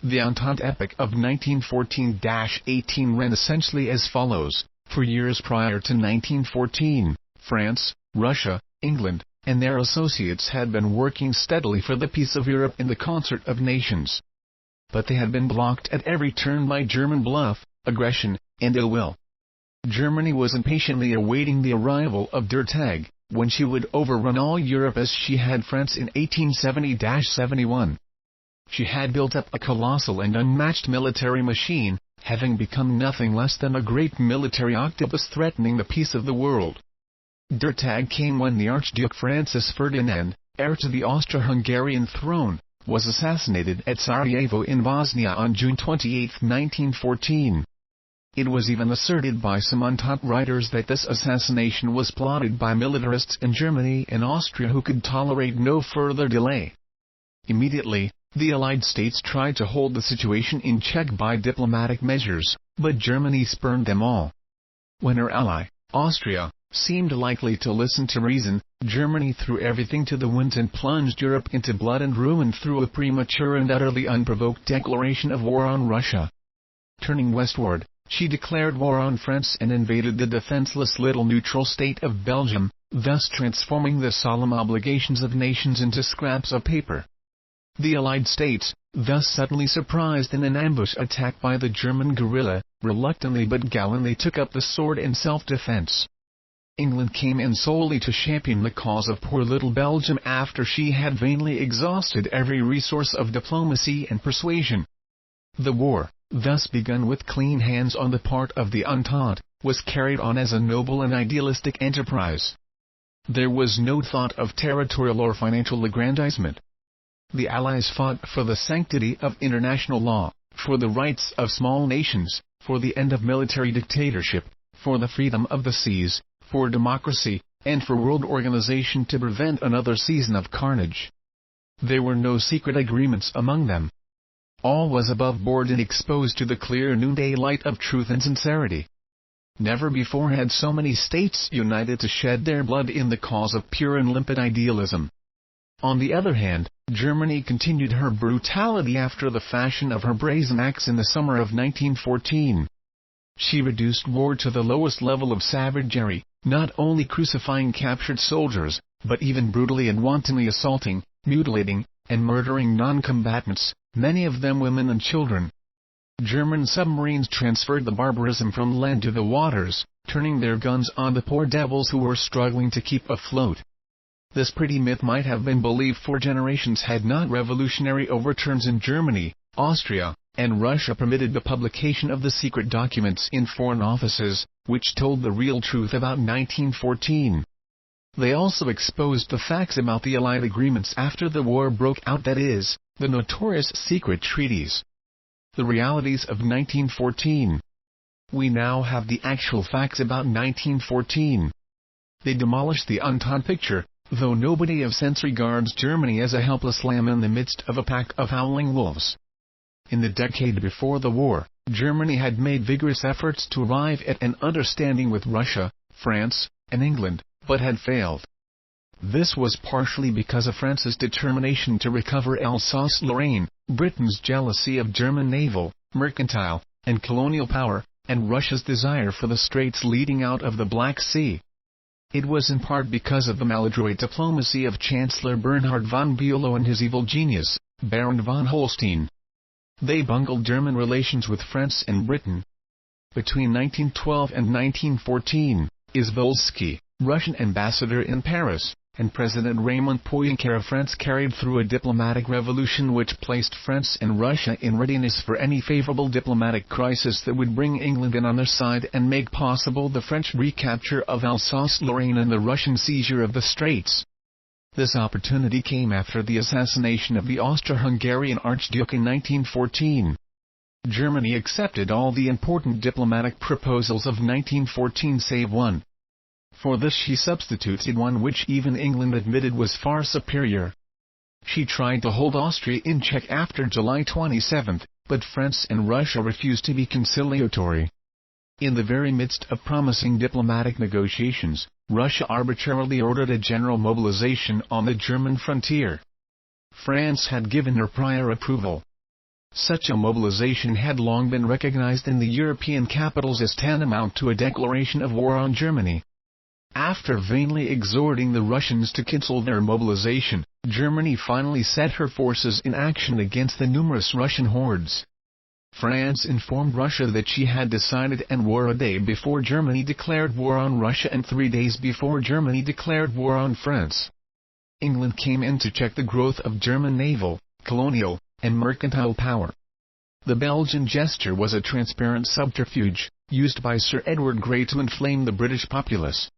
The Entente epic of 1914-18 ran essentially as follows. For years prior to 1914, France, Russia, England, and their associates had been working steadily for the peace of Europe in the concert of nations. But they had been blocked at every turn by German bluff, aggression, and ill will. Germany was impatiently awaiting the arrival of Der Tag, when she would overrun all Europe as she had France in 1870-71. She had built up a colossal and unmatched military machine, having become nothing less than a great military octopus threatening the peace of the world. Der Tag came when the Archduke Francis Ferdinand, heir to the Austro-Hungarian throne, was assassinated at Sarajevo in Bosnia on June 28, 1914. It was even asserted by some Entente writers that this assassination was plotted by militarists in Germany and Austria who could tolerate no further delay. Immediately, the Allied states tried to hold the situation in check by diplomatic measures, but Germany spurned them all. When her ally, Austria, seemed likely to listen to reason, Germany threw everything to the winds and plunged Europe into blood and ruin through a premature and utterly unprovoked declaration of war on Russia. Turning westward, she declared war on France and invaded the defenseless little neutral state of Belgium, thus transforming the solemn obligations of nations into scraps of paper. The Allied states, thus suddenly surprised in an ambush attack by the German guerrilla, reluctantly but gallantly took up the sword in self-defense. England came in solely to champion the cause of poor little Belgium after she had vainly exhausted every resource of diplomacy and persuasion. The war, thus begun with clean hands on the part of the Entente, was carried on as a noble and idealistic enterprise. There was no thought of territorial or financial aggrandizement. The Allies fought for the sanctity of international law, for the rights of small nations, for the end of military dictatorship, for the freedom of the seas, for democracy, and for world organization to prevent another season of carnage. There were no secret agreements among them. All was above board and exposed to the clear noonday light of truth and sincerity. Never before had so many states united to shed their blood in the cause of pure and limpid idealism. On the other hand, Germany continued her brutality after the fashion of her brazen acts in the summer of 1914. She reduced war to the lowest level of savagery, not only crucifying captured soldiers, but even brutally and wantonly assaulting, mutilating, and murdering non-combatants, many of them women and children. German submarines transferred the barbarism from land to the waters, turning their guns on the poor devils who were struggling to keep afloat. This pretty myth might have been believed for generations had not revolutionary overturns in Germany, Austria, and Russia permitted the publication of the secret documents in foreign offices, which told the real truth about 1914. They also exposed the facts about the Allied agreements after the war broke out, that is, the notorious secret treaties. The realities of 1914. We now have the actual facts about 1914. They demolished the Entente picture, though nobody of sense regards Germany as a helpless lamb in the midst of a pack of howling wolves. In the decade before the war, Germany had made vigorous efforts to arrive at an understanding with Russia, France, and England, but had failed. This was partially because of France's determination to recover Alsace-Lorraine, Britain's jealousy of German naval, mercantile, and colonial power, and Russia's desire for the straits leading out of the Black Sea. It was in part because of the maladroit diplomacy of Chancellor Bernhard von Bülow and his evil genius, Baron von Holstein. They bungled German relations with France and Britain. Between 1912 and 1914, Izvolsky, Russian ambassador in Paris, and President Raymond Poincaré of France carried through a diplomatic revolution which placed France and Russia in readiness for any favorable diplomatic crisis that would bring England in on their side and make possible the French recapture of Alsace-Lorraine and the Russian seizure of the Straits. This opportunity came after the assassination of the Austro-Hungarian Archduke in 1914. Germany accepted all the important diplomatic proposals of 1914 save one. For this she substituted one which even England admitted was far superior. She tried to hold Austria in check after July 27, but France and Russia refused to be conciliatory. In the very midst of promising diplomatic negotiations, Russia arbitrarily ordered a general mobilization on the German frontier. France had given her prior approval. Such a mobilization had long been recognized in the European capitals as tantamount to a declaration of war on Germany. After vainly exhorting the Russians to cancel their mobilization, Germany finally set her forces in action against the numerous Russian hordes. France informed Russia that she had decided on war a day before Germany declared war on Russia and 3 days before Germany declared war on France. England came in to check the growth of German naval, colonial, and mercantile power. The Belgian gesture was a transparent subterfuge, used by Sir Edward Grey to inflame the British populace.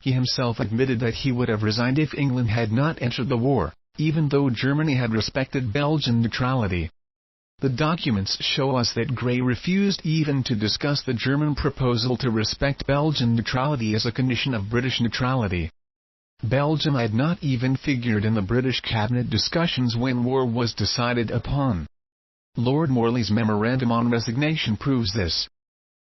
He himself admitted that he would have resigned if England had not entered the war, even though Germany had respected Belgian neutrality. The documents show us that Grey refused even to discuss the German proposal to respect Belgian neutrality as a condition of British neutrality. Belgium had not even figured in the British cabinet discussions when war was decided upon. Lord Morley's memorandum on resignation proves this.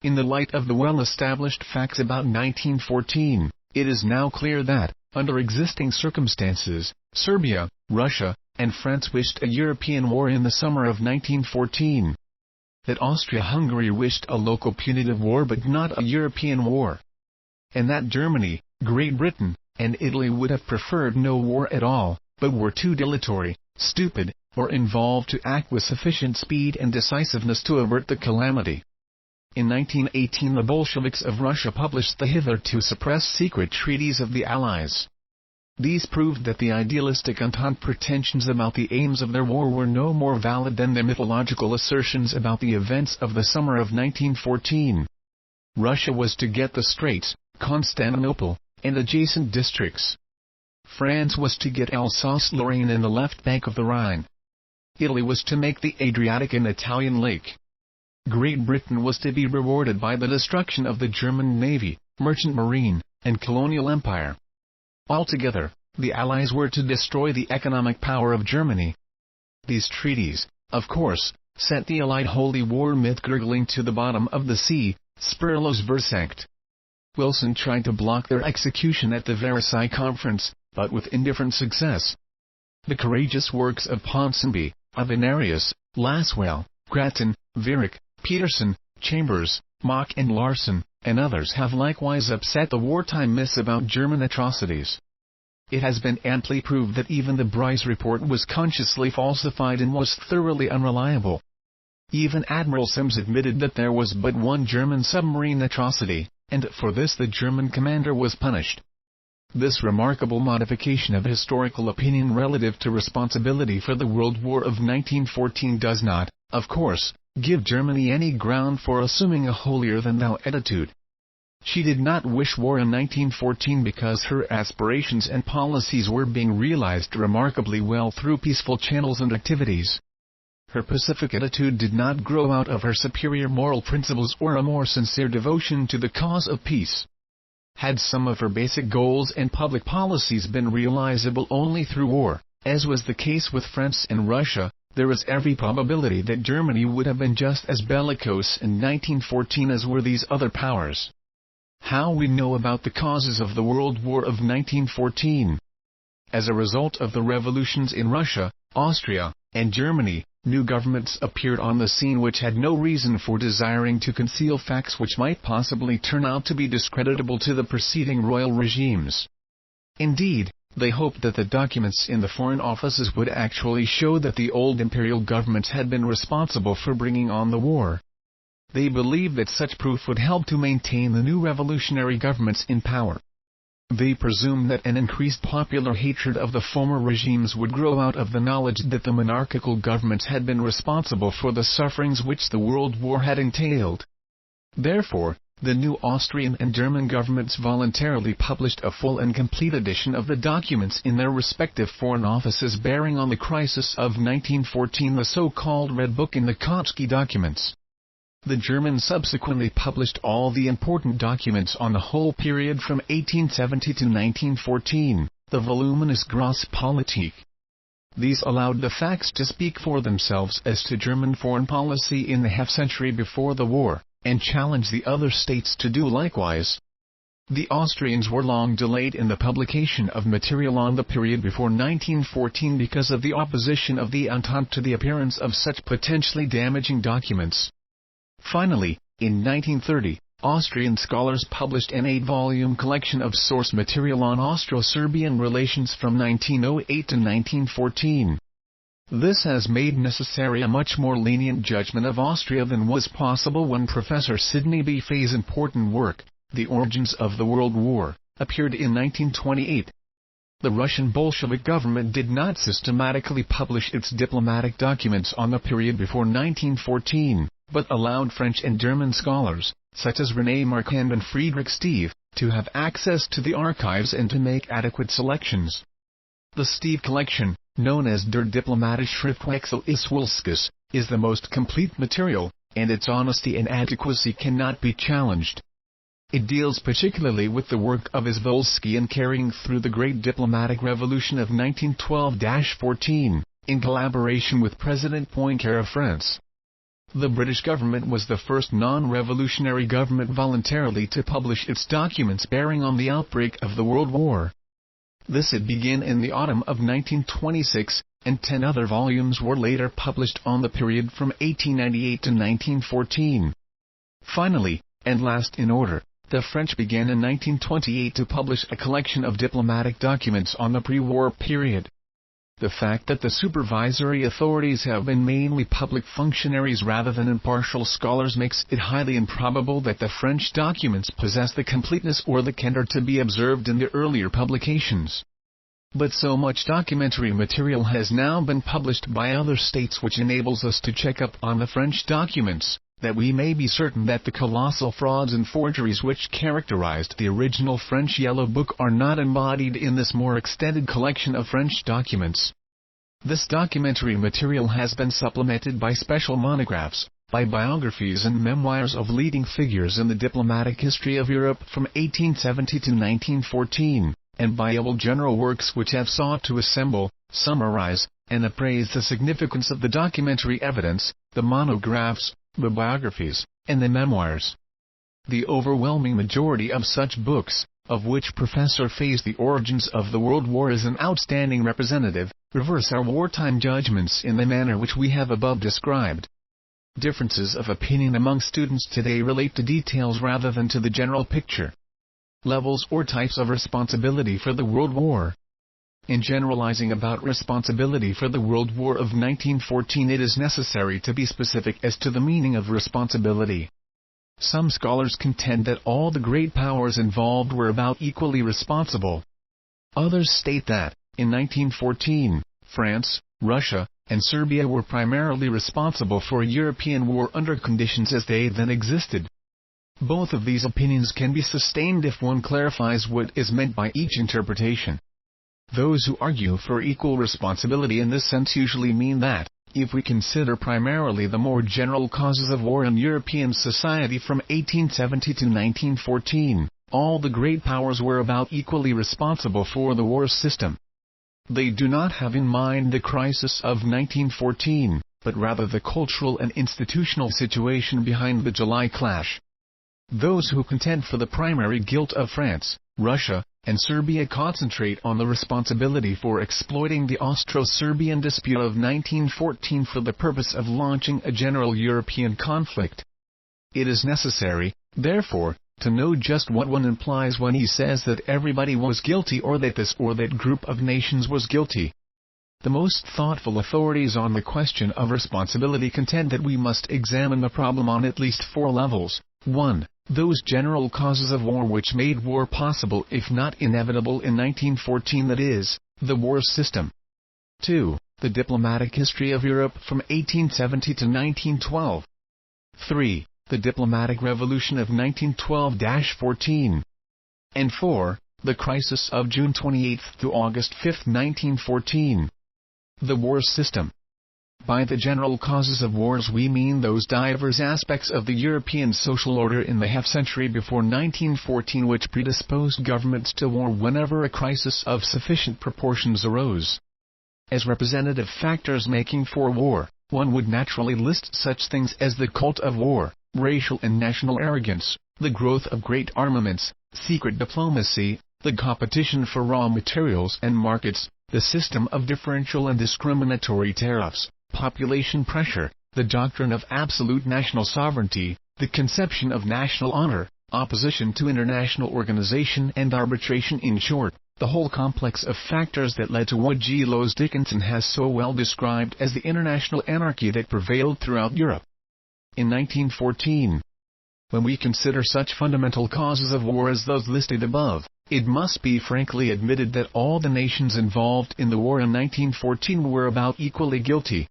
In the light of the well-established facts about 1914, it is now clear that, under existing circumstances, Serbia, Russia, and France wished a European war in the summer of 1914. That Austria-Hungary wished a local punitive war but not a European war. And that Germany, Great Britain, and Italy would have preferred no war at all, but were too dilatory, stupid, or involved to act with sufficient speed and decisiveness to avert the calamity. In 1918 the Bolsheviks of Russia published the hitherto suppressed secret treaties of the Allies. These proved that the idealistic Entente pretensions about the aims of their war were no more valid than the mythological assertions about the events of the summer of 1914. Russia was to get the Straits, Constantinople, and adjacent districts. France was to get Alsace-Lorraine and the left bank of the Rhine. Italy was to make the Adriatic an Italian lake. Great Britain was to be rewarded by the destruction of the German navy, merchant marine, and colonial empire. Altogether, the Allies were to destroy the economic power of Germany. These treaties, of course, sent the Allied holy war myth gurgling to the bottom of the sea, spiritus versanct. Wilson tried to block their execution at the Versailles Conference, but with indifferent success. The courageous works of Ponsonby, Avenarius, Laswell, Grattan, Viereck, Peterson, Chambers, Mock and Larson, and others have likewise upset the wartime myths about German atrocities. It has been amply proved that even the Bryce report was consciously falsified and was thoroughly unreliable. Even Admiral Sims admitted that there was but one German submarine atrocity, and for this the German commander was punished. This remarkable modification of historical opinion relative to responsibility for the World War of 1914 does not, of course, give Germany any ground for assuming a holier-than-thou attitude. She did not wish war in 1914 because her aspirations and policies were being realized remarkably well through peaceful channels and activities. Her pacific attitude did not grow out of her superior moral principles or a more sincere devotion to the cause of peace. Had some of her basic goals and public policies been realizable only through war, as was the case with France and Russia, there is every probability that Germany would have been just as bellicose in 1914 as were these other powers. How we know about the causes of the World War of 1914? As a result of the revolutions in Russia, Austria, and Germany, new governments appeared on the scene which had no reason for desiring to conceal facts which might possibly turn out to be discreditable to the preceding royal regimes. Indeed, they hoped that the documents in the foreign offices would actually show that the old imperial governments had been responsible for bringing on the war. They believed that such proof would help to maintain the new revolutionary governments in power. They presumed that an increased popular hatred of the former regimes would grow out of the knowledge that the monarchical governments had been responsible for the sufferings which the World War had entailed. Therefore, the new Austrian and German governments voluntarily published a full and complete edition of the documents in their respective foreign offices bearing on the crisis of 1914, the so-called Red Book in the Kotsky documents. The Germans subsequently published all the important documents on the whole period from 1870 to 1914, the voluminous Grosse Politik. These allowed the facts to speak for themselves as to German foreign policy in the half-century before the war, and challenged the other states to do likewise. The Austrians were long delayed in the publication of material on the period before 1914 because of the opposition of the Entente to the appearance of such potentially damaging documents. Finally, in 1930, Austrian scholars published an 8-volume collection of source material on Austro-Serbian relations from 1908 to 1914. This has made necessary a much more lenient judgment of Austria than was possible when Professor Sidney B. Fay's important work, The Origins of the World War, appeared in 1928. The Russian Bolshevik government did not systematically publish its diplomatic documents on the period before 1914, but allowed French and German scholars, such as René Marquand and Friedrich Steve, to have access to the archives and to make adequate selections. The Steve collection, known as Der diplomatische Schriftwechsel des Wilskes, is the most complete material, and its honesty and adequacy cannot be challenged. It deals particularly with the work of Izvolsky in carrying through the Great Diplomatic Revolution of 1912-14, in collaboration with President Poincaré of France. The British government was the first non-revolutionary government voluntarily to publish its documents bearing on the outbreak of the World War. This it began in the autumn of 1926, and 10 other volumes were later published on the period from 1898 to 1914. Finally, and last in order, the French began in 1928 to publish a collection of diplomatic documents on the pre-war period. The fact that the supervisory authorities have been mainly public functionaries rather than impartial scholars makes it highly improbable that the French documents possess the completeness or the candor to be observed in the earlier publications. But so much documentary material has now been published by other states which enables us to check up on the French documents, that we may be certain that the colossal frauds and forgeries which characterized the original French Yellow Book are not embodied in this more extended collection of French documents. This documentary material has been supplemented by special monographs, by biographies and memoirs of leading figures in the diplomatic history of Europe from 1870 to 1914, and by able general works which have sought to assemble, summarize, and appraise the significance of the documentary evidence, the monographs, the biographies, and the memoirs. The overwhelming majority of such books, of which Professor Fay's The Origins of the World War is an outstanding representative, reverse our wartime judgments in the manner which we have above described. Differences of opinion among students today relate to details rather than to the general picture. Levels or types of responsibility for the World War. In generalizing about responsibility for the World War of 1914, it is necessary to be specific as to the meaning of responsibility. Some scholars contend that all the great powers involved were about equally responsible. Others state that, in 1914, France, Russia, and Serbia were primarily responsible for a European war under conditions as they then existed. Both of these opinions can be sustained if one clarifies what is meant by each interpretation. Those who argue for equal responsibility in this sense usually mean that, if we consider primarily the more general causes of war in European society from 1870 to 1914, all the great powers were about equally responsible for the war system. They do not have in mind the crisis of 1914, but rather the cultural and institutional situation behind the July clash. Those who contend for the primary guilt of France, Russia, and Serbia concentrate on the responsibility for exploiting the Austro-Serbian dispute of 1914 for the purpose of launching a general European conflict. It is necessary, therefore, to know just what one implies when he says that everybody was guilty or that this or that group of nations was guilty. The most thoughtful authorities on the question of responsibility contend that we must examine the problem on at least 4 levels. 1. Those general causes of war which made war possible if not inevitable in 1914, that is, the war system. 2. The diplomatic history of Europe from 1870 to 1912. 3. The diplomatic revolution of 1912-14. And 4. The crisis of June 28 to August 5, 1914. The war system. By the general causes of wars we mean those diverse aspects of the European social order in the half-century before 1914 which predisposed governments to war whenever a crisis of sufficient proportions arose. As representative factors making for war, one would naturally list such things as the cult of war, racial and national arrogance, the growth of great armaments, secret diplomacy, the competition for raw materials and markets, the system of differential and discriminatory tariffs, population pressure, the doctrine of absolute national sovereignty, the conception of national honor, opposition to international organization and arbitration, in short, the whole complex of factors that led to what G. Lowes Dickinson has so well described as the international anarchy that prevailed throughout Europe. In 1914, when we consider such fundamental causes of war as those listed above, it must be frankly admitted that all the nations involved in the war in 1914 were about equally guilty.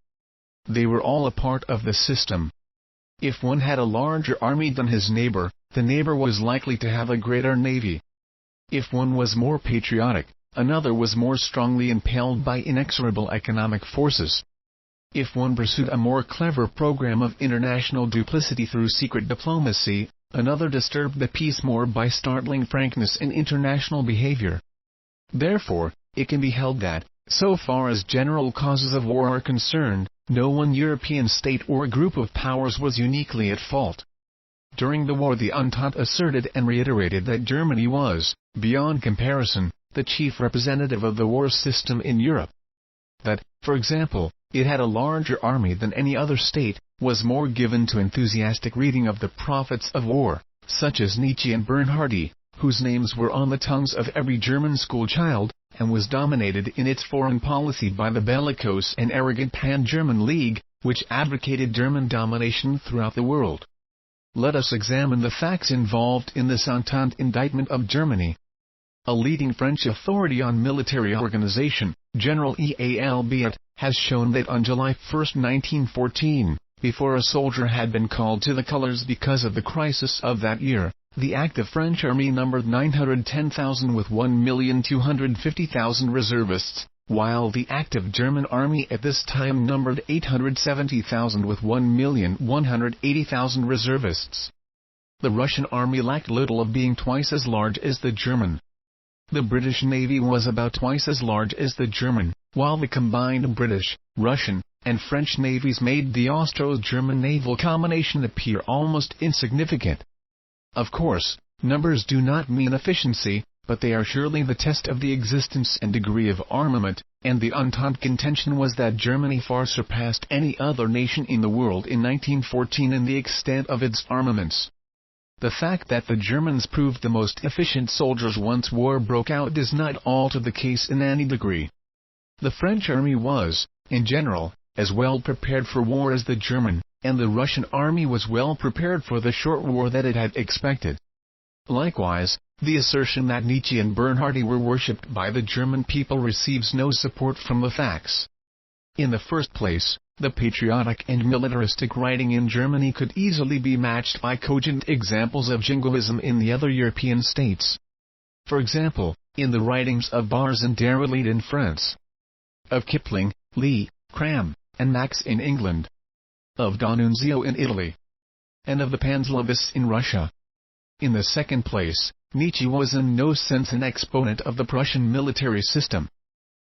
They were all a part of the system. If one had a larger army than his neighbor, the neighbor was likely to have a greater navy. If one was more patriotic, another was more strongly impelled by inexorable economic forces. If one pursued a more clever program of international duplicity through secret diplomacy, another disturbed the peace more by startling frankness in international behavior. Therefore, it can be held that, so far as general causes of war are concerned, no one European state or group of powers was uniquely at fault. During the war, the Entente asserted and reiterated that Germany was, beyond comparison, the chief representative of the war system in Europe. That, for example, it had a larger army than any other state, was more given to enthusiastic reading of the prophets of war, such as Nietzsche and Bernhardi, whose names were on the tongues of every German school child, and was dominated in its foreign policy by the bellicose and arrogant Pan-German League, which advocated German domination throughout the world. Let us examine the facts involved in this Entente indictment of Germany. A leading French authority on military organization, General Ealbiot, has shown that on July 1, 1914, before a soldier had been called to the colors because of the crisis of that year, the active French army numbered 910,000 with 1,250,000 reservists, while the active German army at this time numbered 870,000 with 1,180,000 reservists. The Russian army lacked little of being twice as large as the German. The British Navy was about twice as large as the German, while the combined British, Russian, and French navies made the Austro-German naval combination appear almost insignificant. Of course, numbers do not mean efficiency, but they are surely the test of the existence and degree of armament, and the Entente contention was that Germany far surpassed any other nation in the world in 1914 in the extent of its armaments. The fact that the Germans proved the most efficient soldiers once war broke out does not alter the case in any degree. The French army was, in general, as well prepared for war as the German, and the Russian army was well prepared for the short war that it had expected. Likewise, the assertion that Nietzsche and Bernhardi were worshipped by the German people receives no support from the facts. In the first place, the patriotic and militaristic writing in Germany could easily be matched by cogent examples of jingoism in the other European states. For example, in the writings of Bars and Déroulède in France, of Kipling, Lee, Cram, and Max in England, of D'Annunzio in Italy, and of the Panslavyists in Russia. In the second place, Nietzsche was in no sense an exponent of the Prussian military system.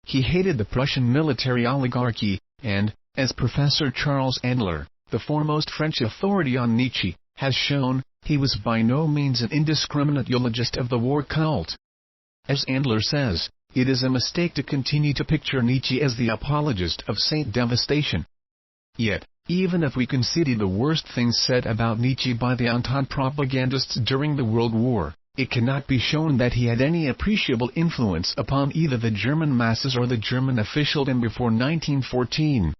He hated the Prussian military oligarchy, and, as Professor Charles Andler, the foremost French authority on Nietzsche, has shown, he was by no means an indiscriminate eulogist of the war cult. As Andler says, it is a mistake to continue to picture Nietzsche as the apologist of Saint Devastation. Yet, even if we consider the worst things said about Nietzsche by the Entente propagandists during the World War, it cannot be shown that he had any appreciable influence upon either the German masses or the German officialdom before 1914.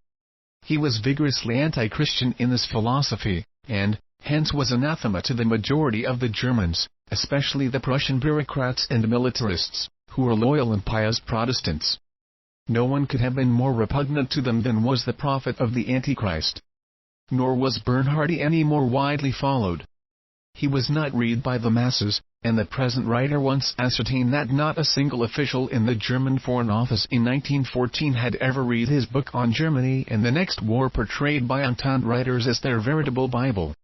He was vigorously anti-Christian in this philosophy, and, hence was anathema to the majority of the Germans, especially the Prussian bureaucrats and militarists, who were loyal and pious Protestants. No one could have been more repugnant to them than was the prophet of the Antichrist. Nor was Bernhardi any more widely followed. He was not read by the masses, and the present writer once ascertained that not a single official in the German Foreign Office in 1914 had ever read his book on Germany and the next war portrayed by Entente writers as their veritable Bible.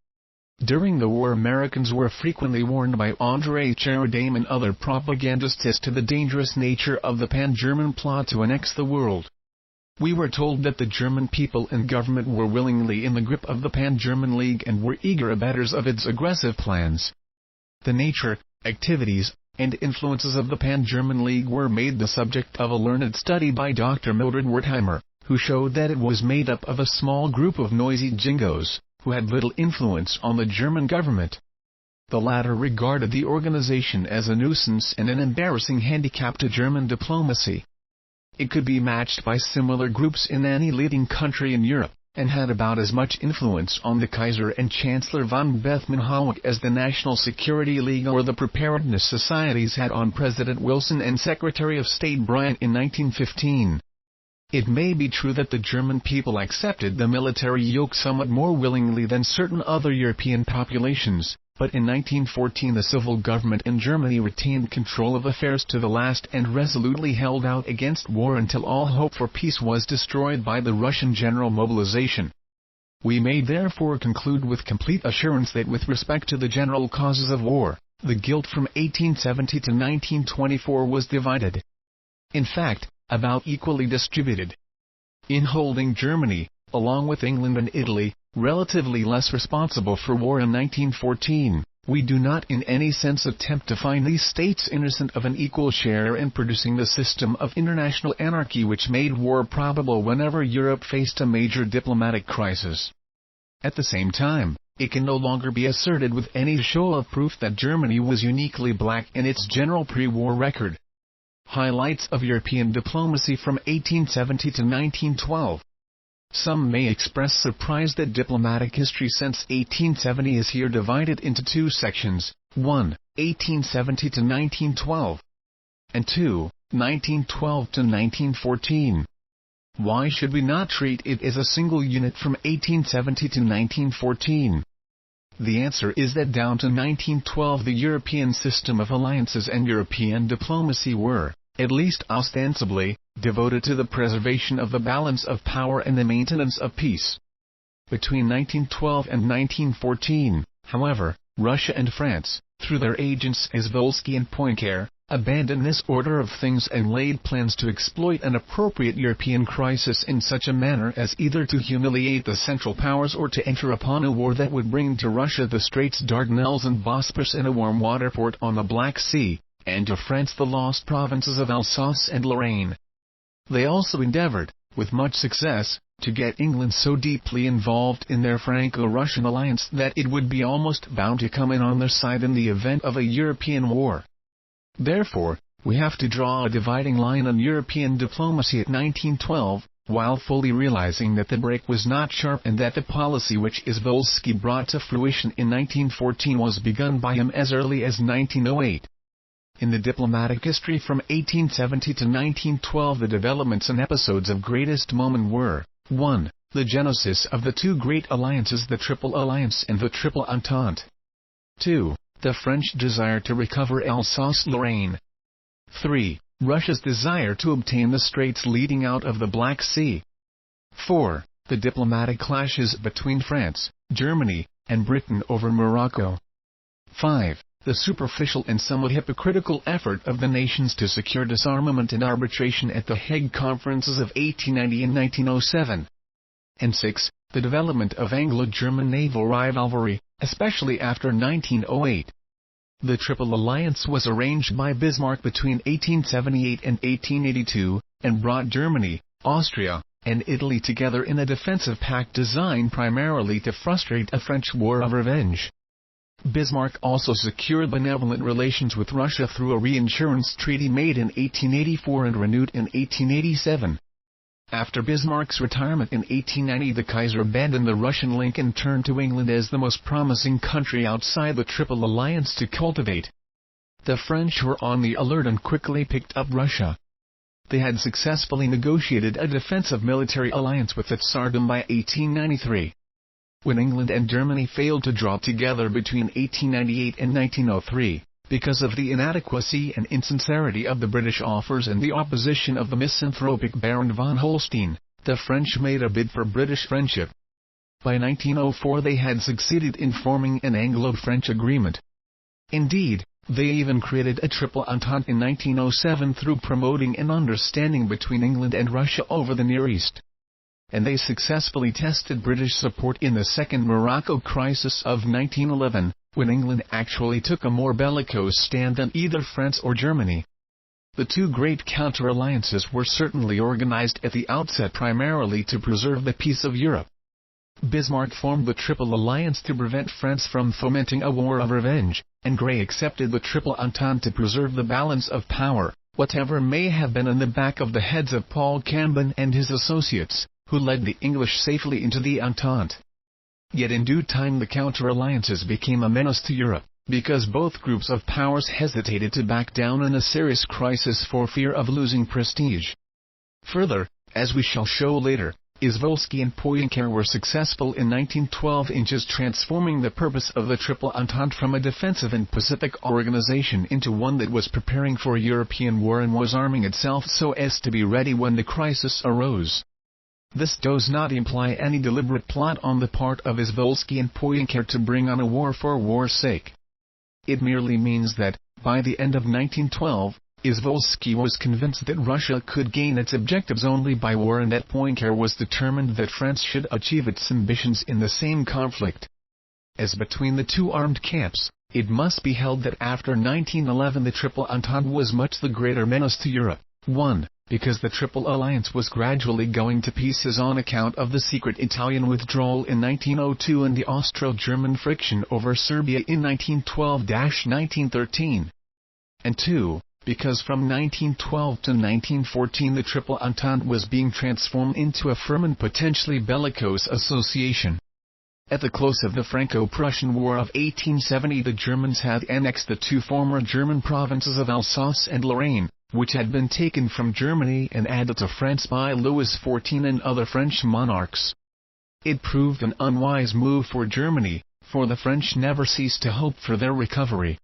During the war, Americans were frequently warned by André Charadame and other propagandists as to the dangerous nature of the pan-German plot to annex the world. We were told that the German people and government were willingly in the grip of the Pan-German League and were eager abettors of its aggressive plans. The nature, activities, and influences of the Pan-German League were made the subject of a learned study by Dr. Mildred Wertheimer, who showed that it was made up of a small group of noisy jingoes, who had little influence on the German government. The latter regarded the organization as a nuisance and an embarrassing handicap to German diplomacy. It could be matched by similar groups in any leading country in Europe, and had about as much influence on the Kaiser and Chancellor von Bethmann-Hollweg as the National Security League or the Preparedness Societies had on President Wilson and Secretary of State Bryant in 1915. It may be true that the German people accepted the military yoke somewhat more willingly than certain other European populations, but in 1914 the civil government in Germany retained control of affairs to the last and resolutely held out against war until all hope for peace was destroyed by the Russian general mobilization. We may therefore conclude with complete assurance that with respect to the general causes of war, the guilt from 1870 to 1924 was divided. In fact, about equally distributed. In holding Germany, along with England and Italy, relatively less responsible for war in 1914, we do not in any sense attempt to find these states innocent of an equal share in producing the system of international anarchy which made war probable whenever Europe faced a major diplomatic crisis. At the same time, it can no longer be asserted with any show of proof that Germany was uniquely black in its general pre-war record. Highlights of European diplomacy from 1870 to 1912. Some may express surprise that diplomatic history since 1870 is here divided into two sections, 1. 1870 to 1912, and 2. 1912 to 1914. Why should we not treat it as a single unit from 1870 to 1914? The answer is that down to 1912 the European system of alliances and European diplomacy were, at least ostensibly, devoted to the preservation of the balance of power and the maintenance of peace. Between 1912 and 1914, however, Russia and France, through their agents Volsky and Poincare, abandoned this order of things and laid plans to exploit an appropriate European crisis in such a manner as either to humiliate the Central Powers or to enter upon a war that would bring to Russia the Straits Dardanelles and Bosporus in a warm water port on the Black Sea, and to France the lost provinces of Alsace and Lorraine. They also endeavored, with much success, to get England so deeply involved in their Franco-Russian alliance that it would be almost bound to come in on their side in the event of a European war. Therefore, we have to draw a dividing line on European diplomacy at 1912, while fully realizing that the break was not sharp and that the policy which Volsky brought to fruition in 1914 was begun by him as early as 1908. In the diplomatic history from 1870 to 1912 the developments and episodes of greatest moment were, 1. The genesis of the two great alliances, the Triple Alliance and the Triple Entente. 2. The French desire to recover Alsace-Lorraine. 3. Russia's desire to obtain the straits leading out of the Black Sea. 4. The diplomatic clashes between France, Germany, and Britain over Morocco. 5. The superficial and somewhat hypocritical effort of the nations to secure disarmament and arbitration at the Hague Conferences of 1890 and 1907. And 6. The development of Anglo-German naval rivalry, especially after 1908. The Triple Alliance was arranged by Bismarck between 1878 and 1882, and brought Germany, Austria, and Italy together in a defensive pact designed primarily to frustrate a French war of revenge. Bismarck also secured benevolent relations with Russia through a reinsurance treaty made in 1884 and renewed in 1887. After Bismarck's retirement in 1890 the Kaiser abandoned the Russian link and turned to England as the most promising country outside the Triple Alliance to cultivate. The French were on the alert and quickly picked up Russia. They had successfully negotiated a defensive military alliance with the Tsardom by 1893. When England and Germany failed to draw together between 1898 and 1903, because of the inadequacy and insincerity of the British offers and the opposition of the misanthropic Baron von Holstein, the French made a bid for British friendship. By 1904 they had succeeded in forming an Anglo-French agreement. Indeed, they even created a Triple Entente in 1907 through promoting an understanding between England and Russia over the Near East. And they successfully tested British support in the Second Morocco Crisis of 1911, when England actually took a more bellicose stand than either France or Germany. The two great counter-alliances were certainly organized at the outset primarily to preserve the peace of Europe. Bismarck formed the Triple Alliance to prevent France from fomenting a war of revenge, and Grey accepted the Triple Entente to preserve the balance of power, whatever may have been in the back of the heads of Paul Cambon and his associates, who led the English safely into the Entente. Yet in due time the counter-alliances became a menace to Europe, because both groups of powers hesitated to back down in a serious crisis for fear of losing prestige. Further, as we shall show later, Izvolsky and Poincaré were successful in 1912 in just transforming the purpose of the Triple Entente from a defensive and pacific organization into one that was preparing for a European war and was arming itself so as to be ready when the crisis arose. This does not imply any deliberate plot on the part of Izvolsky and Poincaré to bring on a war for war's sake. It merely means that, by the end of 1912, Izvolsky was convinced that Russia could gain its objectives only by war and that Poincaré was determined that France should achieve its ambitions in the same conflict. As between the two armed camps, it must be held that after 1911 the Triple Entente was much the greater menace to Europe. 1. Because the Triple Alliance was gradually going to pieces on account of the secret Italian withdrawal in 1902 and the Austro-German friction over Serbia in 1912–1913. And 2. Because from 1912 to 1914 the Triple Entente was being transformed into a firm and potentially bellicose association. At the close of the Franco-Prussian War of 1870 the Germans had annexed the two former German provinces of Alsace and Lorraine, which had been taken from Germany and added to France by Louis XIV and other French monarchs. It proved an unwise move for Germany, for the French never ceased to hope for their recovery.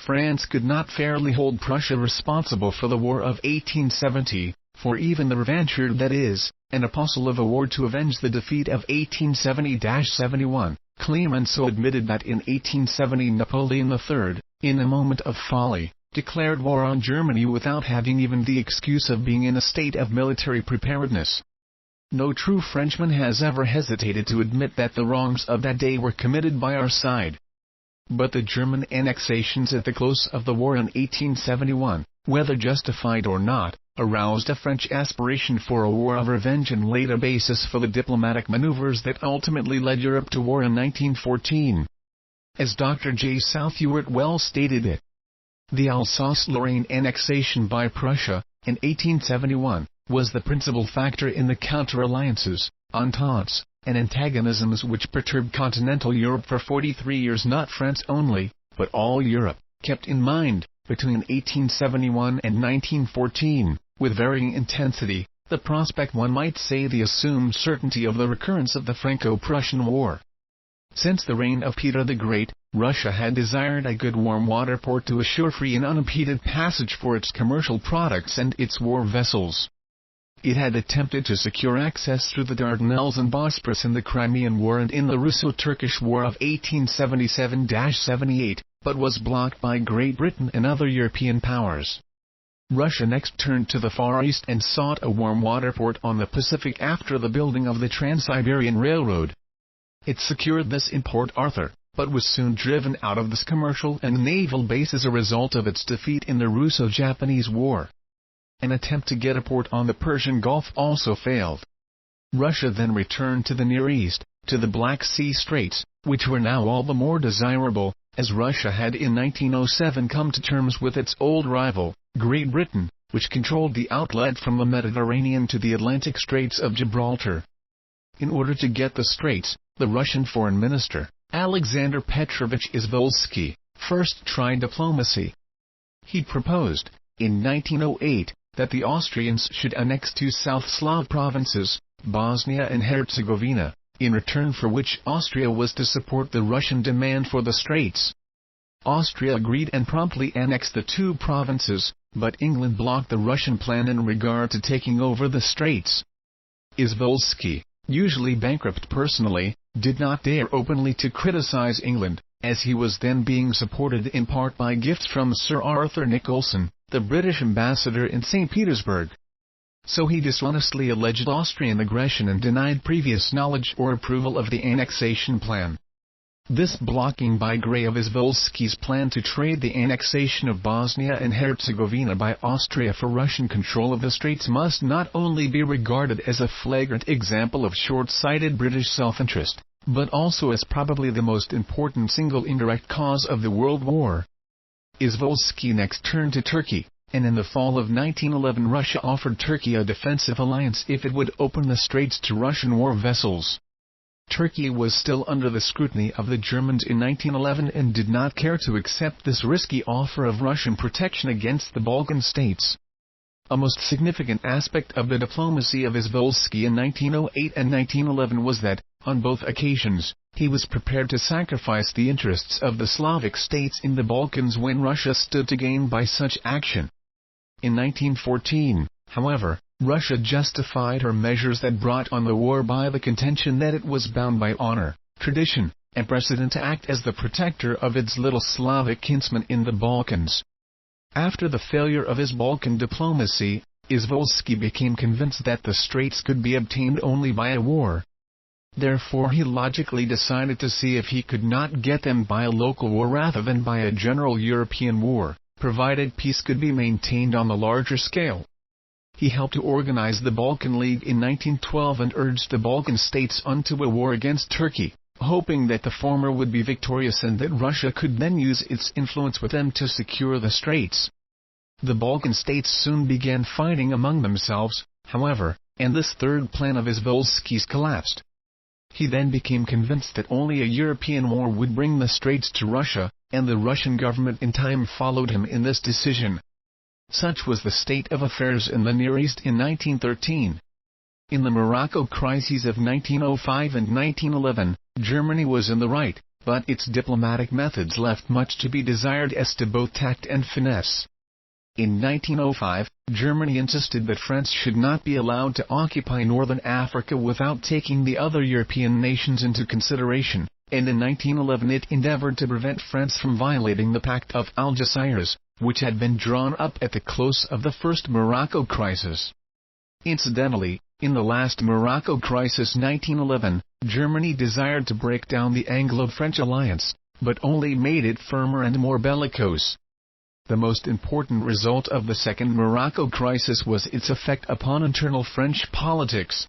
France could not fairly hold Prussia responsible for the War of 1870, for even the revancher that is, an apostle of a war to avenge the defeat of 1870–71, Clemenceau admitted that in 1870 Napoleon III, in a moment of folly, declared war on Germany without having even the excuse of being in a state of military preparedness. No true Frenchman has ever hesitated to admit that the wrongs of that day were committed by our side. But the German annexations at the close of the war in 1871, whether justified or not, aroused a French aspiration for a war of revenge and laid a basis for the diplomatic maneuvers that ultimately led Europe to war in 1914. As Dr. J. Southworth well stated it, the Alsace-Lorraine annexation by Prussia, in 1871, was the principal factor in the counter-alliances, ententes, and antagonisms which perturbed continental Europe for 43 years. Not France only, but all Europe, kept in mind, between 1871 and 1914, with varying intensity, the prospect, one might say the assumed certainty, of the recurrence of the Franco-Prussian War. Since the reign of Peter the Great, Russia had desired a good warm water port to assure free and unimpeded passage for its commercial products and its war vessels. It had attempted to secure access through the Dardanelles and Bosporus in the Crimean War and in the Russo-Turkish War of 1877–78, but was blocked by Great Britain and other European powers. Russia next turned to the Far East and sought a warm water port on the Pacific after the building of the Trans-Siberian Railroad. It secured this in Port Arthur, but was soon driven out of this commercial and naval base as a result of its defeat in the Russo-Japanese War. An attempt to get a port on the Persian Gulf also failed. Russia then returned to the Near East, to the Black Sea Straits, which were now all the more desirable, as Russia had in 1907 come to terms with its old rival, Great Britain, which controlled the outlet from the Mediterranean to the Atlantic Straits of Gibraltar. In order to get the straits, the Russian Foreign Minister, Alexander Petrovich Izvolsky, first tried diplomacy. He proposed, in 1908, that the Austrians should annex two South Slav provinces, Bosnia and Herzegovina, in return for which Austria was to support the Russian demand for the straits. Austria agreed and promptly annexed the two provinces, but England blocked the Russian plan in regard to taking over the straits. Izvolsky, usually bankrupt personally, did not dare openly to criticize England, as he was then being supported in part by gifts from Sir Arthur Nicholson, the British ambassador in St. Petersburg. So he dishonestly alleged Austrian aggression and denied previous knowledge or approval of the annexation plan. This blocking by Gray of Izvolsky's plan to trade the annexation of Bosnia and Herzegovina by Austria for Russian control of the Straits must not only be regarded as a flagrant example of short-sighted British self-interest, but also as probably the most important single indirect cause of the World War. Izvolsky next turned to Turkey, and in the fall of 1911 Russia offered Turkey a defensive alliance if it would open the Straits to Russian war vessels. Turkey was still under the scrutiny of the Germans in 1911 and did not care to accept this risky offer of Russian protection against the Balkan states. A most significant aspect of the diplomacy of Izvolsky in 1908 and 1911 was that, on both occasions, he was prepared to sacrifice the interests of the Slavic states in the Balkans when Russia stood to gain by such action. In 1914, however, Russia justified her measures that brought on the war by the contention that it was bound by honor, tradition, and precedent to act as the protector of its little Slavic kinsmen in the Balkans. After the failure of his Balkan diplomacy, Izvolsky became convinced that the Straits could be obtained only by a war. Therefore he logically decided to see if he could not get them by a local war rather than by a general European war, provided peace could be maintained on the larger scale. He helped to organize the Balkan League in 1912 and urged the Balkan states onto a war against Turkey, hoping that the former would be victorious and that Russia could then use its influence with them to secure the Straits. The Balkan states soon began fighting among themselves, however, and this third plan of Izvolsky's collapsed. He then became convinced that only a European war would bring the Straits to Russia, and the Russian government in time followed him in this decision. Such was the state of affairs in the Near East in 1913. In the Morocco crises of 1905 and 1911, Germany was in the right, but its diplomatic methods left much to be desired as to both tact and finesse. In 1905, Germany insisted that France should not be allowed to occupy northern Africa without taking the other European nations into consideration, and in 1911 it endeavored to prevent France from violating the Pact of Algeciras, which had been drawn up at the close of the first Morocco crisis. Incidentally, in the last Morocco crisis 1911, Germany desired to break down the Anglo-French alliance, but only made it firmer and more bellicose. The most important result of the second Morocco crisis was its effect upon internal French politics.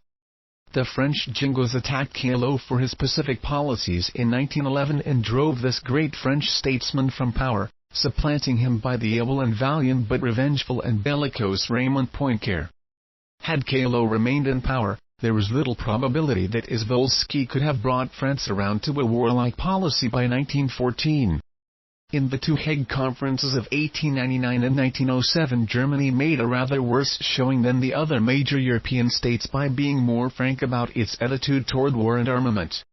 The French Jingos attacked Caillaux for his Pacific policies in 1911 and drove this great French statesman from power, supplanting him by the able and valiant but revengeful and bellicose Raymond Poincaré. Had Caillaux remained in power, there was little probability that Izvolsky could have brought France around to a warlike policy by 1914. In the two Hague conferences of 1899 and 1907, Germany made a rather worse showing than the other major European states by being more frank about its attitude toward war and armament.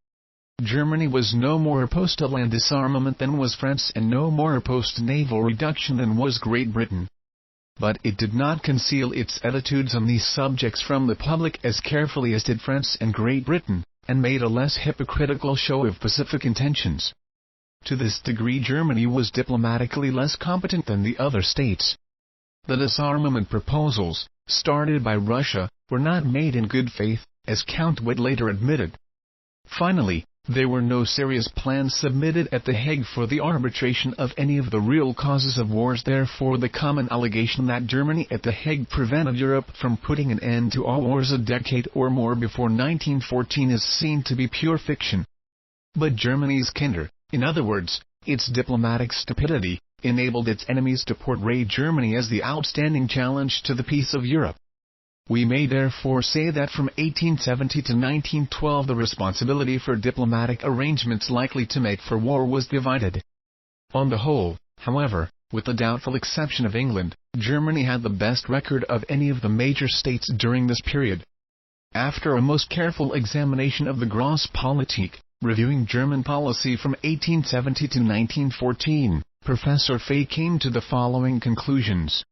Germany was no more opposed to land disarmament than was France and no more opposed to naval reduction than was Great Britain. But it did not conceal its attitudes on these subjects from the public as carefully as did France and Great Britain, and made a less hypocritical show of pacific intentions. To this degree Germany was diplomatically less competent than the other states. The disarmament proposals, started by Russia, were not made in good faith, as Count Witt later admitted. Finally, there were no serious plans submitted at The Hague for the arbitration of any of the real causes of wars. Therefore the common allegation that Germany at The Hague prevented Europe from putting an end to all wars a decade or more before 1914 is seen to be pure fiction. But Germany's candor, in other words, its diplomatic stupidity, enabled its enemies to portray Germany as the outstanding challenge to the peace of Europe. We may therefore say that from 1870 to 1912 the responsibility for diplomatic arrangements likely to make for war was divided. On the whole, however, with the doubtful exception of England, Germany had the best record of any of the major states during this period. After a most careful examination of the Grosspolitik, reviewing German policy from 1870 to 1914, Professor Fay came to the following conclusions.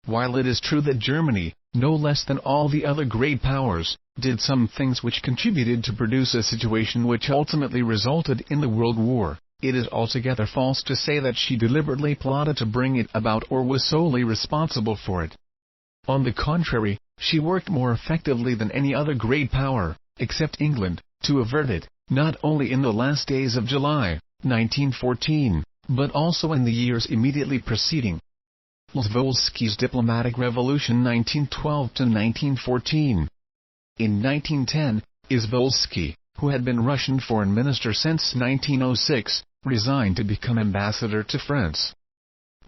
While it is true that Germany, no less than all the other great powers, did some things which contributed to produce a situation which ultimately resulted in the World War, it is altogether false to say that she deliberately plotted to bring it about or was solely responsible for it. On the contrary, she worked more effectively than any other great power, except England, to avert it, not only in the last days of July, 1914, but also in the years immediately preceding. Volsky's diplomatic revolution 1912–1914. In 1910, Volsky, who had been Russian foreign minister since 1906, resigned to become ambassador to France.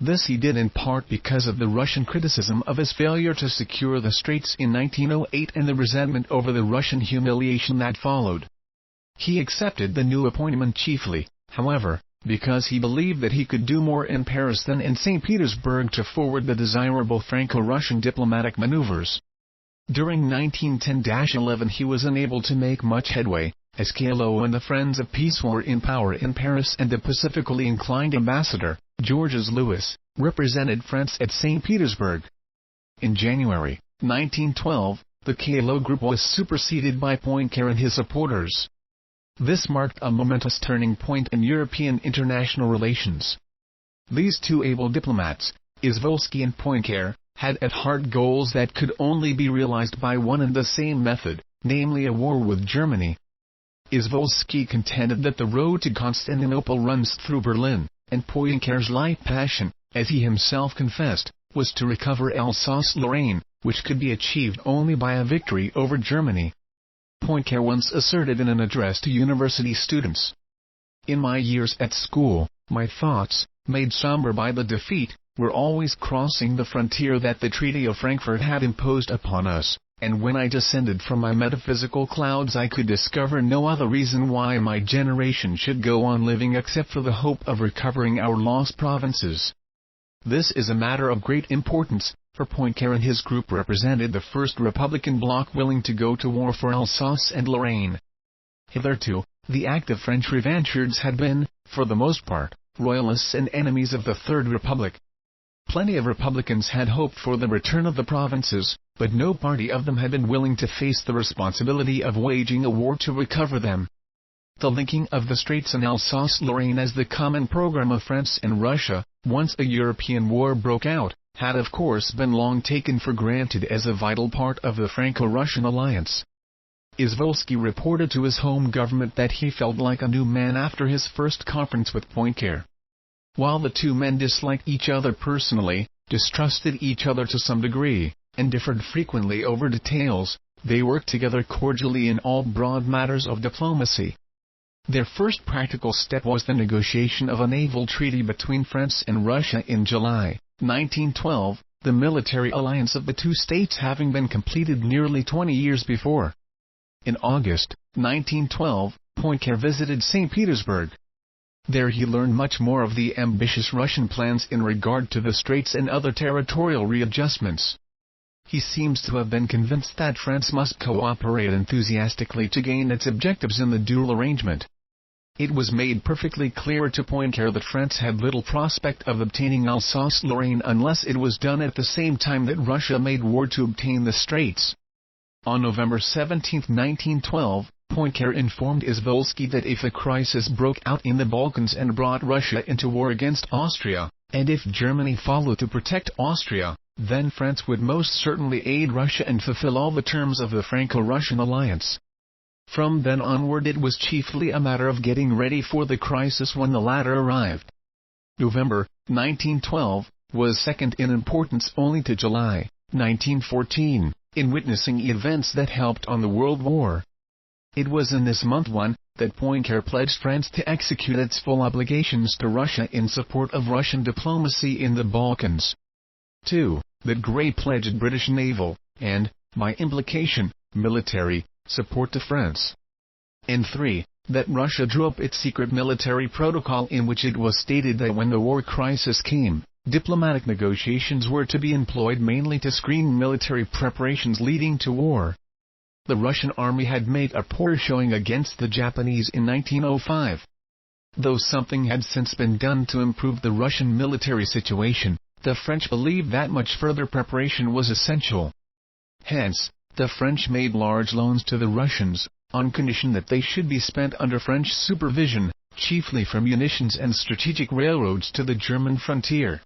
This he did in part because of the Russian criticism of his failure to secure the Straits in 1908 and the resentment over the Russian humiliation that followed. He accepted the new appointment chiefly, however, because he believed that he could do more in Paris than in St. Petersburg to forward the desirable Franco-Russian diplomatic maneuvers. During 1910–11 he was unable to make much headway, as Caillaux and the Friends of Peace were in power in Paris and the pacifically inclined ambassador, Georges Louis, represented France at St. Petersburg. In January 1912, the Caillaux group was superseded by Poincaré and his supporters. This marked a momentous turning point in European international relations. These two able diplomats, Volsky and Poincaré, had at heart goals that could only be realized by one and the same method, namely a war with Germany. Volsky contended that the road to Constantinople runs through Berlin, and Poincaré's life passion, as he himself confessed, was to recover Alsace-Lorraine, which could be achieved only by a victory over Germany. Poincaré once asserted in an address to university students, "In my years at school, my thoughts, made somber by the defeat, were always crossing the frontier that the Treaty of Frankfurt had imposed upon us, and when I descended from my metaphysical clouds I could discover no other reason why my generation should go on living except for the hope of recovering our lost provinces." This is a matter of great importance, for Poincaré and his group represented the first Republican bloc willing to go to war for Alsace and Lorraine. Hitherto, the active French revanchards had been, for the most part, royalists and enemies of the Third Republic. Plenty of Republicans had hoped for the return of the provinces, but no party of them had been willing to face the responsibility of waging a war to recover them. The linking of the Straits and Alsace-Lorraine as the common program of France and Russia, once a European war broke out, had of course been long taken for granted as a vital part of the Franco-Russian alliance. Volsky reported to his home government that he felt like a new man after his first conference with Poincaré. While the two men disliked each other personally, distrusted each other to some degree, and differed frequently over details, they worked together cordially in all broad matters of diplomacy. Their first practical step was the negotiation of a naval treaty between France and Russia in July 1912, the military alliance of the two states having been completed nearly 20 years before. In August 1912, Poincaré visited St. Petersburg. There he learned much more of the ambitious Russian plans in regard to the Straits and other territorial readjustments. He seems to have been convinced that France must cooperate enthusiastically to gain its objectives in the dual arrangement. It was made perfectly clear to Poincaré that France had little prospect of obtaining Alsace-Lorraine unless it was done at the same time that Russia made war to obtain the Straits. On November 17, 1912, Poincaré informed Volsky that if a crisis broke out in the Balkans and brought Russia into war against Austria, and if Germany followed to protect Austria, then France would most certainly aid Russia and fulfill all the terms of the Franco-Russian alliance. From then onward it was chiefly a matter of getting ready for the crisis when the latter arrived. November 1912 was second in importance only to July 1914, in witnessing events that helped on the World War. It was in this month that Poincaré pledged France to execute its full obligations to Russia in support of Russian diplomacy in the Balkans. 2. That Gray pledged British naval, and, by implication, military, support to France. And 3. That Russia drew up its secret military protocol in which it was stated that when the war crisis came, diplomatic negotiations were to be employed mainly to screen military preparations leading to war. The Russian army had made a poor showing against the Japanese in 1905. Though something had since been done to improve the Russian military situation, the French believed that much further preparation was essential. Hence, the French made large loans to the Russians, on condition that they should be spent under French supervision, chiefly for munitions and strategic railroads to the German frontier.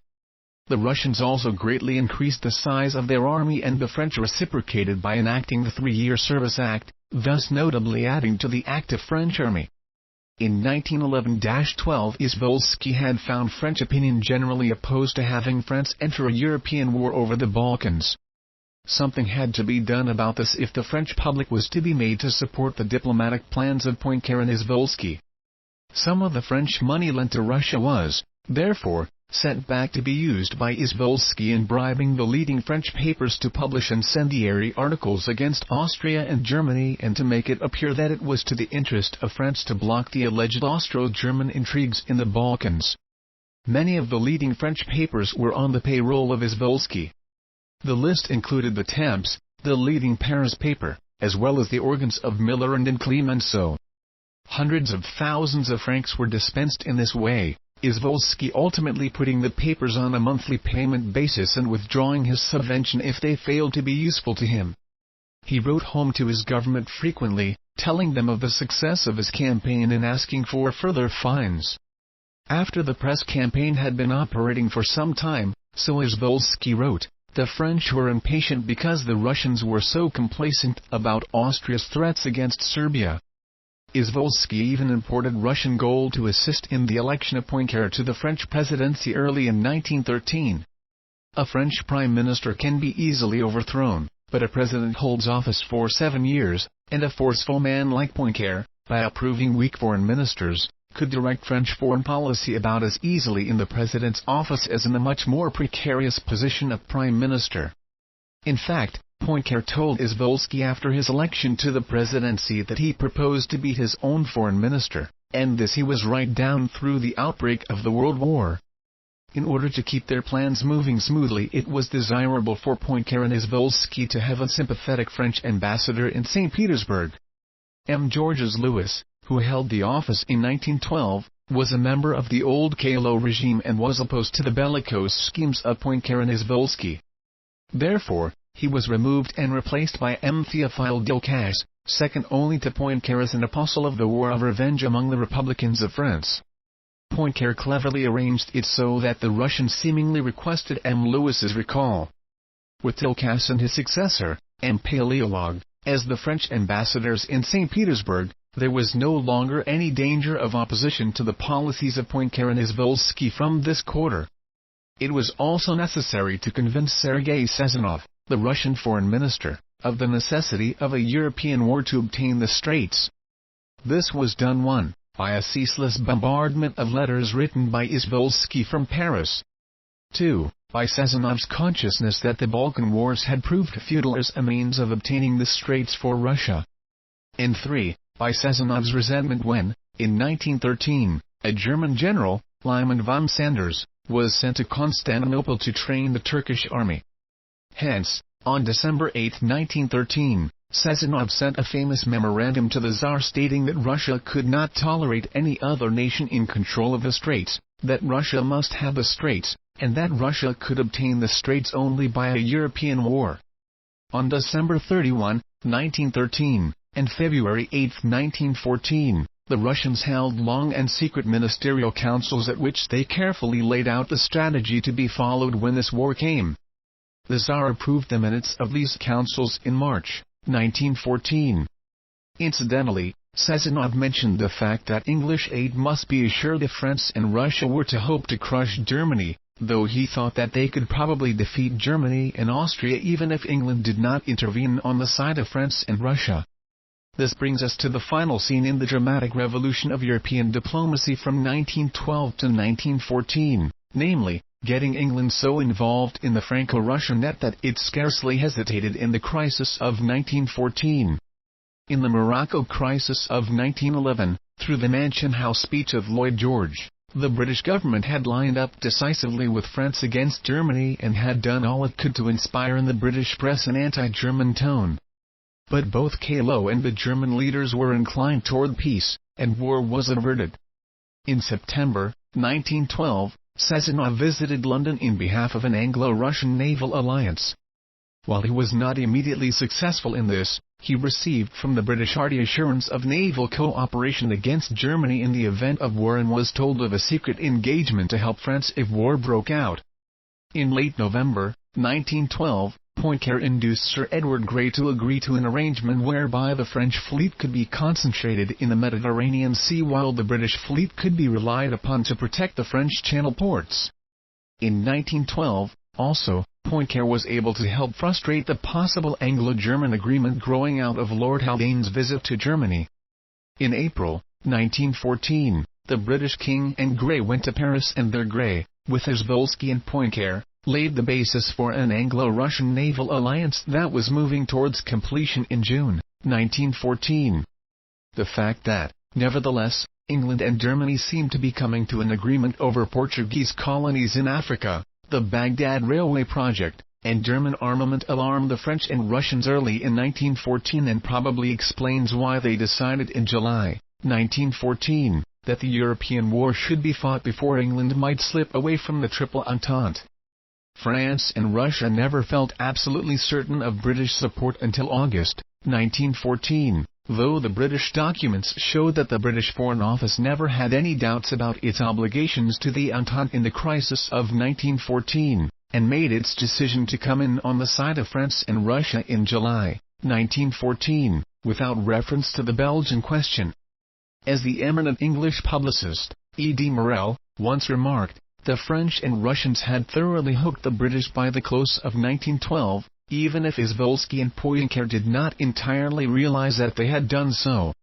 The Russians also greatly increased the size of their army, and the French reciprocated by enacting the 3-Year Service Act, thus notably adding to the active French army. In 1911-12, Izvolsky had found French opinion generally opposed to having France enter a European war over the Balkans. Something had to be done about this if the French public was to be made to support the diplomatic plans of Poincaré and Izvolsky. Some of the French money lent to Russia was, therefore, sent back to be used by Izvolsky in bribing the leading French papers to publish incendiary articles against Austria and Germany and to make it appear that it was to the interest of France to block the alleged Austro-German intrigues in the Balkans. Many of the leading French papers were on the payroll of Izvolsky. The list included the Temps, the leading Paris paper, as well as the organs of Miller and Clemenceau. Hundreds of thousands of francs were dispensed in this way, Izvolsky ultimately putting the papers on a monthly payment basis and withdrawing his subvention if they failed to be useful to him. He wrote home to his government frequently, telling them of the success of his campaign and asking for further fines. After the press campaign had been operating for some time, so Izvolsky wrote, the French were impatient because the Russians were so complacent about Austria's threats against Serbia. Izvolsky even imported Russian gold to assist in the election of Poincaré to the French presidency early in 1913. A French prime minister can be easily overthrown, but a president holds office for 7 years, and a forceful man like Poincaré, by approving weak foreign ministers, could direct French foreign policy about as easily in the president's office as in the much more precarious position of prime minister. In fact, Poincaré told Izvolsky after his election to the presidency that he proposed to be his own foreign minister, and this he was right down through the outbreak of the World War. In order to keep their plans moving smoothly, it was desirable for Poincaré and Izvolsky to have a sympathetic French ambassador in St. Petersburg. M. Georges Louis, who held the office in 1912, was a member of the old Callot regime and was opposed to the bellicose schemes of Poincaré and Izvolsky. Therefore, he was removed and replaced by M. Théophile Delcasse, second only to Poincaré as an apostle of the war of revenge among the Republicans of France. Poincaré cleverly arranged it so that the Russians seemingly requested M. Louis's recall. With Delcasse and his successor, M. Paléologue, as the French ambassadors in St. Petersburg, there was no longer any danger of opposition to the policies of Poincaré and Izvolsky from this quarter. It was also necessary to convince Sergei Sazonov, the Russian foreign minister, of the necessity of a European war to obtain the Straits. This was done 1. By a ceaseless bombardment of letters written by Izvolsky from Paris. 2. By Sazonov's consciousness that the Balkan Wars had proved futile as a means of obtaining the Straits for Russia. And 3. By Sazonov's resentment when, in 1913, a German general, Lyman von Sanders, was sent to Constantinople to train the Turkish army. Hence, on December 8, 1913, Sazonov sent a famous memorandum to the Tsar stating that Russia could not tolerate any other nation in control of the Straits, that Russia must have the Straits, and that Russia could obtain the Straits only by a European war. On December 31, 1913, and February 8, 1914, the Russians held long and secret ministerial councils at which they carefully laid out the strategy to be followed when this war came. The Tsar approved the minutes of these councils in March 1914. Incidentally, Sazonov mentioned the fact that English aid must be assured if France and Russia were to hope to crush Germany, though he thought that they could probably defeat Germany and Austria even if England did not intervene on the side of France and Russia. This brings us to the final scene in the dramatic revolution of European diplomacy from 1912 to 1914, namely, getting England so involved in the Franco-Russian net that it scarcely hesitated in the crisis of 1914. In the Morocco crisis of 1911, through the Mansion House speech of Lloyd George, the British government had lined up decisively with France against Germany and had done all it could to inspire in the British press an anti-German tone. But both Callot and the German leaders were inclined toward peace, and war was averted. In September 1912, Sazonov visited London in behalf of an Anglo-Russian naval alliance. While he was not immediately successful in this, he received from the British hearty assurance of naval cooperation against Germany in the event of war and was told of a secret engagement to help France if war broke out. In late November 1912, Poincare induced Sir Edward Grey to agree to an arrangement whereby the French fleet could be concentrated in the Mediterranean Sea while the British fleet could be relied upon to protect the French Channel ports. In 1912, also, Poincare was able to help frustrate the possible Anglo-German agreement growing out of Lord Haldane's visit to Germany. In April 1914, the British King and Grey went to Paris, and there Grey, with Wolski and Poincare, laid the basis for an Anglo-Russian naval alliance that was moving towards completion in June 1914. The fact that, nevertheless, England and Germany seemed to be coming to an agreement over Portuguese colonies in Africa, the Baghdad Railway project, and German armament alarmed the French and Russians early in 1914 and probably explains why they decided in July 1914 that the European war should be fought before England might slip away from the Triple Entente. France and Russia never felt absolutely certain of British support until August 1914, though the British documents show that the British Foreign Office never had any doubts about its obligations to the Entente in the crisis of 1914, and made its decision to come in on the side of France and Russia in July 1914, without reference to the Belgian question. As the eminent English publicist, E. D. Morel, once remarked, the French and Russians had thoroughly hooked the British by the close of 1912, even if Wolski and Poincare did not entirely realize that they had done so.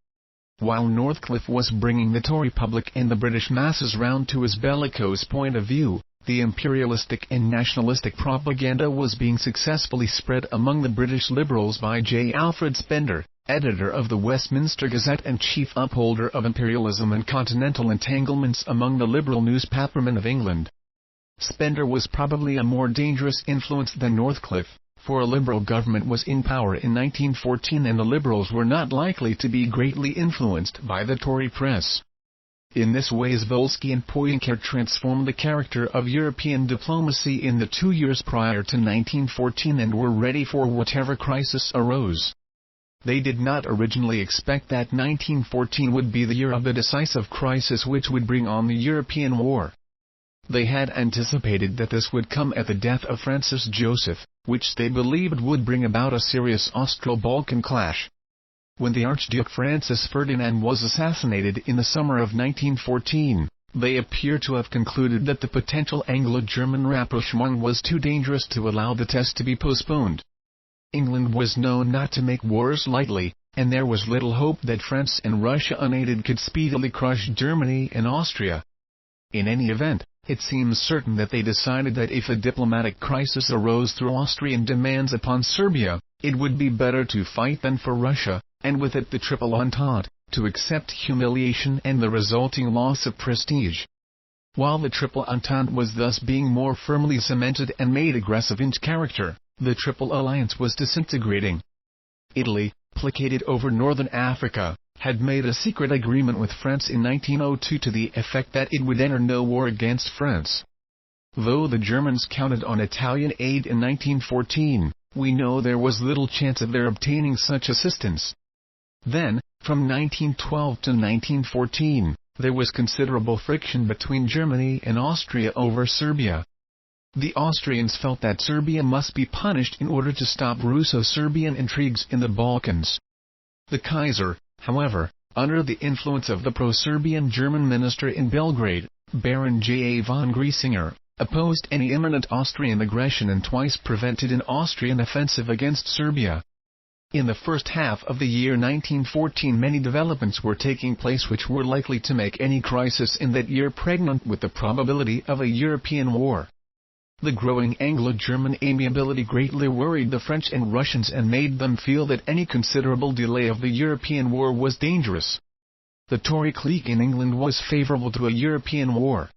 While Northcliffe was bringing the Tory public and the British masses round to his bellicose point of view, the imperialistic and nationalistic propaganda was being successfully spread among the British Liberals by J. Alfred Spender, editor of the Westminster Gazette and chief upholder of imperialism and continental entanglements among the liberal newspapermen of England. Spender was probably a more dangerous influence than Northcliffe, for a Liberal government was in power in 1914 and the Liberals were not likely to be greatly influenced by the Tory press. In this way Wolski and Poincare transformed the character of European diplomacy in the 2 years prior to 1914 and were ready for whatever crisis arose. They did not originally expect that 1914 would be the year of the decisive crisis which would bring on the European war. They had anticipated that this would come at the death of Francis Joseph, which they believed would bring about a serious Austro-Balkan clash. When the Archduke Francis Ferdinand was assassinated in the summer of 1914, they appear to have concluded that the potential Anglo-German rapprochement was too dangerous to allow the test to be postponed. England was known not to make wars lightly, and there was little hope that France and Russia unaided could speedily crush Germany and Austria. In any event, it seems certain that they decided that if a diplomatic crisis arose through Austrian demands upon Serbia, it would be better to fight than for Russia, and with it the Triple Entente, to accept humiliation and the resulting loss of prestige. While the Triple Entente was thus being more firmly cemented and made aggressive in character, the Triple Alliance was disintegrating. Italy, placated over northern Africa, had made a secret agreement with France in 1902 to the effect that it would enter no war against France. Though the Germans counted on Italian aid in 1914, we know there was little chance of their obtaining such assistance. Then, from 1912 to 1914, there was considerable friction between Germany and Austria over Serbia. The Austrians felt that Serbia must be punished in order to stop Russo-Serbian intrigues in the Balkans. The Kaiser, however, under the influence of the pro-Serbian German minister in Belgrade, Baron J. A. von Griesinger, opposed any imminent Austrian aggression and twice prevented an Austrian offensive against Serbia. In the first half of the year 1914 many developments were taking place which were likely to make any crisis in that year pregnant with the probability of a European war. The growing Anglo-German amiability greatly worried the French and Russians and made them feel that any considerable delay of the European war was dangerous. The Tory clique in England was favourable to a European war.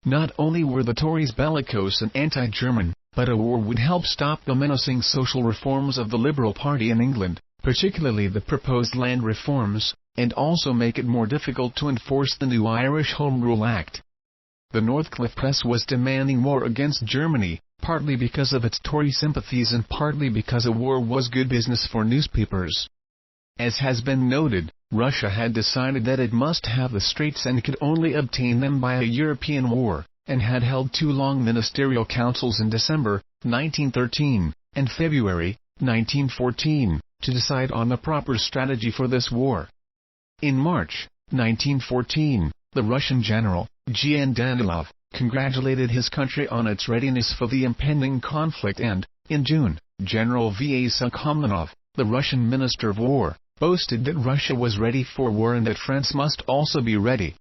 Not only were the Tories bellicose and anti-German, but a war would help stop the menacing social reforms of the Liberal Party in England, particularly the proposed land reforms, and also make it more difficult to enforce the new Irish Home Rule Act. The Northcliffe press was demanding war against Germany, partly because of its Tory sympathies and partly because a war was good business for newspapers. As has been noted, Russia had decided that it must have the Straits and could only obtain them by a European war, and had held 2 long ministerial councils in December 1913, and February 1914, to decide on the proper strategy for this war. In March 1914, the Russian general, Gian Danilov, congratulated his country on its readiness for the impending conflict, and, in June, General Vyasa Komnenov, the Russian Minister of War, boasted that Russia was ready for war and that France must also be ready.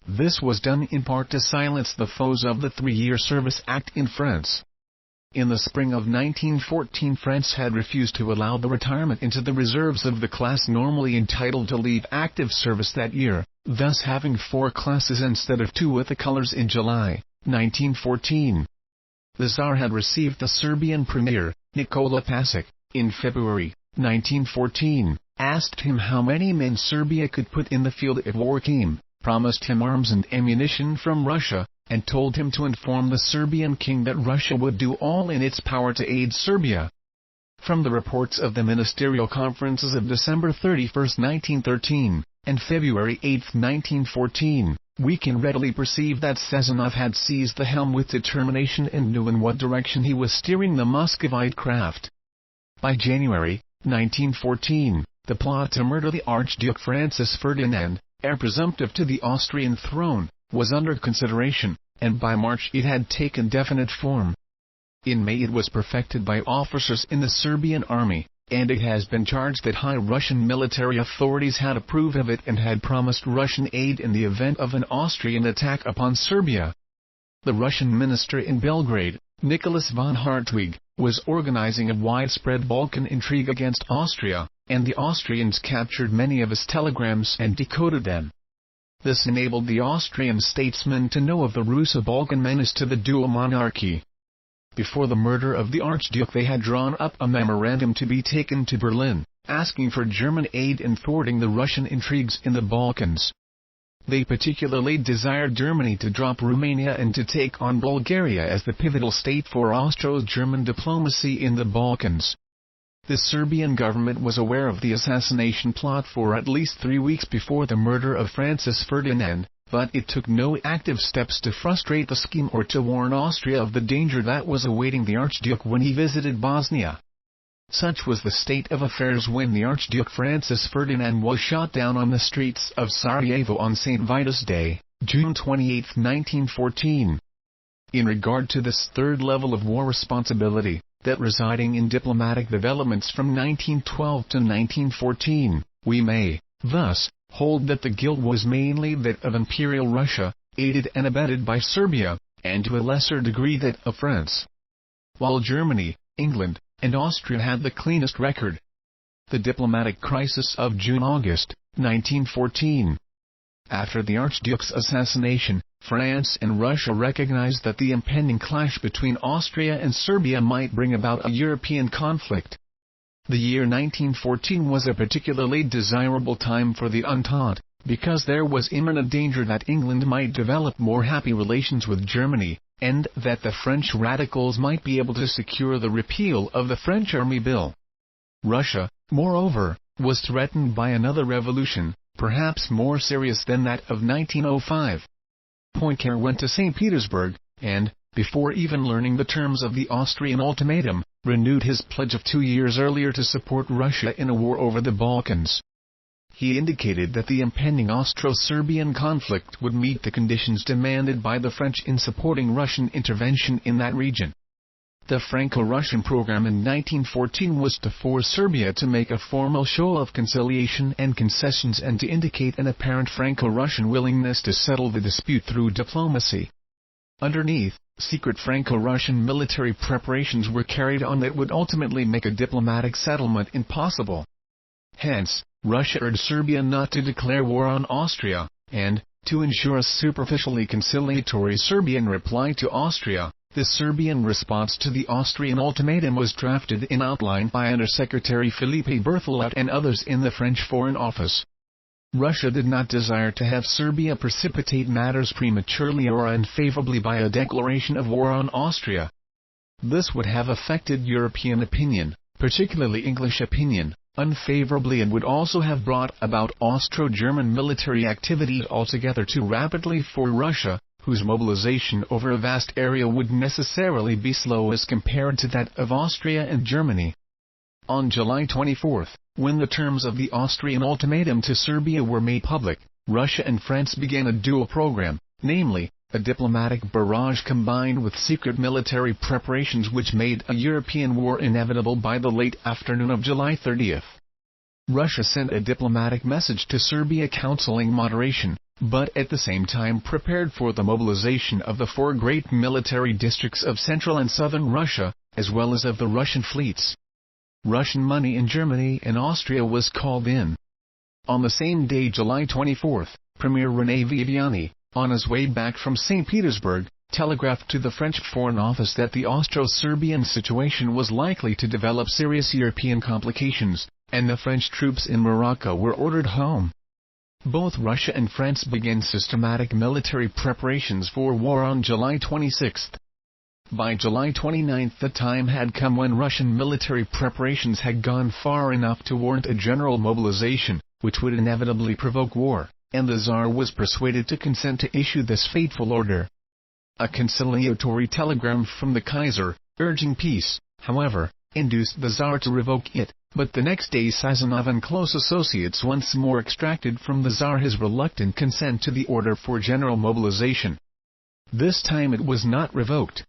This was done in part to silence the foes of the 3-year Service Act in France. In the spring of 1914, France had refused to allow the retirement into the reserves of the class normally entitled to leave active service that year, thus having 4 classes instead of 2 with the colors in July 1914. The Tsar had received the Serbian Premier, Nikola Pasic, in February 1914, asked him how many men Serbia could put in the field if war came, promised him arms and ammunition from Russia, and told him to inform the Serbian king that Russia would do all in its power to aid Serbia. From the reports of the ministerial conferences of December 31, 1913, and February 8, 1914, we can readily perceive that Sazonov had seized the helm with determination and knew in what direction he was steering the Muscovite craft. By January 1914, the plot to murder the Archduke Francis Ferdinand, heir presumptive to the Austrian throne, was under consideration, and by March it had taken definite form. In May it was perfected by officers in the Serbian army, and it has been charged that high Russian military authorities had approved of it and had promised Russian aid in the event of an Austrian attack upon Serbia. The Russian minister in Belgrade, Nicholas von Hartwig, was organizing a widespread Balkan intrigue against Austria, and the Austrians captured many of his telegrams and decoded them. This enabled the Austrian statesmen to know of the Russo-Balkan menace to the dual monarchy. Before the murder of the Archduke they had drawn up a memorandum to be taken to Berlin, asking for German aid in thwarting the Russian intrigues in the Balkans. They particularly desired Germany to drop Romania and to take on Bulgaria as the pivotal state for Austro-German diplomacy in the Balkans. The Serbian government was aware of the assassination plot for at least 3 weeks before the murder of Francis Ferdinand, but it took no active steps to frustrate the scheme or to warn Austria of the danger that was awaiting the Archduke when he visited Bosnia. Such was the state of affairs when the Archduke Francis Ferdinand was shot down on the streets of Sarajevo on St. Vitus Day, June 28, 1914. In regard to this third level of war responsibility, that residing in diplomatic developments from 1912 to 1914, we may, thus, hold that the guilt was mainly that of Imperial Russia, aided and abetted by Serbia, and to a lesser degree that of France. While Germany, England, and Austria had the cleanest record. The diplomatic crisis of June-August, 1914. After the Archduke's assassination, France and Russia recognized that the impending clash between Austria and Serbia might bring about a European conflict. The year 1914 was a particularly desirable time for the Entente, because there was imminent danger that England might develop more happy relations with Germany, and that the French radicals might be able to secure the repeal of the French Army Bill. Russia, moreover, was threatened by another revolution, perhaps more serious than that of 1905. Poincaré went to St. Petersburg, and, before even learning the terms of the Austrian ultimatum, renewed his pledge of 2 years earlier to support Russia in a war over the Balkans. He indicated that the impending Austro-Serbian conflict would meet the conditions demanded by the French in supporting Russian intervention in that region. The Franco-Russian program in 1914 was to force Serbia to make a formal show of conciliation and concessions and to indicate an apparent Franco-Russian willingness to settle the dispute through diplomacy. Underneath, secret Franco-Russian military preparations were carried on that would ultimately make a diplomatic settlement impossible. Hence, Russia urged Serbia not to declare war on Austria, and, to ensure a superficially conciliatory Serbian reply to Austria, the Serbian response to the Austrian ultimatum was drafted in outline by Under-Secretary Felipe Berthelot and others in the French Foreign Office. Russia did not desire to have Serbia precipitate matters prematurely or unfavorably by a declaration of war on Austria. This would have affected European opinion, particularly English opinion, unfavorably and would also have brought about Austro-German military activity altogether too rapidly for Russia, whose mobilization over a vast area would necessarily be slow as compared to that of Austria and Germany. On July 24, when the terms of the Austrian ultimatum to Serbia were made public, Russia and France began a dual program, namely, a diplomatic barrage combined with secret military preparations which made a European war inevitable by the late afternoon of July 30. Russia sent a diplomatic message to Serbia counseling moderation, but at the same time prepared for the mobilization of the four great military districts of central and southern Russia, as well as of the Russian fleets. Russian money in Germany and Austria was called in. On the same day, July 24, Premier René Viviani, on his way back from St. Petersburg, telegraphed to the French Foreign Office that the Austro-Serbian situation was likely to develop serious European complications, and the French troops in Morocco were ordered home. Both Russia and France began systematic military preparations for war on July 26. By July 29 the time had come when Russian military preparations had gone far enough to warrant a general mobilization, which would inevitably provoke war, and the Tsar was persuaded to consent to issue this fateful order. A conciliatory telegram from the Kaiser, urging peace, however, induced the Tsar to revoke it, but the next day Sazonov and close associates once more extracted from the Tsar his reluctant consent to the order for general mobilization. This time it was not revoked.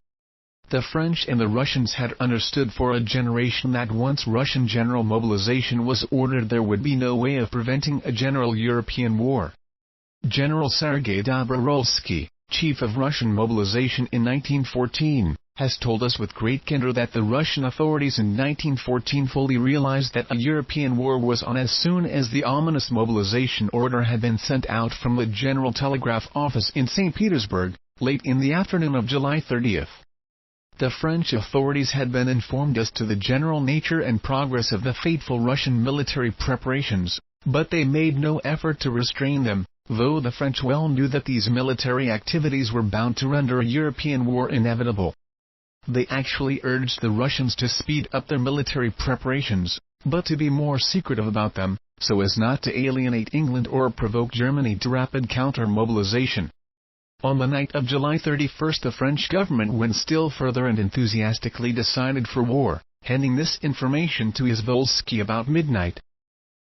The French and the Russians had understood for a generation that once Russian general mobilization was ordered there would be no way of preventing a general European war. General Sergei Dobrowolsky, chief of Russian mobilization in 1914, has told us with great candor that the Russian authorities in 1914 fully realized that a European war was on as soon as the ominous mobilization order had been sent out from the General Telegraph Office in St. Petersburg, late in the afternoon of July 30. The French authorities had been informed as to the general nature and progress of the fateful Russian military preparations, but they made no effort to restrain them, though the French well knew that these military activities were bound to render a European war inevitable. They actually urged the Russians to speed up their military preparations, but to be more secretive about them, so as not to alienate England or provoke Germany to rapid counter-mobilization. On the night of July 31 the French government went still further and enthusiastically decided for war, handing this information to Izvolsky about midnight.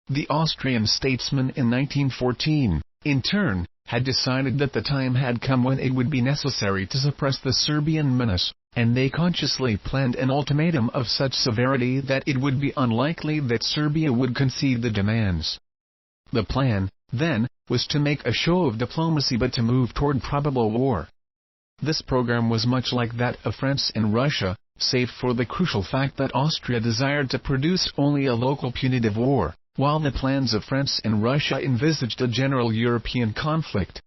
The Austrian statesman in 1914, in turn, had decided that the time had come when it would be necessary to suppress the Serbian menace, and they consciously planned an ultimatum of such severity that it would be unlikely that Serbia would concede the demands. The plan, then, was to make a show of diplomacy but to move toward probable war. This program was much like that of France and Russia, save for the crucial fact that Austria desired to produce only a local punitive war, while the plans of France and Russia envisaged a general European conflict.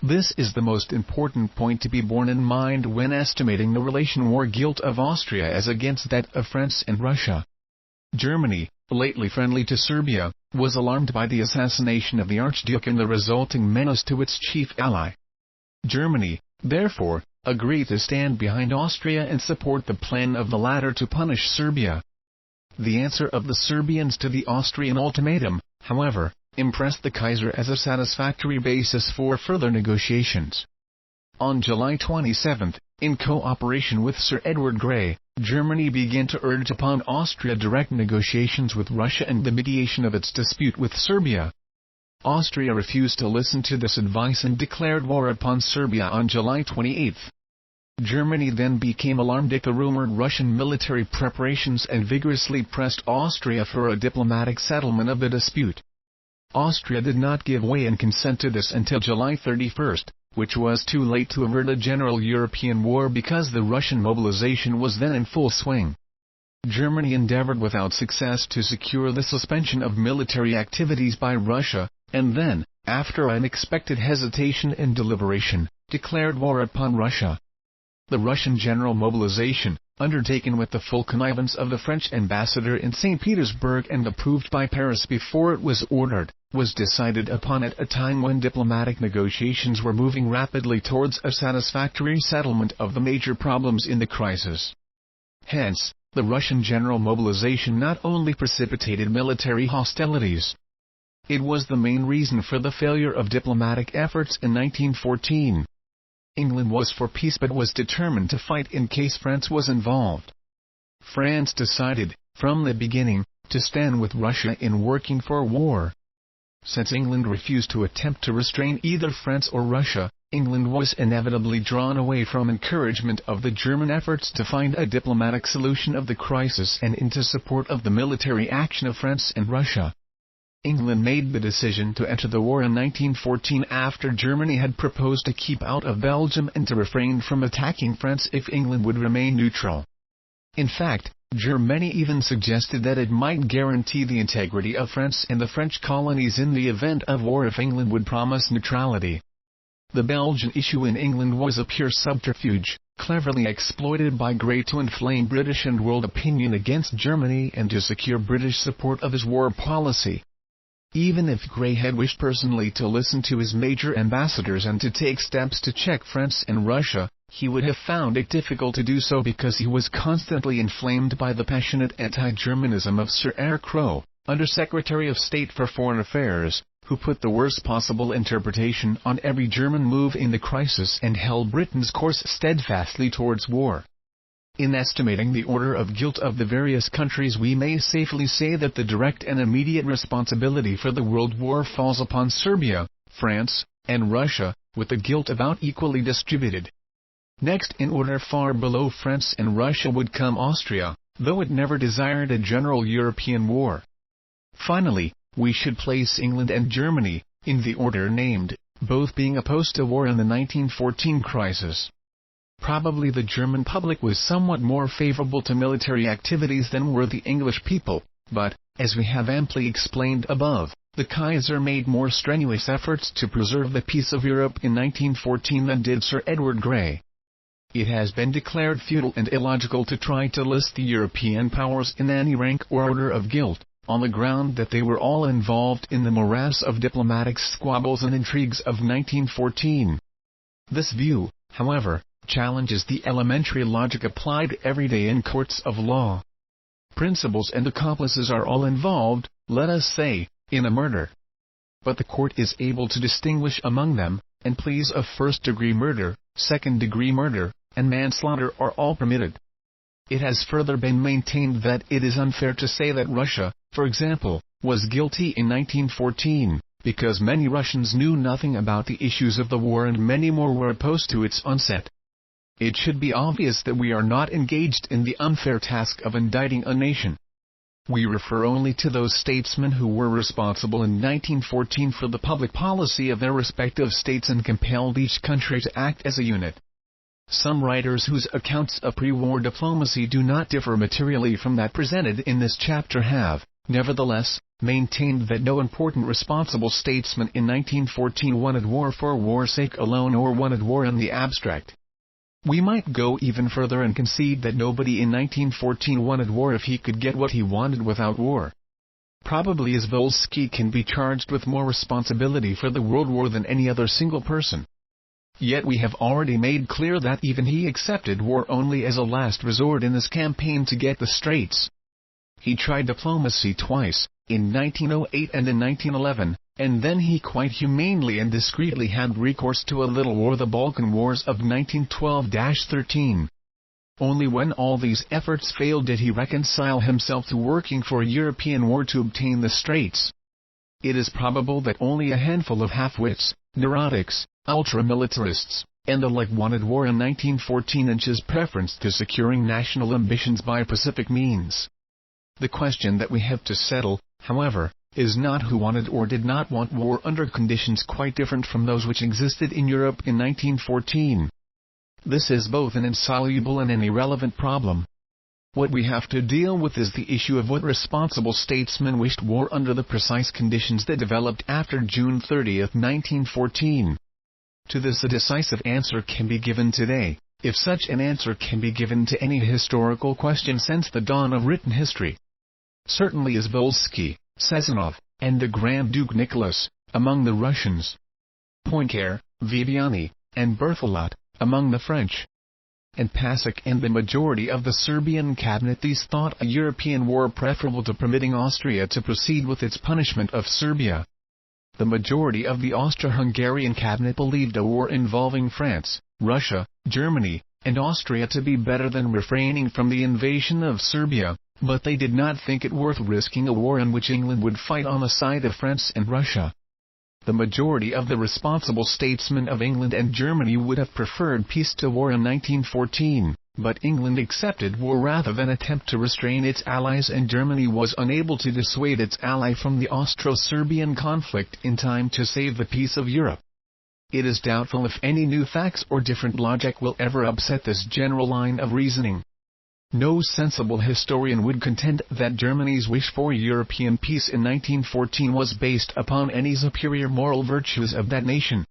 This is the most important point to be borne in mind when estimating the relation war guilt of Austria as against that of France and Russia. Germany, lately friendly to Serbia, was alarmed by the assassination of the Archduke and the resulting menace to its chief ally. Germany, therefore, agreed to stand behind Austria and support the plan of the latter to punish Serbia. The answer of the Serbians to the Austrian ultimatum, however, impressed the Kaiser as a satisfactory basis for further negotiations. On July 27, in cooperation with Sir Edward Grey, Germany began to urge upon Austria direct negotiations with Russia and the mediation of its dispute with Serbia. Austria refused to listen to this advice and declared war upon Serbia on July 28. Germany then became alarmed at the rumored Russian military preparations and vigorously pressed Austria for a diplomatic settlement of the dispute. Austria did not give way and consent to this until July 31, which was too late to avert a general European war because the Russian mobilization was then in full swing. Germany endeavored without success to secure the suspension of military activities by Russia, and then, after unexpected hesitation and deliberation, declared war upon Russia. The Russian general mobilization, undertaken with the full connivance of the French ambassador in St. Petersburg and approved by Paris before it was ordered, was decided upon at a time when diplomatic negotiations were moving rapidly towards a satisfactory settlement of the major problems in the crisis. Hence, the Russian general mobilization not only precipitated military hostilities. It was the main reason for the failure of diplomatic efforts in 1914. England was for peace but was determined to fight in case France was involved. France decided, from the beginning, to stand with Russia in working for war. Since England refused to attempt to restrain either France or Russia, England was inevitably drawn away from encouragement of the German efforts to find a diplomatic solution of the crisis and into support of the military action of France and Russia. England made the decision to enter the war in 1914 after Germany had proposed to keep out of Belgium and to refrain from attacking France if England would remain neutral. In fact, Germany even suggested that it might guarantee the integrity of France and the French colonies in the event of war if England would promise neutrality. The Belgian issue in England was a pure subterfuge, cleverly exploited by Grey to inflame British and world opinion against Germany and to secure British support of his war policy. Even if Grey had wished personally to listen to his major ambassadors and to take steps to check France and Russia, he would have found it difficult to do so because he was constantly inflamed by the passionate anti-Germanism of Sir Eyre Crowe, Under-Secretary of State for Foreign Affairs, who put the worst possible interpretation on every German move in the crisis and held Britain's course steadfastly towards war. In estimating the order of guilt of the various countries, we may safely say that the direct and immediate responsibility for the World War falls upon Serbia, France, and Russia, with the guilt about equally distributed. Next in order, far below France and Russia, would come Austria, though it never desired a general European war. Finally, we should place England and Germany, in the order named, both being opposed to war in the 1914 crisis. Probably the German public was somewhat more favorable to military activities than were the English people, but, as we have amply explained above, the Kaiser made more strenuous efforts to preserve the peace of Europe in 1914 than did Sir Edward Grey. It has been declared futile and illogical to try to list the European powers in any rank or order of guilt, on the ground that they were all involved in the morass of diplomatic squabbles and intrigues of 1914. This view, however, challenges the elementary logic applied every day in courts of law. Principals and accomplices are all involved, let us say, in a murder. But the court is able to distinguish among them, and pleas of first-degree murder, second-degree murder, and manslaughter are all permitted. It has further been maintained that it is unfair to say that Russia, for example, was guilty in 1914, because many Russians knew nothing about the issues of the war and many more were opposed to its onset. It should be obvious that we are not engaged in the unfair task of indicting a nation. We refer only to those statesmen who were responsible in 1914 for the public policy of their respective states and compelled each country to act as a unit. Some writers whose accounts of pre-war diplomacy do not differ materially from that presented in this chapter have, nevertheless, maintained that no important responsible statesman in 1914 wanted war for war's sake alone or wanted war in the abstract. We might go even further and concede that nobody in 1914 wanted war if he could get what he wanted without war. Probably Izvolsky can be charged with more responsibility for the World War than any other single person. Yet we have already made clear that even he accepted war only as a last resort in this campaign to get the Straits. He tried diplomacy twice, in 1908 and in 1911, and then he quite humanely and discreetly had recourse to a little war, the Balkan Wars of 1912-13. Only when all these efforts failed did he reconcile himself to working for a European war to obtain the Straits. It is probable that only a handful of half-wits, neurotics, ultra-militarists, and the like wanted war in 1914 and his preference to securing national ambitions by pacific means. The question that we have to settle, however, is not who wanted or did not want war under conditions quite different from those which existed in Europe in 1914. This is both an insoluble and an irrelevant problem. What we have to deal with is the issue of what responsible statesmen wished war under the precise conditions that developed after June 30, 1914. To this a decisive answer can be given today, if such an answer can be given to any historical question since the dawn of written history. Certainly Izvolsky, Sazonov, and the Grand Duke Nicholas, among the Russians. Poincare, Viviani, and Berthelot, among the French. And Pasek and the majority of the Serbian cabinet these thought a European war preferable to permitting Austria to proceed with its punishment of Serbia. The majority of the Austro-Hungarian cabinet believed a war involving France, Russia, Germany, and Austria to be better than refraining from the invasion of Serbia, but they did not think it worth risking a war in which England would fight on the side of France and Russia. The majority of the responsible statesmen of England and Germany would have preferred peace to war in 1914, but England accepted war rather than attempt to restrain its allies, and Germany was unable to dissuade its ally from the Austro-Serbian conflict in time to save the peace of Europe. It is doubtful if any new facts or different logic will ever upset this general line of reasoning. No sensible historian would contend that Germany's wish for European peace in 1914 was based upon any superior moral virtues of that nation.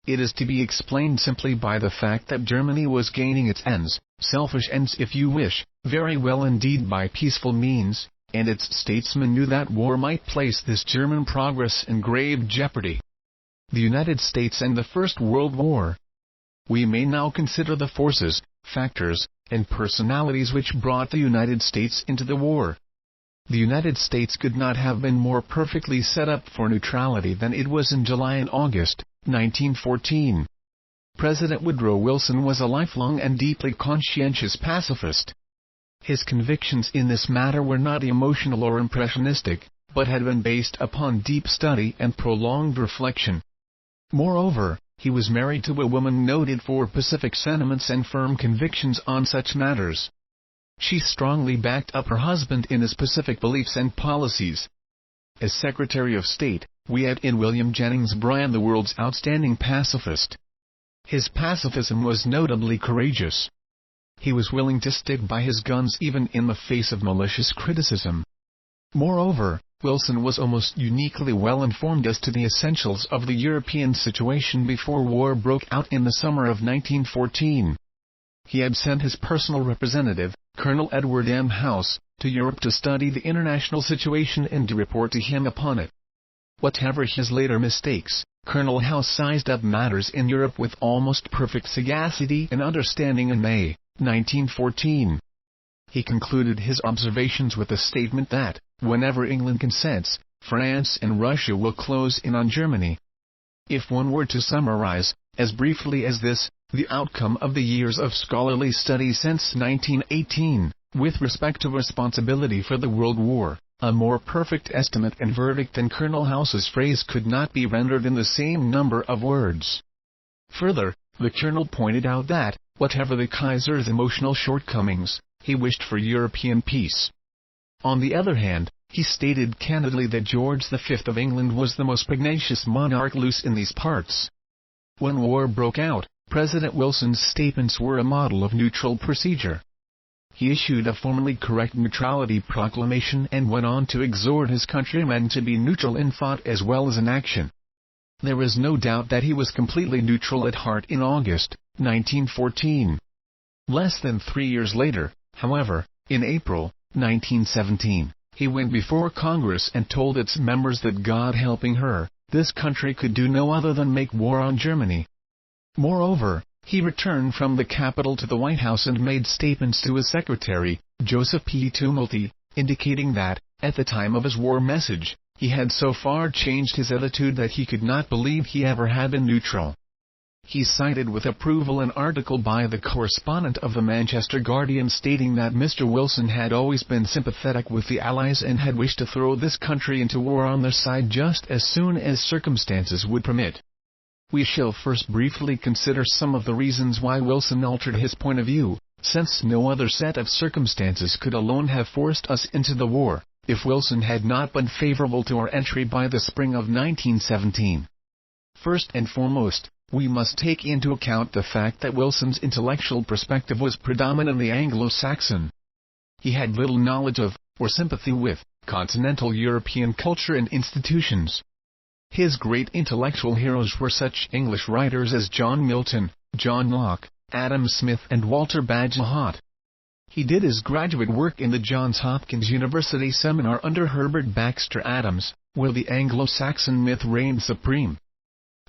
It is to be explained simply by the fact that Germany was gaining its ends, selfish ends if you wish, very well indeed by peaceful means, and its statesmen knew that war might place this German progress in grave jeopardy. The United States and the First World War. We may now consider the forces, factors, and personalities which brought the United States into the war. The United States could not have been more perfectly set up for neutrality than it was in July and August, 1914. President Woodrow Wilson was a lifelong and deeply conscientious pacifist. His convictions in this matter were not emotional or impressionistic, but had been based upon deep study and prolonged reflection. Moreover, he was married to a woman noted for pacific sentiments and firm convictions on such matters. She strongly backed up her husband in his pacific beliefs and policies. As Secretary of State, we had in William Jennings Bryan the world's outstanding pacifist. His pacifism was notably courageous. He was willing to stick by his guns even in the face of malicious criticism. Moreover, Wilson was almost uniquely well informed as to the essentials of the European situation before war broke out in the summer of 1914. He had sent his personal representative, Colonel Edward M. House, to Europe to study the international situation and to report to him upon it. Whatever his later mistakes, Colonel House sized up matters in Europe with almost perfect sagacity and understanding in May, 1914. He concluded his observations with a statement that, whenever England consents, France and Russia will close in on Germany. If one were to summarize, as briefly as this, the outcome of the years of scholarly study since 1918, with respect to responsibility for the World War, a more perfect estimate and verdict than Colonel House's phrase could not be rendered in the same number of words. Further, the Colonel pointed out that, whatever the Kaiser's emotional shortcomings, he wished for European peace. On the other hand, he stated candidly that George V of England was the most pugnacious monarch loose in these parts. When war broke out, President Wilson's statements were a model of neutral procedure. He issued a formally correct neutrality proclamation and went on to exhort his countrymen to be neutral in thought as well as in action. There is no doubt that he was completely neutral at heart in August, 1914. Less than 3 years later, however, in April, 1917, he went before Congress and told its members that God helping her, this country could do no other than make war on Germany. Moreover, he returned from the capital to the White House and made statements to his secretary, Joseph P. Tumulty, indicating that, at the time of his war message, he had so far changed his attitude that he could not believe he ever had been neutral. He cited with approval an article by the correspondent of the Manchester Guardian stating that Mr. Wilson had always been sympathetic with the Allies and had wished to throw this country into war on their side just as soon as circumstances would permit. We shall first briefly consider some of the reasons why Wilson altered his point of view, since no other set of circumstances could alone have forced us into the war, if Wilson had not been favorable to our entry by the spring of 1917. First and foremost, we must take into account the fact that Wilson's intellectual perspective was predominantly Anglo-Saxon. He had little knowledge of, or sympathy with, continental European culture and institutions. His great intellectual heroes were such English writers as John Milton, John Locke, Adam Smith and Walter Bagehot. He did his graduate work in the Johns Hopkins University seminar under Herbert Baxter Adams, where the Anglo-Saxon myth reigned supreme.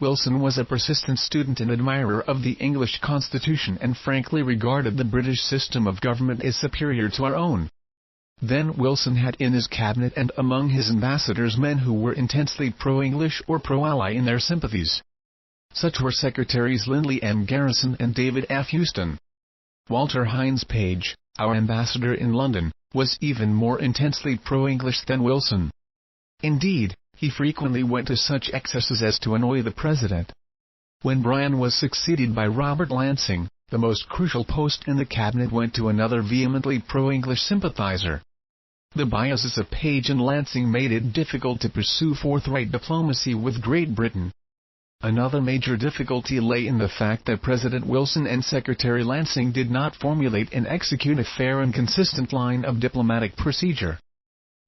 Wilson was a persistent student and admirer of the English Constitution and frankly regarded the British system of government as superior to our own. Then Wilson had in his cabinet and among his ambassadors men who were intensely pro-English or pro-Ally in their sympathies. Such were Secretaries Lindley M. Garrison and David F. Houston. Walter Hines Page, our ambassador in London, was even more intensely pro-English than Wilson. Indeed, he frequently went to such excesses as to annoy the president. When Bryan was succeeded by Robert Lansing, the most crucial post in the cabinet went to another vehemently pro-English sympathizer. The biases of Page and Lansing made it difficult to pursue forthright diplomacy with Great Britain. Another major difficulty lay in the fact that President Wilson and Secretary Lansing did not formulate and execute a fair and consistent line of diplomatic procedure.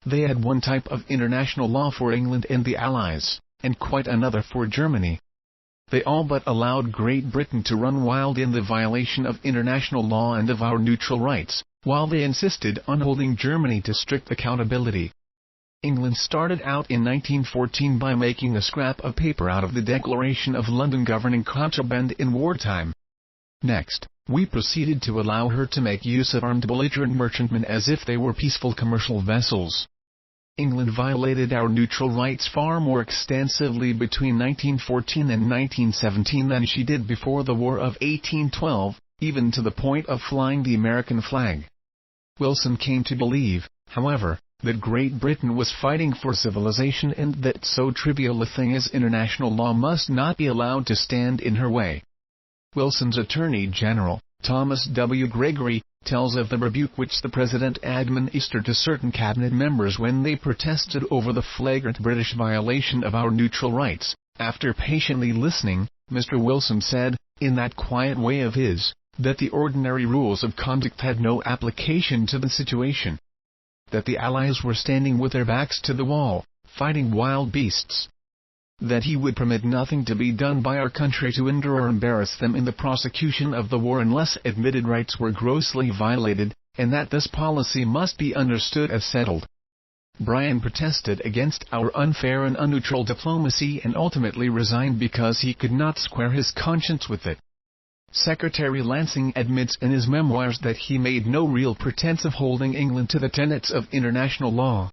They had one type of international law for England and the Allies, and quite another for Germany. They all but allowed Great Britain to run wild in the violation of international law and of our neutral rights, while they insisted on holding Germany to strict accountability. England started out in 1914 by making a scrap of paper out of the Declaration of London governing contraband in wartime. Next, we proceeded to allow her to make use of armed belligerent merchantmen as if they were peaceful commercial vessels. England violated our neutral rights far more extensively between 1914 and 1917 than she did before the War of 1812, even to the point of flying the American flag. Wilson came to believe, however, that Great Britain was fighting for civilization and that so trivial a thing as international law must not be allowed to stand in her way. Wilson's Attorney General, Thomas W. Gregory, tells of the rebuke which the President administered to certain cabinet members when they protested over the flagrant British violation of our neutral rights. After patiently listening, Mr. Wilson said, in that quiet way of his, that the ordinary rules of conduct had no application to the situation. That the Allies were standing with their backs to the wall, fighting wild beasts. That he would permit nothing to be done by our country to hinder or embarrass them in the prosecution of the war unless admitted rights were grossly violated, and that this policy must be understood as settled. Bryan protested against our unfair and unneutral diplomacy and ultimately resigned because he could not square his conscience with it. Secretary Lansing admits in his memoirs that he made no real pretense of holding England to the tenets of international law.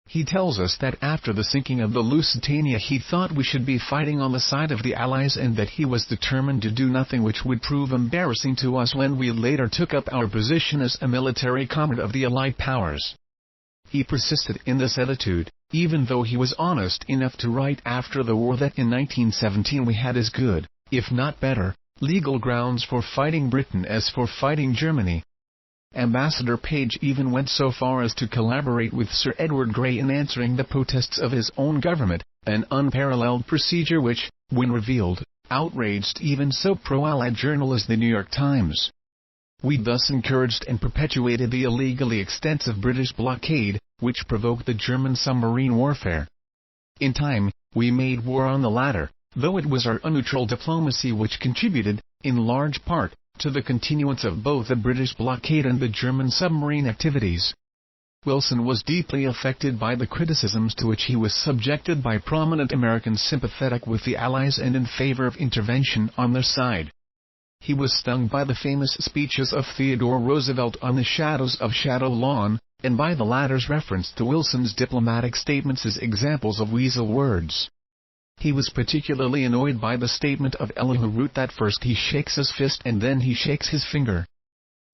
He tells us that after the sinking of the Lusitania he thought we should be fighting on the side of the Allies and that he was determined to do nothing which would prove embarrassing to us when we later took up our position as a military comrade of the Allied powers. He persisted in this attitude, even though he was honest enough to write after the war that in 1917 we had as good, if not better, legal grounds for fighting Britain as for fighting Germany. Ambassador Page even went so far as to collaborate with Sir Edward Grey in answering the protests of his own government, an unparalleled procedure which, when revealed, outraged even so pro-Allied journal as the New York Times. We thus encouraged and perpetuated the illegally extensive British blockade, which provoked the German submarine warfare. In time, we made war on the latter, though it was our unneutral diplomacy which contributed, in large part, to the continuance of both the British blockade and the German submarine activities. Wilson was deeply affected by the criticisms to which he was subjected by prominent Americans sympathetic with the Allies and in favor of intervention on their side. He was stung by the famous speeches of Theodore Roosevelt on the shadows of Shadow Lawn, and by the latter's reference to Wilson's diplomatic statements as examples of weasel words. He was particularly annoyed by the statement of Elihu Root that first he shakes his fist and then he shakes his finger.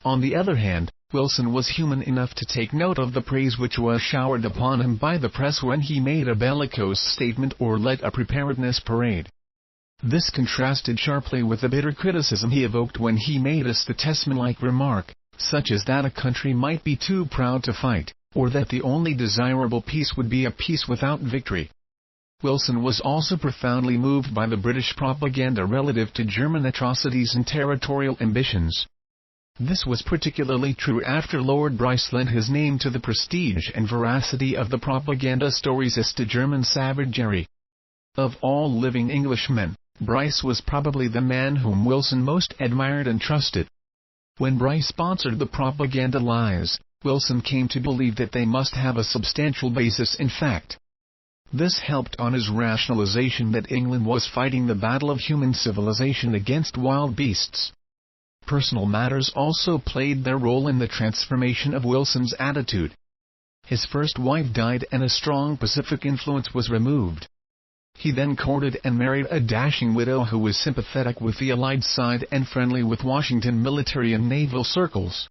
On the other hand, Wilson was human enough to take note of the praise which was showered upon him by the press when he made a bellicose statement or led a preparedness parade. This contrasted sharply with the bitter criticism he evoked when he made a statesmanlike remark, such as that a country might be too proud to fight, or that the only desirable peace would be a peace without victory. Wilson was also profoundly moved by the British propaganda relative to German atrocities and territorial ambitions. This was particularly true after Lord Bryce lent his name to the prestige and veracity of the propaganda stories as to German savagery. Of all living Englishmen, Bryce was probably the man whom Wilson most admired and trusted. When Bryce sponsored the propaganda lies, Wilson came to believe that they must have a substantial basis in fact. This helped on his rationalization that England was fighting the battle of human civilization against wild beasts. Personal matters also played their role in the transformation of Wilson's attitude. His first wife died and a strong Pacific influence was removed. He then courted and married a dashing widow who was sympathetic with the Allied side and friendly with Washington military and naval circles.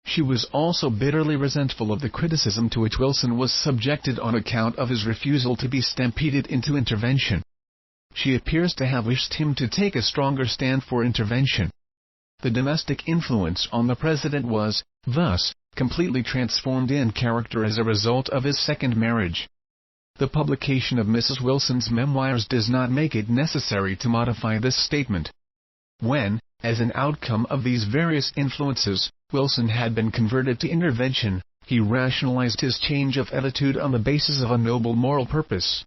She was also bitterly resentful of the criticism to which Wilson was subjected on account of his refusal to be stampeded into intervention. She appears to have wished him to take a stronger stand for intervention. The domestic influence on the president was, thus, completely transformed in character as a result of his second marriage. The publication of Mrs. Wilson's memoirs does not make it necessary to modify this statement. When, as an outcome of these various influences, Wilson had been converted to intervention, he rationalized his change of attitude on the basis of a noble moral purpose.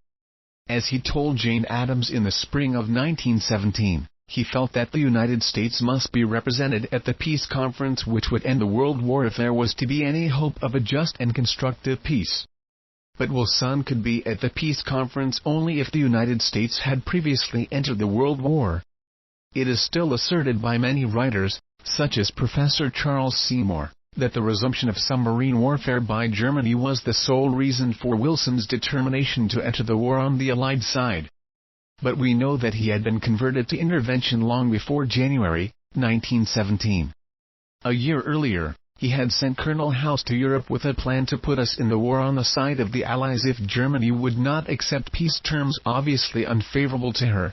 As he told Jane Addams in the spring of 1917, he felt that the United States must be represented at the peace conference which would end the World War if there was to be any hope of a just and constructive peace. But Wilson could be at the peace conference only if the United States had previously entered the World War. It is still asserted by many writers, such as Professor Charles Seymour, that the resumption of submarine warfare by Germany was the sole reason for Wilson's determination to enter the war on the Allied side. But we know that he had been converted to intervention long before January 1917. A year earlier, he had sent Colonel House to Europe with a plan to put us in the war on the side of the Allies if Germany would not accept peace terms obviously unfavorable to her.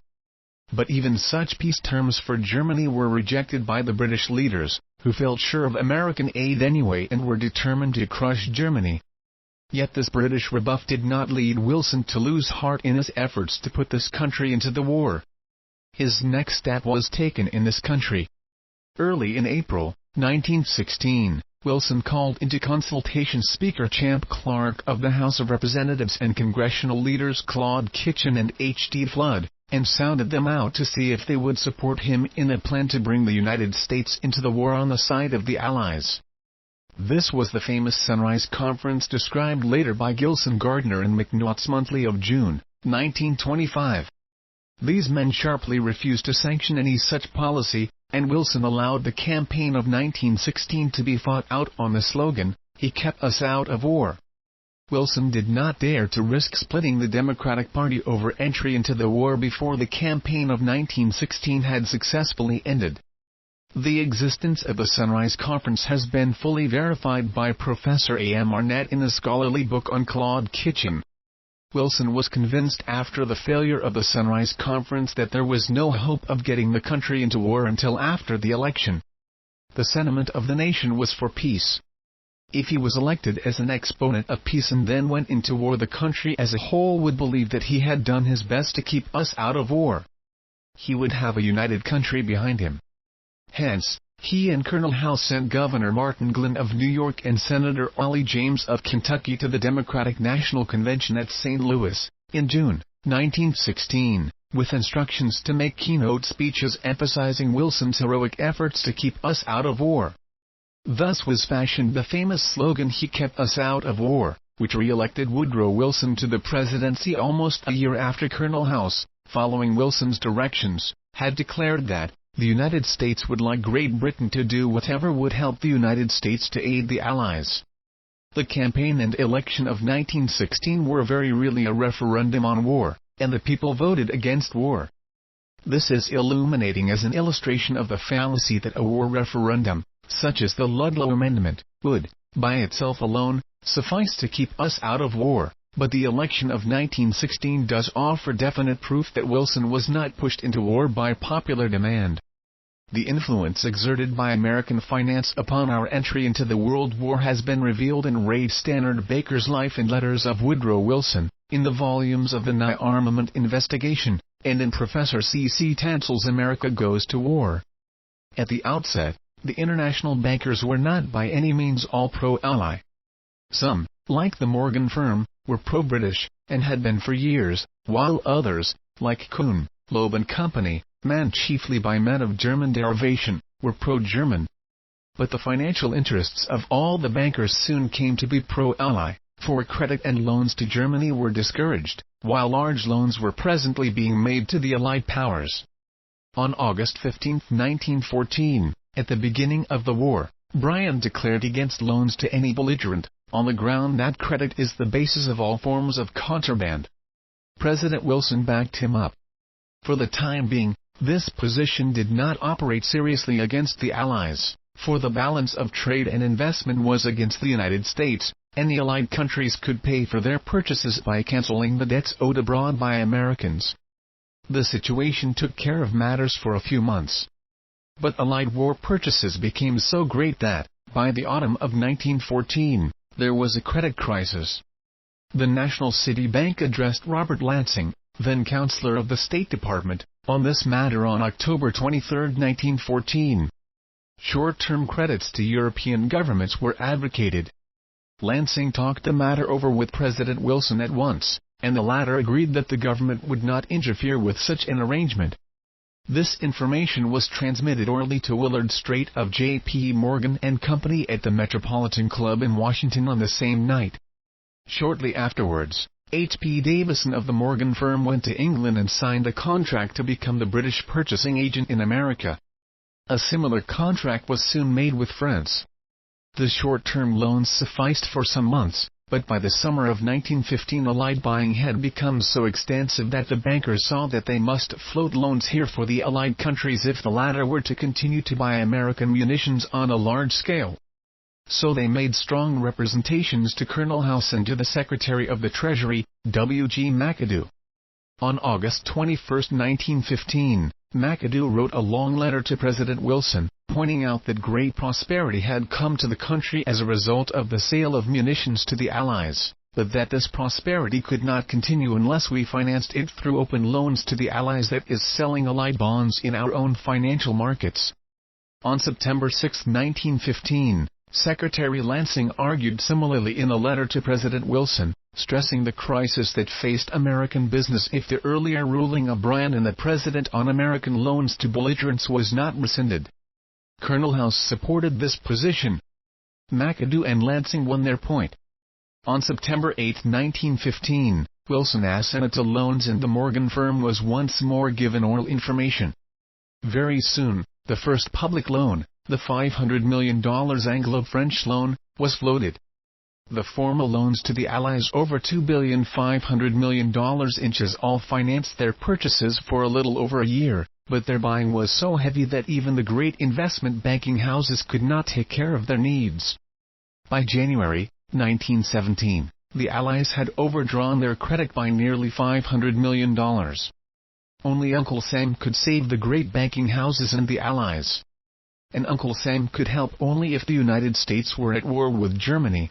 But even such peace terms for Germany were rejected by the British leaders, who felt sure of American aid anyway and were determined to crush Germany. Yet this British rebuff did not lead Wilson to lose heart in his efforts to put this country into the war. His next step was taken in this country. Early in April 1916, Wilson called into consultation Speaker Champ Clark of the House of Representatives and congressional leaders Claude Kitchen and H.D. Flood, and sounded them out to see if they would support him in a plan to bring the United States into the war on the side of the Allies. This was the famous Sunrise Conference described later by Gilson Gardner in McNaughton's Monthly of June, 1925. These men sharply refused to sanction any such policy, and Wilson allowed the campaign of 1916 to be fought out on the slogan, "He kept us out of war." Wilson did not dare to risk splitting the Democratic Party over entry into the war before the campaign of 1916 had successfully ended. The existence of the Sunrise Conference has been fully verified by Professor A. M. Arnett in a scholarly book on Claude Kitchen. Wilson was convinced after the failure of the Sunrise Conference that there was no hope of getting the country into war until after the election. The sentiment of the nation was for peace. If he was elected as an exponent of peace and then went into war, the country as a whole would believe that he had done his best to keep us out of war. He would have a united country behind him. Hence, he and Colonel House sent Governor Martin Glenn of New York and Senator Ollie James of Kentucky to the Democratic National Convention at St. Louis, in June 1916, with instructions to make keynote speeches emphasizing Wilson's heroic efforts to keep us out of war. Thus was fashioned the famous slogan, "He kept us out of war," which re-elected Woodrow Wilson to the presidency almost a year after Colonel House, following Wilson's directions, had declared that the United States would like Great Britain to do whatever would help the United States to aid the Allies. The campaign and election of 1916 were very really a referendum on war, and the people voted against war. This is illuminating as an illustration of the fallacy that a war referendum, such as the Ludlow Amendment, would, by itself alone, suffice to keep us out of war, but the election of 1916 does offer definite proof that Wilson was not pushed into war by popular demand. The influence exerted by American finance upon our entry into the World War has been revealed in Ray Stannard Baker's Life and Letters of Woodrow Wilson, in the volumes of the Nye Armament Investigation, and in Professor C.C. Tansel's America Goes to War. At the outset, the international bankers were not by any means all pro-Ally. Some, like the Morgan firm, were pro-British, and had been for years, while others, like Kuhn, Loeb and Company, manned chiefly by men of German derivation, were pro-German. But the financial interests of all the bankers soon came to be pro-Ally, for credit and loans to Germany were discouraged, while large loans were presently being made to the Allied powers. On August 15, 1914, at the beginning of the war, Bryan declared against loans to any belligerent, on the ground that credit is the basis of all forms of contraband. President Wilson backed him up. For the time being, this position did not operate seriously against the Allies, for the balance of trade and investment was against the United States, and the Allied countries could pay for their purchases by canceling the debts owed abroad by Americans. The situation took care of matters for a few months. But Allied war purchases became so great that, by the autumn of 1914, there was a credit crisis. The National City Bank addressed Robert Lansing, then Counselor of the State Department, on this matter on October 23, 1914. Short-term credits to European governments were advocated. Lansing talked the matter over with President Wilson at once, and the latter agreed that the government would not interfere with such an arrangement. This information was transmitted orally to Willard Straight of J.P. Morgan and Company at the Metropolitan Club in Washington on the same night. Shortly afterwards, H.P. Davison of the Morgan firm went to England and signed a contract to become the British purchasing agent in America. A similar contract was soon made with France. The short-term loans sufficed for some months, but by the summer of 1915 Allied buying had become so extensive that the bankers saw that they must float loans here for the Allied countries if the latter were to continue to buy American munitions on a large scale. So they made strong representations to Colonel House and to the Secretary of the Treasury, W. G. McAdoo. On August 21, 1915, McAdoo wrote a long letter to President Wilson, pointing out that great prosperity had come to the country as a result of the sale of munitions to the Allies, but that this prosperity could not continue unless we financed it through open loans to the Allies, that is, selling Allied bonds in our own financial markets. On September 6, 1915, Secretary Lansing argued similarly in a letter to President Wilson, stressing the crisis that faced American business if the earlier ruling of Bryan and the President on American loans to belligerents was not rescinded. Colonel House supported this position. McAdoo and Lansing won their point. On September 8, 1915, Wilson assented to loans and the Morgan firm was once more given oral information. Very soon, the first public loan, the $500 million Anglo-French loan, was floated. The formal loans to the Allies over $2,500 million inches all financed their purchases for a little over a year, but their buying was so heavy that even the great investment banking houses could not take care of their needs. By January 1917, the Allies had overdrawn their credit by nearly $500 million. Only Uncle Sam could save the great banking houses and the Allies. And Uncle Sam could help only if the United States were at war with Germany.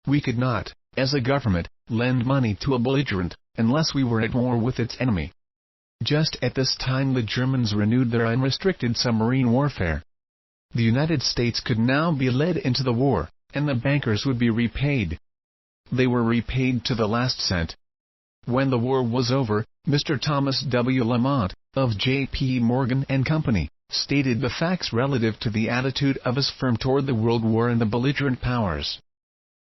We could not, as a government, lend money to a belligerent, unless we were at war with its enemy. Just at this time the Germans renewed their unrestricted submarine warfare. The United States could now be led into the war, and the bankers would be repaid. They were repaid to the last cent. When the war was over, Mr. Thomas W. Lamont, of J.P. Morgan and Company, stated the facts relative to the attitude of his firm toward the World War and the belligerent powers.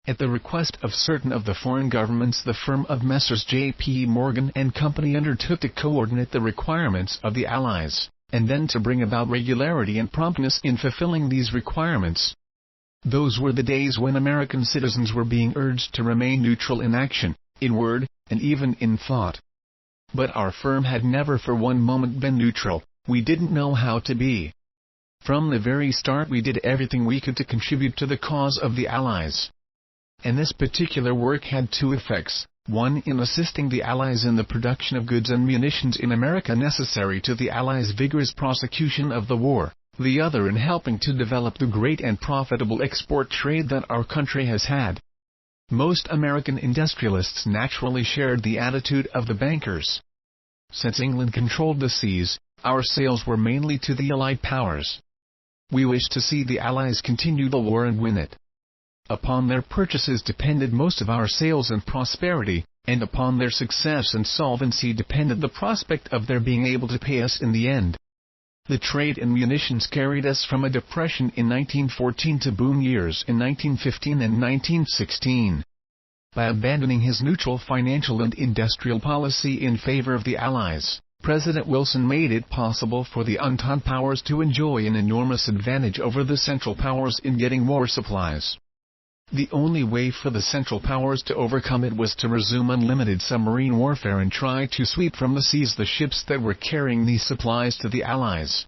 At the request of certain of the foreign governments, the firm of Messrs. J.P. Morgan and Company undertook to coordinate the requirements of the Allies, and then to bring about regularity and promptness in fulfilling these requirements. Those were the days when American citizens were being urged to remain neutral in action, in word, and even in thought. But our firm had never for one moment been neutral. We didn't know how to be. From the very start we did everything we could to contribute to the cause of the Allies. And this particular work had two effects, one in assisting the Allies in the production of goods and munitions in America necessary to the Allies' vigorous prosecution of the war, the other in helping to develop the great and profitable export trade that our country has had. Most American industrialists naturally shared the attitude of the bankers. Since England controlled the seas, our sales were mainly to the Allied powers. We wished to see the Allies continue the war and win it. Upon their purchases depended most of our sales and prosperity, and upon their success and solvency depended the prospect of their being able to pay us in the end. The trade in munitions carried us from a depression in 1914 to boom years in 1915 and 1916. By abandoning his neutral financial and industrial policy in favor of the Allies, President Wilson made it possible for the Entente powers to enjoy an enormous advantage over the Central powers in getting war supplies. The only way for the Central Powers to overcome it was to resume unlimited submarine warfare and try to sweep from the seas the ships that were carrying these supplies to the Allies.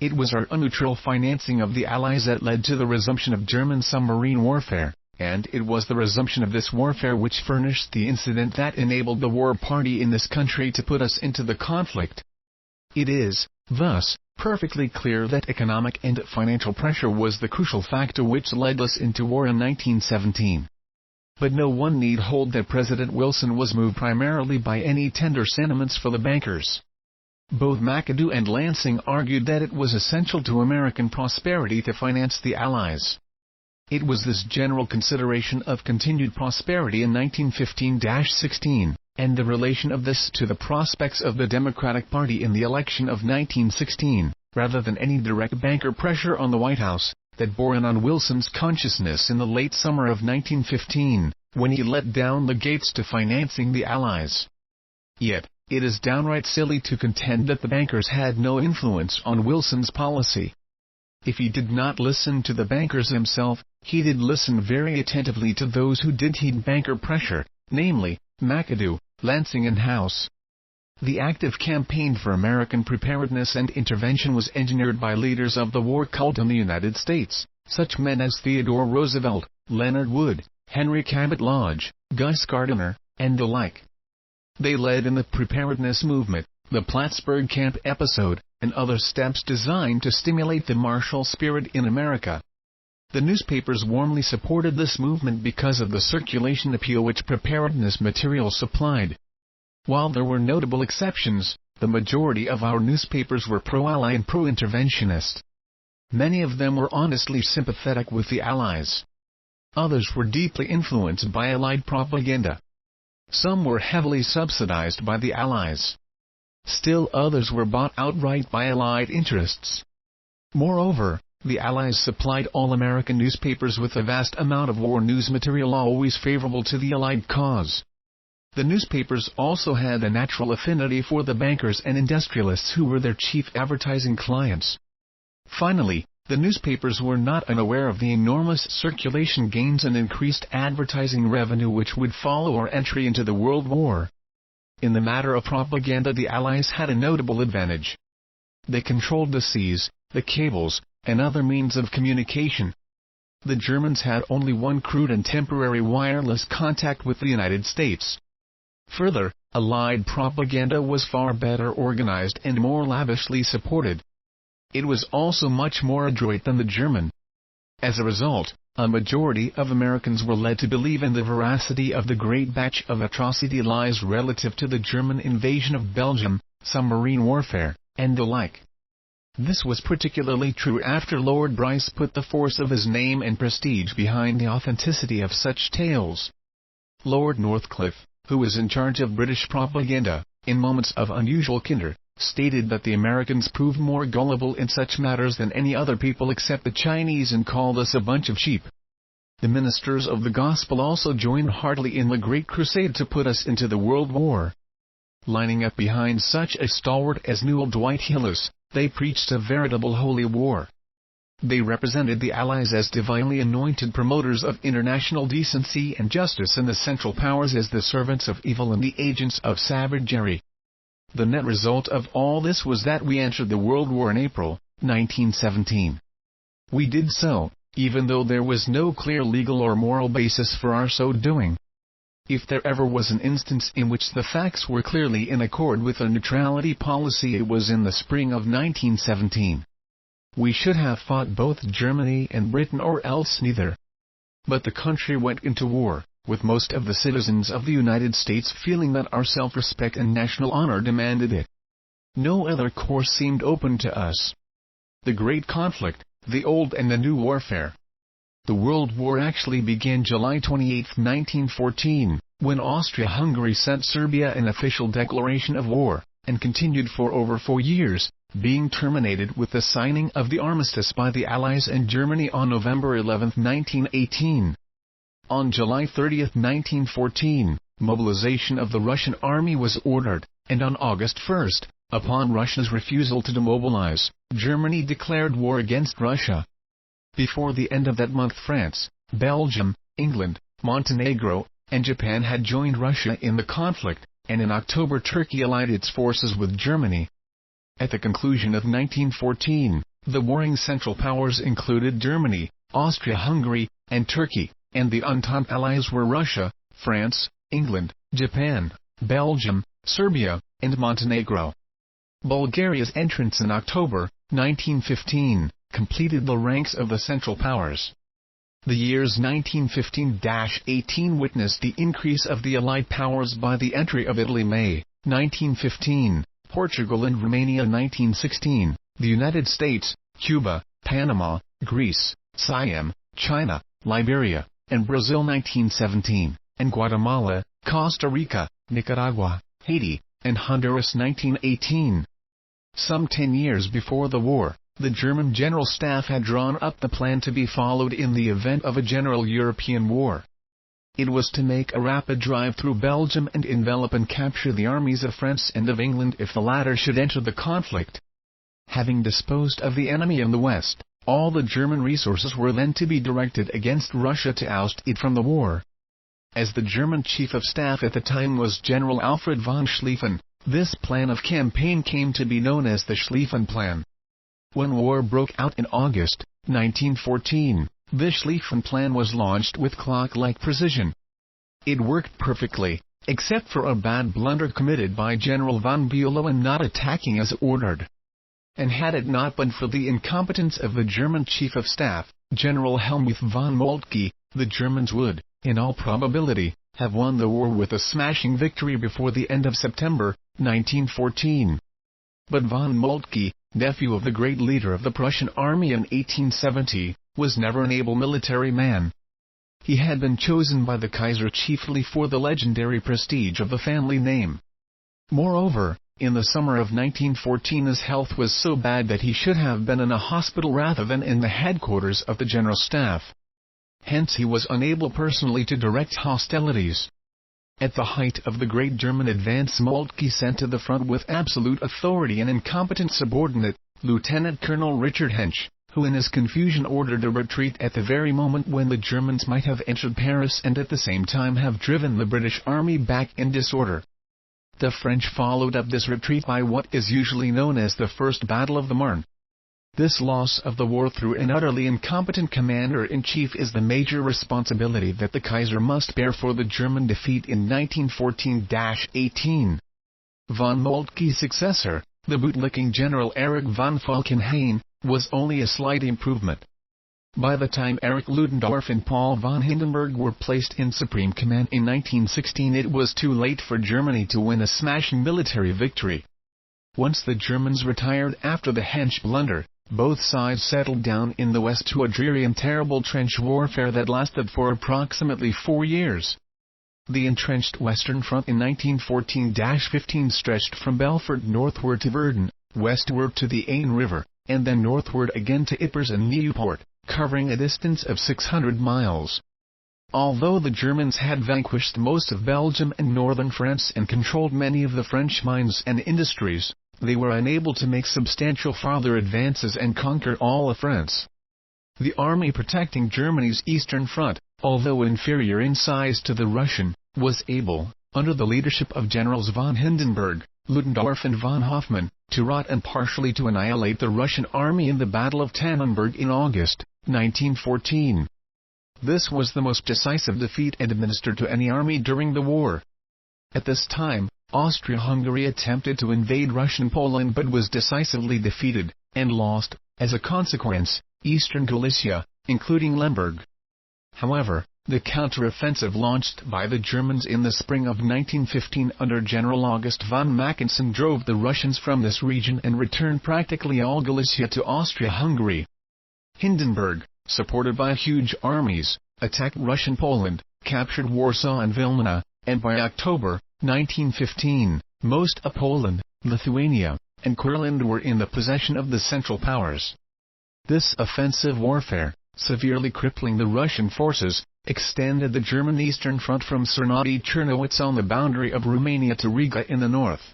It was our unneutral financing of the Allies that led to the resumption of German submarine warfare, and it was the resumption of this warfare which furnished the incident that enabled the war party in this country to put us into the conflict. It is, thus, perfectly clear that economic and financial pressure was the crucial factor which led us into war in 1917. But no one need hold that President Wilson was moved primarily by any tender sentiments for the bankers. Both McAdoo and Lansing argued that it was essential to American prosperity to finance the Allies. It was this general consideration of continued prosperity in 1915-16, and the relation of this to the prospects of the Democratic Party in the election of 1916, rather than any direct banker pressure on the White House, that bore in on Wilson's consciousness in the late summer of 1915, when he let down the gates to financing the Allies. Yet, it is downright silly to contend that the bankers had no influence on Wilson's policy. If he did not listen to the bankers himself, he did listen very attentively to those who did heed banker pressure, namely, McAdoo, Lansing and House. The active campaign for American preparedness and intervention was engineered by leaders of the war cult in the United States, such men as Theodore Roosevelt, Leonard Wood, Henry Cabot Lodge, Gus Gardiner, and the like. They led in the preparedness movement, the Plattsburgh Camp episode, and other steps designed to stimulate the martial spirit in America. The newspapers warmly supported this movement because of the circulation appeal which preparedness material supplied. While there were notable exceptions, the majority of our newspapers were pro-Ally and pro-interventionist. Many of them were honestly sympathetic with the Allies. Others were deeply influenced by Allied propaganda. Some were heavily subsidized by the Allies. Still others were bought outright by Allied interests. Moreover, the Allies supplied all American newspapers with a vast amount of war news material always favorable to the Allied cause. The newspapers also had a natural affinity for the bankers and industrialists who were their chief advertising clients. Finally, the newspapers were not unaware of the enormous circulation gains and increased advertising revenue which would follow our entry into the World War. In the matter of propaganda, the Allies had a notable advantage. They controlled the seas, the cables, and other means of communication. The Germans had only one crude and temporary wireless contact with the United States. Further, Allied propaganda was far better organized and more lavishly supported. It was also much more adroit than the German. As a result, a majority of Americans were led to believe in the veracity of the great batch of atrocity lies relative to the German invasion of Belgium, submarine warfare, and the like. This was particularly true after Lord Bryce put the force of his name and prestige behind the authenticity of such tales. Lord Northcliffe, who was in charge of British propaganda, in moments of unusual candor, stated that the Americans proved more gullible in such matters than any other people except the Chinese and called us a bunch of sheep. The ministers of the gospel also joined heartily in the great crusade to put us into the World War. Lining up behind such a stalwart as Newell Dwight Hillis, they preached a veritable holy war. They represented the Allies as divinely anointed promoters of international decency and justice and the Central Powers as the servants of evil and the agents of savagery. The net result of all this was that we entered the World War in April, 1917. We did so, even though there was no clear legal or moral basis for our so doing. If there ever was an instance in which the facts were clearly in accord with a neutrality policy, it was in the spring of 1917. We should have fought both Germany and Britain or else neither. But the country went into war, with most of the citizens of the United States feeling that our self-respect and national honor demanded it. No other course seemed open to us. The great conflict, the old and the new warfare. The World War actually began July 28, 1914, when Austria-Hungary sent Serbia an official declaration of war, and continued for over 4 years, being terminated with the signing of the armistice by the Allies and Germany on November 11, 1918. On July 30, 1914, mobilization of the Russian army was ordered, and on August 1, upon Russia's refusal to demobilize, Germany declared war against Russia. Before the end of that month France, Belgium, England, Montenegro, and Japan had joined Russia in the conflict, and in October Turkey allied its forces with Germany. At the conclusion of 1914, the warring Central Powers included Germany, Austria-Hungary, and Turkey, and the Entente allies were Russia, France, England, Japan, Belgium, Serbia, and Montenegro. Bulgaria's entrance in October 1915 completed the ranks of the Central Powers. The years 1915-18 witnessed the increase of the Allied powers by the entry of Italy May 1915, Portugal and Romania 1916, the United States, Cuba, Panama, Greece, Siam, China, Liberia, and Brazil 1917, and Guatemala, Costa Rica, Nicaragua, Haiti, and Honduras 1918. Some 10 years before the war, the German General Staff had drawn up the plan to be followed in the event of a general European war. It was to make a rapid drive through Belgium and envelop and capture the armies of France and of England if the latter should enter the conflict. Having disposed of the enemy in the west, all the German resources were then to be directed against Russia to oust it from the war. As the German Chief of Staff at the time was General Alfred von Schlieffen, this plan of campaign came to be known as the Schlieffen Plan. When war broke out in August 1914, the Schlieffen Plan was launched with clock-like precision. It worked perfectly, except for a bad blunder committed by General von Bülow in not attacking as ordered. And had it not been for the incompetence of the German Chief of Staff, General Helmuth von Moltke, the Germans would, in all probability, have won the war with a smashing victory before the end of September 1914. But von Moltke, nephew of the great leader of the Prussian army in 1870, was never an able military man. He had been chosen by the Kaiser chiefly for the legendary prestige of the family name. Moreover, in the summer of 1914 his health was so bad that he should have been in a hospital rather than in the headquarters of the General Staff. Hence he was unable personally to direct hostilities. At the height of the great German advance, Moltke sent to the front with absolute authority an incompetent subordinate, Lieutenant Colonel Richard Hensch, who in his confusion ordered a retreat at the very moment when the Germans might have entered Paris and at the same time have driven the British army back in disorder. The French followed up this retreat by what is usually known as the First Battle of the Marne. This loss of the war through an utterly incompetent commander-in-chief is the major responsibility that the Kaiser must bear for the German defeat in 1914-18. Von Moltke's successor, the bootlicking General Erich von Falkenhayn, was only a slight improvement. By the time Erich Ludendorff and Paul von Hindenburg were placed in supreme command in 1916, it was too late for Germany to win a smashing military victory. Once the Germans retired after the Hensch blunder, both sides settled down in the west to a dreary and terrible trench warfare that lasted for approximately 4 years. The entrenched Western Front in 1914-15 stretched from Belfort northward to Verdun, westward to the Aisne River, and then northward again to Ypres and Nieuport, covering a distance of 600 miles. Although the Germans had vanquished most of Belgium and northern France and controlled many of the French mines and industries, they were unable to make substantial farther advances and conquer all of France. The army protecting Germany's eastern front, although inferior in size to the Russian, was able, under the leadership of Generals von Hindenburg, Ludendorff and von Hoffmann, to rout and partially to annihilate the Russian army in the Battle of Tannenberg in August 1914. This was the most decisive defeat administered to any army during the war. At this time, Austria-Hungary attempted to invade Russian Poland but was decisively defeated, and lost, as a consequence, eastern Galicia, including Lemberg. However, the counter-offensive launched by the Germans in the spring of 1915 under General August von Mackensen drove the Russians from this region and returned practically all Galicia to Austria-Hungary. Hindenburg, supported by huge armies, attacked Russian Poland, captured Warsaw and Vilna, and by October 1915, most of Poland, Lithuania, and Courland were in the possession of the Central Powers. This offensive warfare, severely crippling the Russian forces, extended the German Eastern Front from Czernowitz on the boundary of Romania to Riga in the north.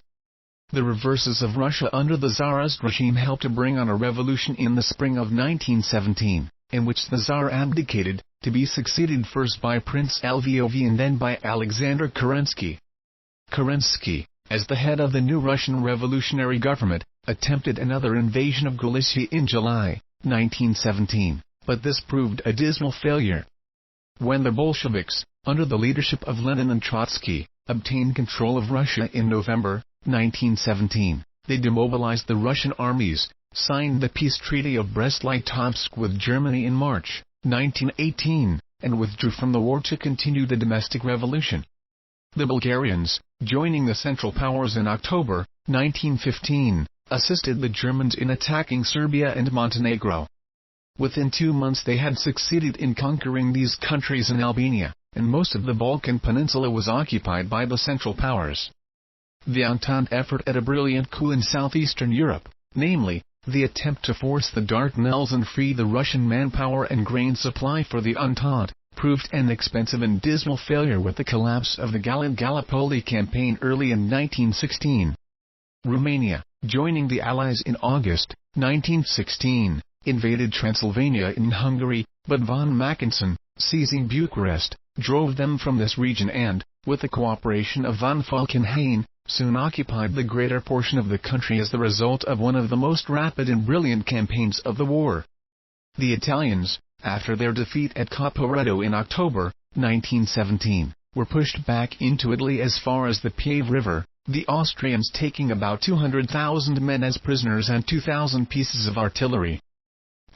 The reverses of Russia under the Tsarist regime helped to bring on a revolution in the spring of 1917, in which the Tsar abdicated, to be succeeded first by Prince Lvov and then by Alexander Kerensky. Kerensky, as the head of the new Russian revolutionary government, attempted another invasion of Galicia in July 1917, but this proved a dismal failure. When the Bolsheviks, under the leadership of Lenin and Trotsky, obtained control of Russia in November 1917, they demobilized the Russian armies, signed the peace treaty of Brest-Litovsk with Germany in March 1918, and withdrew from the war to continue the domestic revolution. The Bulgarians, joining the Central Powers in October 1915, assisted the Germans in attacking Serbia and Montenegro. Within 2 months they had succeeded in conquering these countries in Albania, and most of the Balkan Peninsula was occupied by the Central Powers. The Entente effort at a brilliant coup in southeastern Europe, namely, the attempt to force the Dardanelles and free the Russian manpower and grain supply for the Entente, proved an expensive and dismal failure with the collapse of the Gallipoli campaign early in 1916. Romania, joining the Allies in August 1916, invaded Transylvania in Hungary, but von Mackensen, seizing Bucharest, drove them from this region and, with the cooperation of von Falkenhayn, soon occupied the greater portion of the country as the result of one of the most rapid and brilliant campaigns of the war. The Italians, after their defeat at Caporetto in October 1917, were pushed back into Italy as far as the Piave River, the Austrians taking about 200,000 men as prisoners and 2,000 pieces of artillery.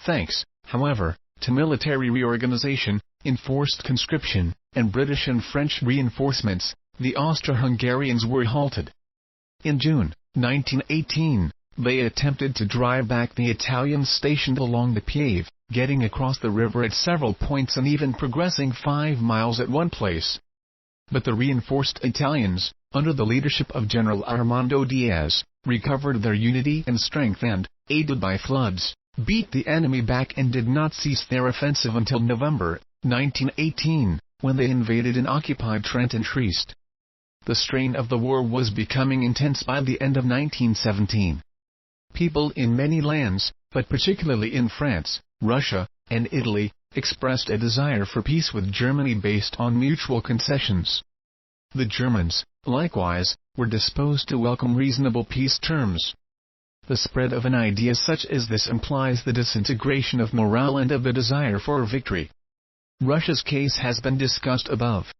Thanks, however, to military reorganization, enforced conscription, and British and French reinforcements, the Austro-Hungarians were halted. In June 1918, they attempted to drive back the Italians stationed along the Piave, getting across the river at several points and even progressing 5 miles at one place. But the reinforced Italians, under the leadership of General Armando Diaz, recovered their unity and strength and, aided by floods, beat the enemy back and did not cease their offensive until November 1918, when they invaded and occupied Trent and Trieste. The strain of the war was becoming intense by the end of 1917. People in many lands, but particularly in France, Russia, and Italy, expressed a desire for peace with Germany based on mutual concessions. The Germans, likewise, were disposed to welcome reasonable peace terms. The spread of an idea such as this implies the disintegration of morale and of the desire for victory. Russia's case has been discussed above.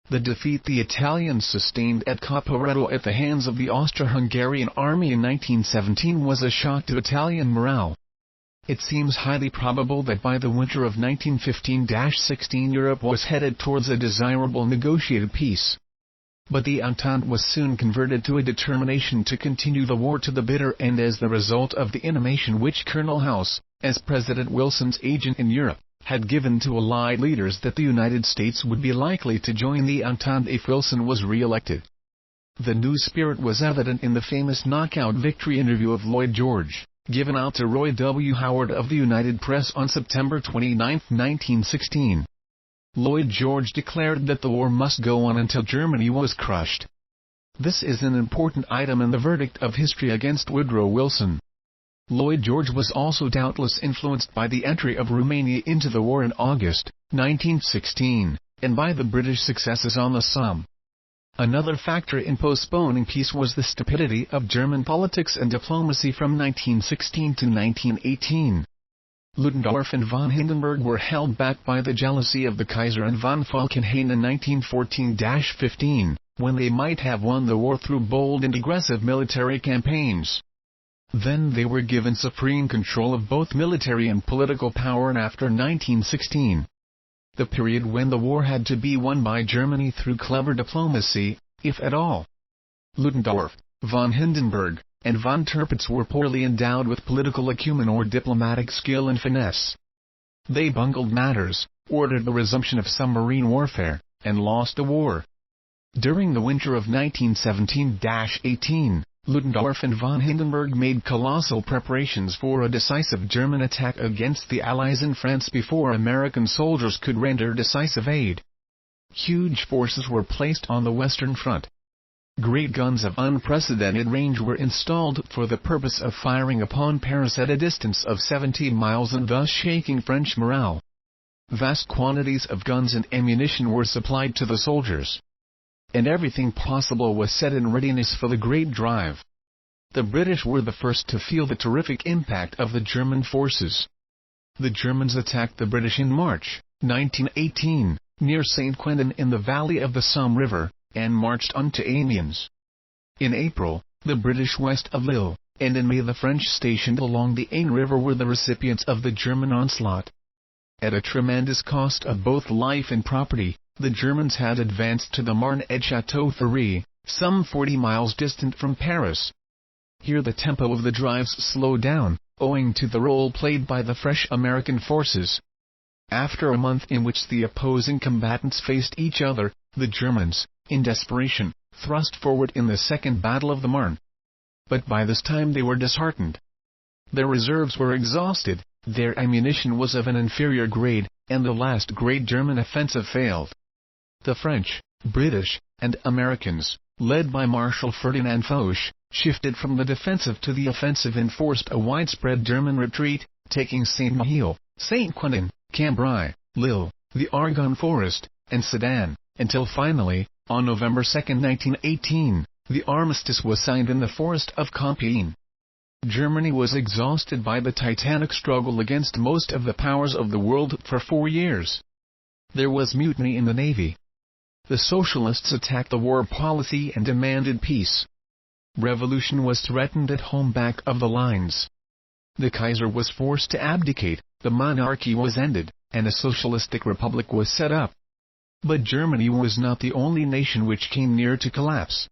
The defeat the Italians sustained at Caporetto at the hands of the Austro-Hungarian army in 1917 was a shock to Italian morale. It seems highly probable that by the winter of 1915-16 Europe was headed towards a desirable negotiated peace. But the Entente was soon converted to a determination to continue the war to the bitter end as the result of the intimation which Colonel House, as President Wilson's agent in Europe, had given to Allied leaders that the United States would be likely to join the Entente if Wilson was re-elected. The new spirit was evident in the famous knockout victory interview of Lloyd George, given out to Roy W. Howard of the United Press on September 29, 1916. Lloyd George declared that the war must go on until Germany was crushed. This is an important item in the verdict of history against Woodrow Wilson. Lloyd George was also doubtless influenced by the entry of Romania into the war in August 1916, and by the British successes on the Somme. Another factor in postponing peace was the stupidity of German politics and diplomacy from 1916 to 1918. Ludendorff and von Hindenburg were held back by the jealousy of the Kaiser and von Falkenhayn in 1914-15, when they might have won the war through bold and aggressive military campaigns. Then they were given supreme control of both military and political power after 1916. The period when the war had to be won by Germany through clever diplomacy, if at all. Ludendorff, von Hindenburg, and von Tirpitz were poorly endowed with political acumen or diplomatic skill and finesse. They bungled matters, ordered the resumption of submarine warfare, and lost the war. During the winter of 1917-18, Ludendorff and von Hindenburg made colossal preparations for a decisive German attack against the Allies in France before American soldiers could render decisive aid. Huge forces were placed on the Western Front. Great guns of unprecedented range were installed for the purpose of firing upon Paris at a distance of 70 miles and thus shaking French morale. vast quantities of guns and ammunition were supplied to the soldiers, and everything possible was set in readiness for the Great Drive. The British were the first to feel the terrific impact of the German forces. The Germans attacked the British in March 1918, near Saint-Quentin in the valley of the Somme River, and marched on to Amiens. In April, the British west of Lille, and in May the French stationed along the Aisne River were the recipients of the German onslaught. At a tremendous cost of both life and property, the Germans had advanced to the Marne at Château-Thierry, some 40 miles distant from Paris. Here the tempo of the drives slowed down, owing to the role played by the fresh American forces. After a month in which the opposing combatants faced each other, the Germans, in desperation, thrust forward in the Second Battle of the Marne. But by this time they were disheartened. Their reserves were exhausted, their ammunition was of an inferior grade, and the last great German offensive failed. The French, British, and Americans, led by Marshal Ferdinand Foch, shifted from the defensive to the offensive and forced a widespread German retreat, taking Saint-Mihiel, Saint-Quentin, Cambrai, Lille, the Argonne Forest, and Sedan, until finally, on November 2, 1918, the armistice was signed in the forest of Compiègne. Germany was exhausted by the titanic struggle against most of the powers of the world for 4 years. There was mutiny in the navy. The socialists attacked the war policy and demanded peace. Revolution was threatened at home back of the lines. The Kaiser was forced to abdicate, the monarchy was ended, and a socialistic republic was set up. But Germany was not the only nation which came near to collapse.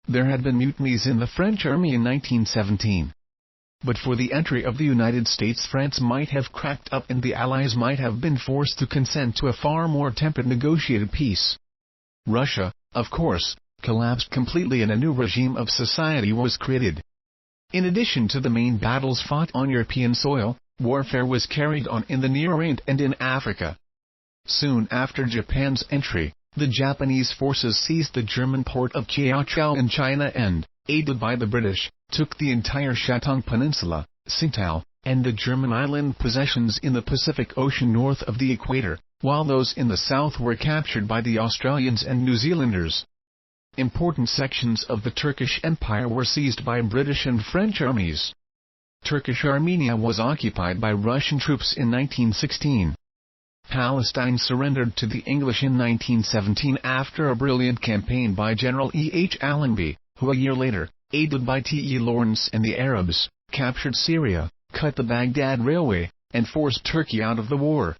There had been mutinies in the French army in 1917. But for the entry of the United States, France might have cracked up and the Allies might have been forced to consent to a far more tempered negotiated peace. Russia, of course, collapsed completely and a new regime of society was created. In addition to the main battles fought on European soil, warfare was carried on in the Near Orient and in Africa. Soon after Japan's entry, the Japanese forces seized the German port of Kiautschou in China and, aided by the British, took the entire Shatong Peninsula, Tsingtao, and the German island possessions in the Pacific Ocean north of the equator, while those in the south were captured by the Australians and New Zealanders. Important sections of the Turkish Empire were seized by British and French armies. Turkish Armenia was occupied by Russian troops in 1916. Palestine surrendered to the English in 1917 after a brilliant campaign by General E. H. Allenby, who a year later, aided by T. E. Lawrence and the Arabs, captured Syria, cut the Baghdad Railway, and forced Turkey out of the war.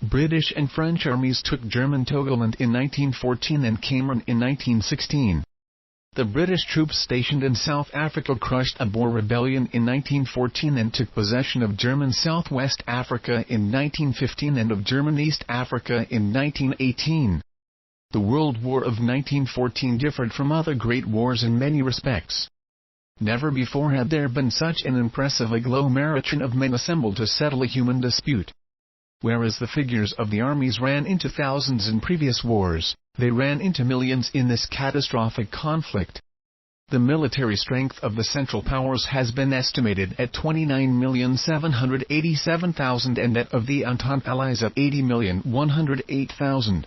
British and French armies took German Togoland in 1914 and Cameroon in 1916. The British troops stationed in South Africa crushed a Boer rebellion in 1914 and took possession of German Southwest Africa in 1915 and of German East Africa in 1918. The World War of 1914 differed from other great wars in many respects. Never before had there been such an impressive agglomeration of men assembled to settle a human dispute. Whereas the figures of the armies ran into thousands in previous wars, they ran into millions in this catastrophic conflict. The military strength of the Central Powers has been estimated at 29,787,000 and that of the Entente Allies at 80,108,000.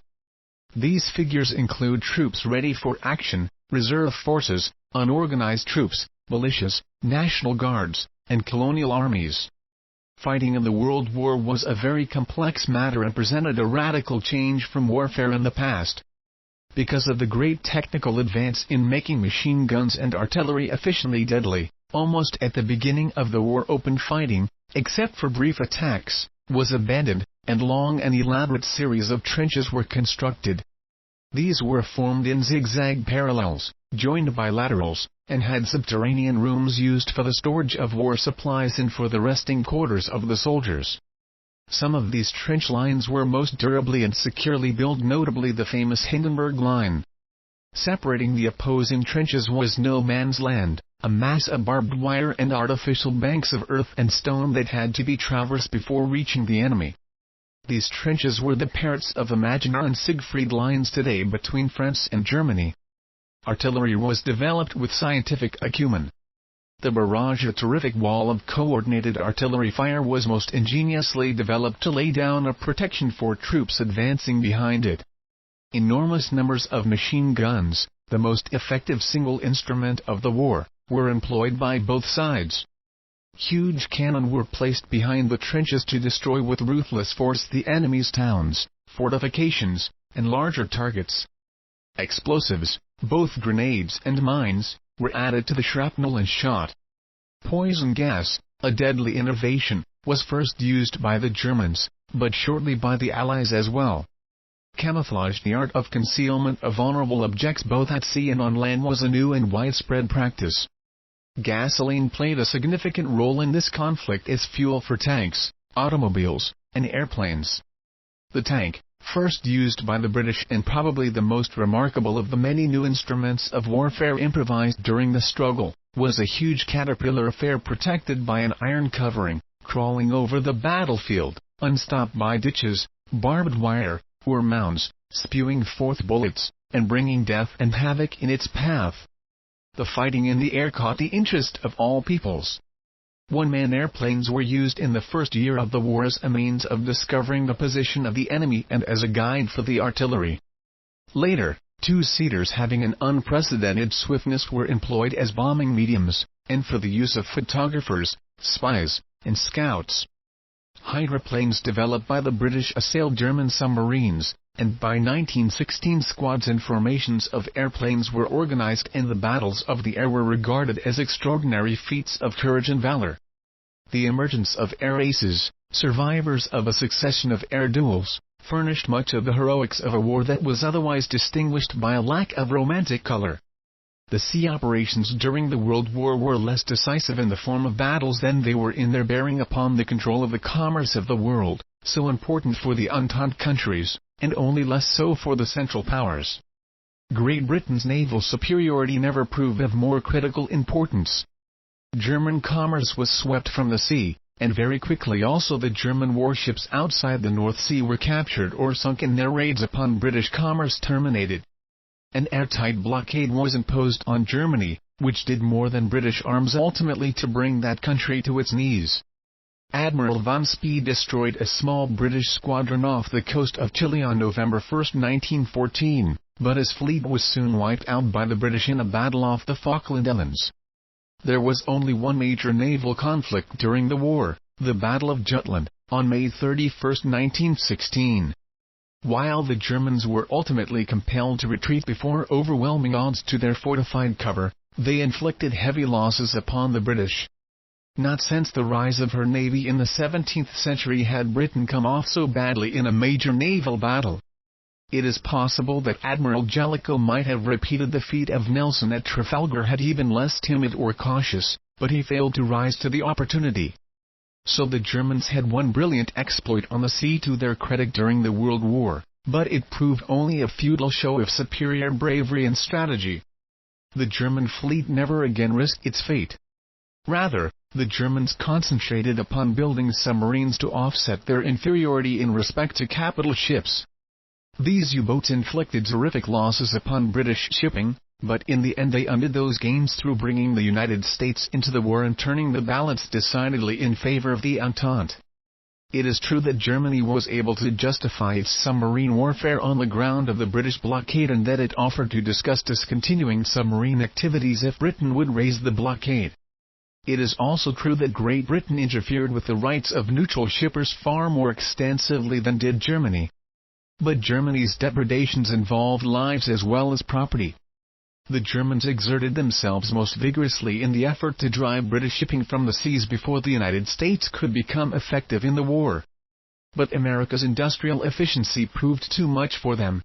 These figures include troops ready for action, reserve forces, unorganized troops, militias, National Guards, and colonial armies. Fighting in the World War was a very complex matter and presented a radical change from warfare in the past. Because of the great technical advance in making machine guns and artillery efficiently deadly, almost at the beginning of the war open fighting, except for brief attacks, was abandoned, and long and elaborate series of trenches were constructed. These were formed in zigzag parallels, joined by laterals, and had subterranean rooms used for the storage of war supplies and for the resting quarters of the soldiers. Some of these trench lines were most durably and securely built, notably the famous Hindenburg Line. Separating the opposing trenches was no man's land, a mass of barbed wire and artificial banks of earth and stone that had to be traversed before reaching the enemy. These trenches were the parrots of the Maginot and Siegfried lines today between France and Germany. Artillery was developed with scientific acumen. The barrage, a terrific wall of coordinated artillery fire, was most ingeniously developed to lay down a protection for troops advancing behind it. Enormous numbers of machine guns, the most effective single instrument of the war, were employed by both sides. Huge cannon were placed behind the trenches to destroy with ruthless force the enemy's towns, fortifications, and larger targets. Explosives, both grenades and mines, were added to the shrapnel and shot. Poison gas, a deadly innovation, was first used by the Germans, but shortly by the Allies as well. Camouflage, the art of concealment of vulnerable objects both at sea and on land, was a new and widespread practice. Gasoline played a significant role in this conflict as fuel for tanks, automobiles, and airplanes. The tank, first used by the British and probably the most remarkable of the many new instruments of warfare improvised during the struggle, was a huge caterpillar affair protected by an iron covering, crawling over the battlefield, unstopped by ditches, barbed wire, or mounds, spewing forth bullets, and bringing death and havoc in its path. The fighting in the air caught the interest of all peoples. One-man airplanes were used in the first year of the war as a means of discovering the position of the enemy and as a guide for the artillery. Later, two-seaters having an unprecedented swiftness were employed as bombing mediums, and for the use of photographers, spies, and scouts. Hydroplanes developed by the British assailed German submarines, and by 1916 squads and formations of airplanes were organized, and the battles of the air were regarded as extraordinary feats of courage and valor. The emergence of air aces, survivors of a succession of air duels, furnished much of the heroics of a war that was otherwise distinguished by a lack of romantic color. The sea operations during the World War were less decisive in the form of battles than they were in their bearing upon the control of the commerce of the world, so important for the Entente countries, and only less so for the Central Powers. Great Britain's naval superiority never proved of more critical importance. German commerce was swept from the sea, and very quickly also the German warships outside the North Sea were captured or sunk and their raids upon British commerce terminated. An airtight blockade was imposed on Germany, which did more than British arms ultimately to bring that country to its knees. Admiral von Spee destroyed a small British squadron off the coast of Chile on November 1, 1914, but his fleet was soon wiped out by the British in a battle off the Falkland Islands. There was only one major naval conflict during the war, the Battle of Jutland, on May 31, 1916. While the Germans were ultimately compelled to retreat before overwhelming odds to their fortified cover, they inflicted heavy losses upon the British. Not since the rise of her navy in the 17th century had Britain come off so badly in a major naval battle. It is possible that Admiral Jellicoe might have repeated the feat of Nelson at Trafalgar had he been less timid or cautious, but he failed to rise to the opportunity. So the Germans had one brilliant exploit on the sea to their credit during the World War, but it proved only a futile show of superior bravery and strategy. The German fleet never again risked its fate. Rather, the Germans concentrated upon building submarines to offset their inferiority in respect to capital ships. These U-boats inflicted terrific losses upon British shipping, but in the end they undid those gains through bringing the United States into the war and turning the balance decidedly in favor of the Entente. It is true that Germany was able to justify its submarine warfare on the ground of the British blockade and that it offered to discuss discontinuing submarine activities if Britain would raise the blockade. It is also true that Great Britain interfered with the rights of neutral shippers far more extensively than did Germany. But Germany's depredations involved lives as well as property. The Germans exerted themselves most vigorously in the effort to drive British shipping from the seas before the United States could become effective in the war. But America's industrial efficiency proved too much for them.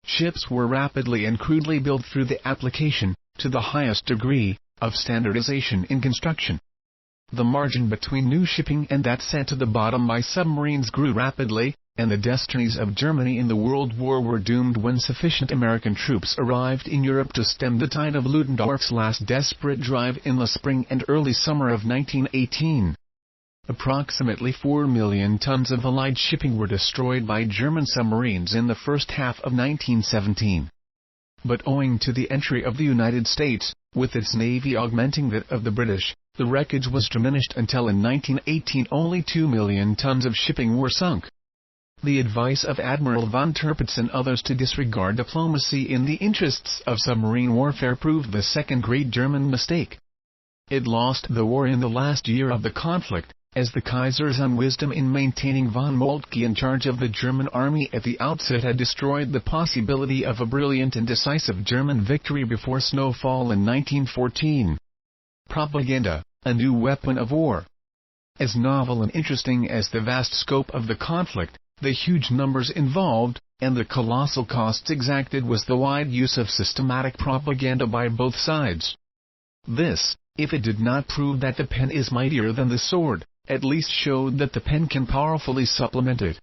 Ships were rapidly and crudely built through the application, to the highest degree, of standardization in construction. The margin between new shipping and that sent to the bottom by submarines grew rapidly, and the destinies of Germany in the World War were doomed when sufficient American troops arrived in Europe to stem the tide of Ludendorff's last desperate drive in the spring and early summer of 1918. Approximately 4 million tons of Allied shipping were destroyed by German submarines in the first half of 1917. but owing to the entry of the United States, with its navy augmenting that of the British, the wreckage was diminished until in 1918 only 2 million tons of shipping were sunk. The advice of Admiral von Tirpitz and others to disregard diplomacy in the interests of submarine warfare proved the second great German mistake. It lost the war in the last year of the conflict, as the Kaiser's unwisdom in maintaining von Moltke in charge of the German army at the outset had destroyed the possibility of a brilliant and decisive German victory before snowfall in 1914. Propaganda, a new weapon of war. As novel and interesting as the vast scope of the conflict, the huge numbers involved, and the colossal costs exacted was the wide use of systematic propaganda by both sides. This, if it did not prove that the pen is mightier than the sword, at least showed that the pen can powerfully supplement it.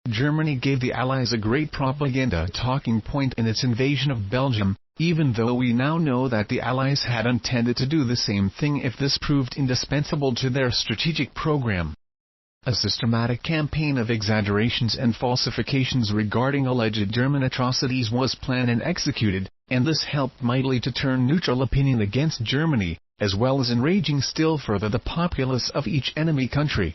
Germany gave the Allies a great propaganda talking point in its invasion of Belgium, even though we now know that the Allies had intended to do the same thing if this proved indispensable to their strategic program. A systematic campaign of exaggerations and falsifications regarding alleged German atrocities was planned and executed, and this helped mightily to turn neutral opinion against Germany, as well as enraging still further the populace of each enemy country.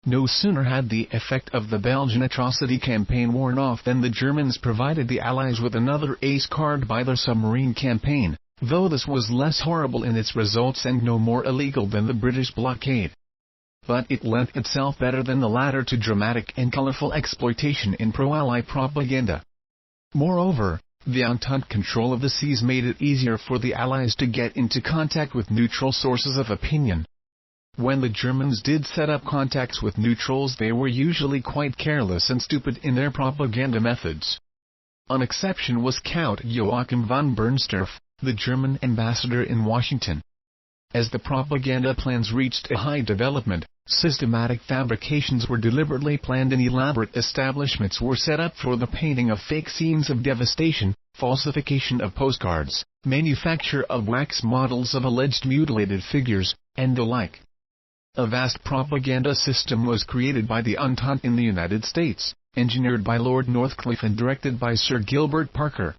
No sooner had the effect of the Belgian atrocity campaign worn off than the Germans provided the Allies with another ace card by their submarine campaign, though this was less horrible in its results and no more illegal than the British blockade. But it lent itself better than the latter to dramatic and colorful exploitation in pro-Ally propaganda. Moreover, the Entente control of the seas made it easier for the Allies to get into contact with neutral sources of opinion. When the Germans did set up contacts with neutrals, they were usually quite careless and stupid in their propaganda methods. An exception was Count Joachim von Bernstorff, the German ambassador in Washington. As the propaganda plans reached a high development, systematic fabrications were deliberately planned and elaborate establishments were set up for the painting of fake scenes of devastation, falsification of postcards, manufacture of wax models of alleged mutilated figures, and the like. A vast propaganda system was created by the Entente in the United States, engineered by Lord Northcliffe and directed by Sir Gilbert Parker.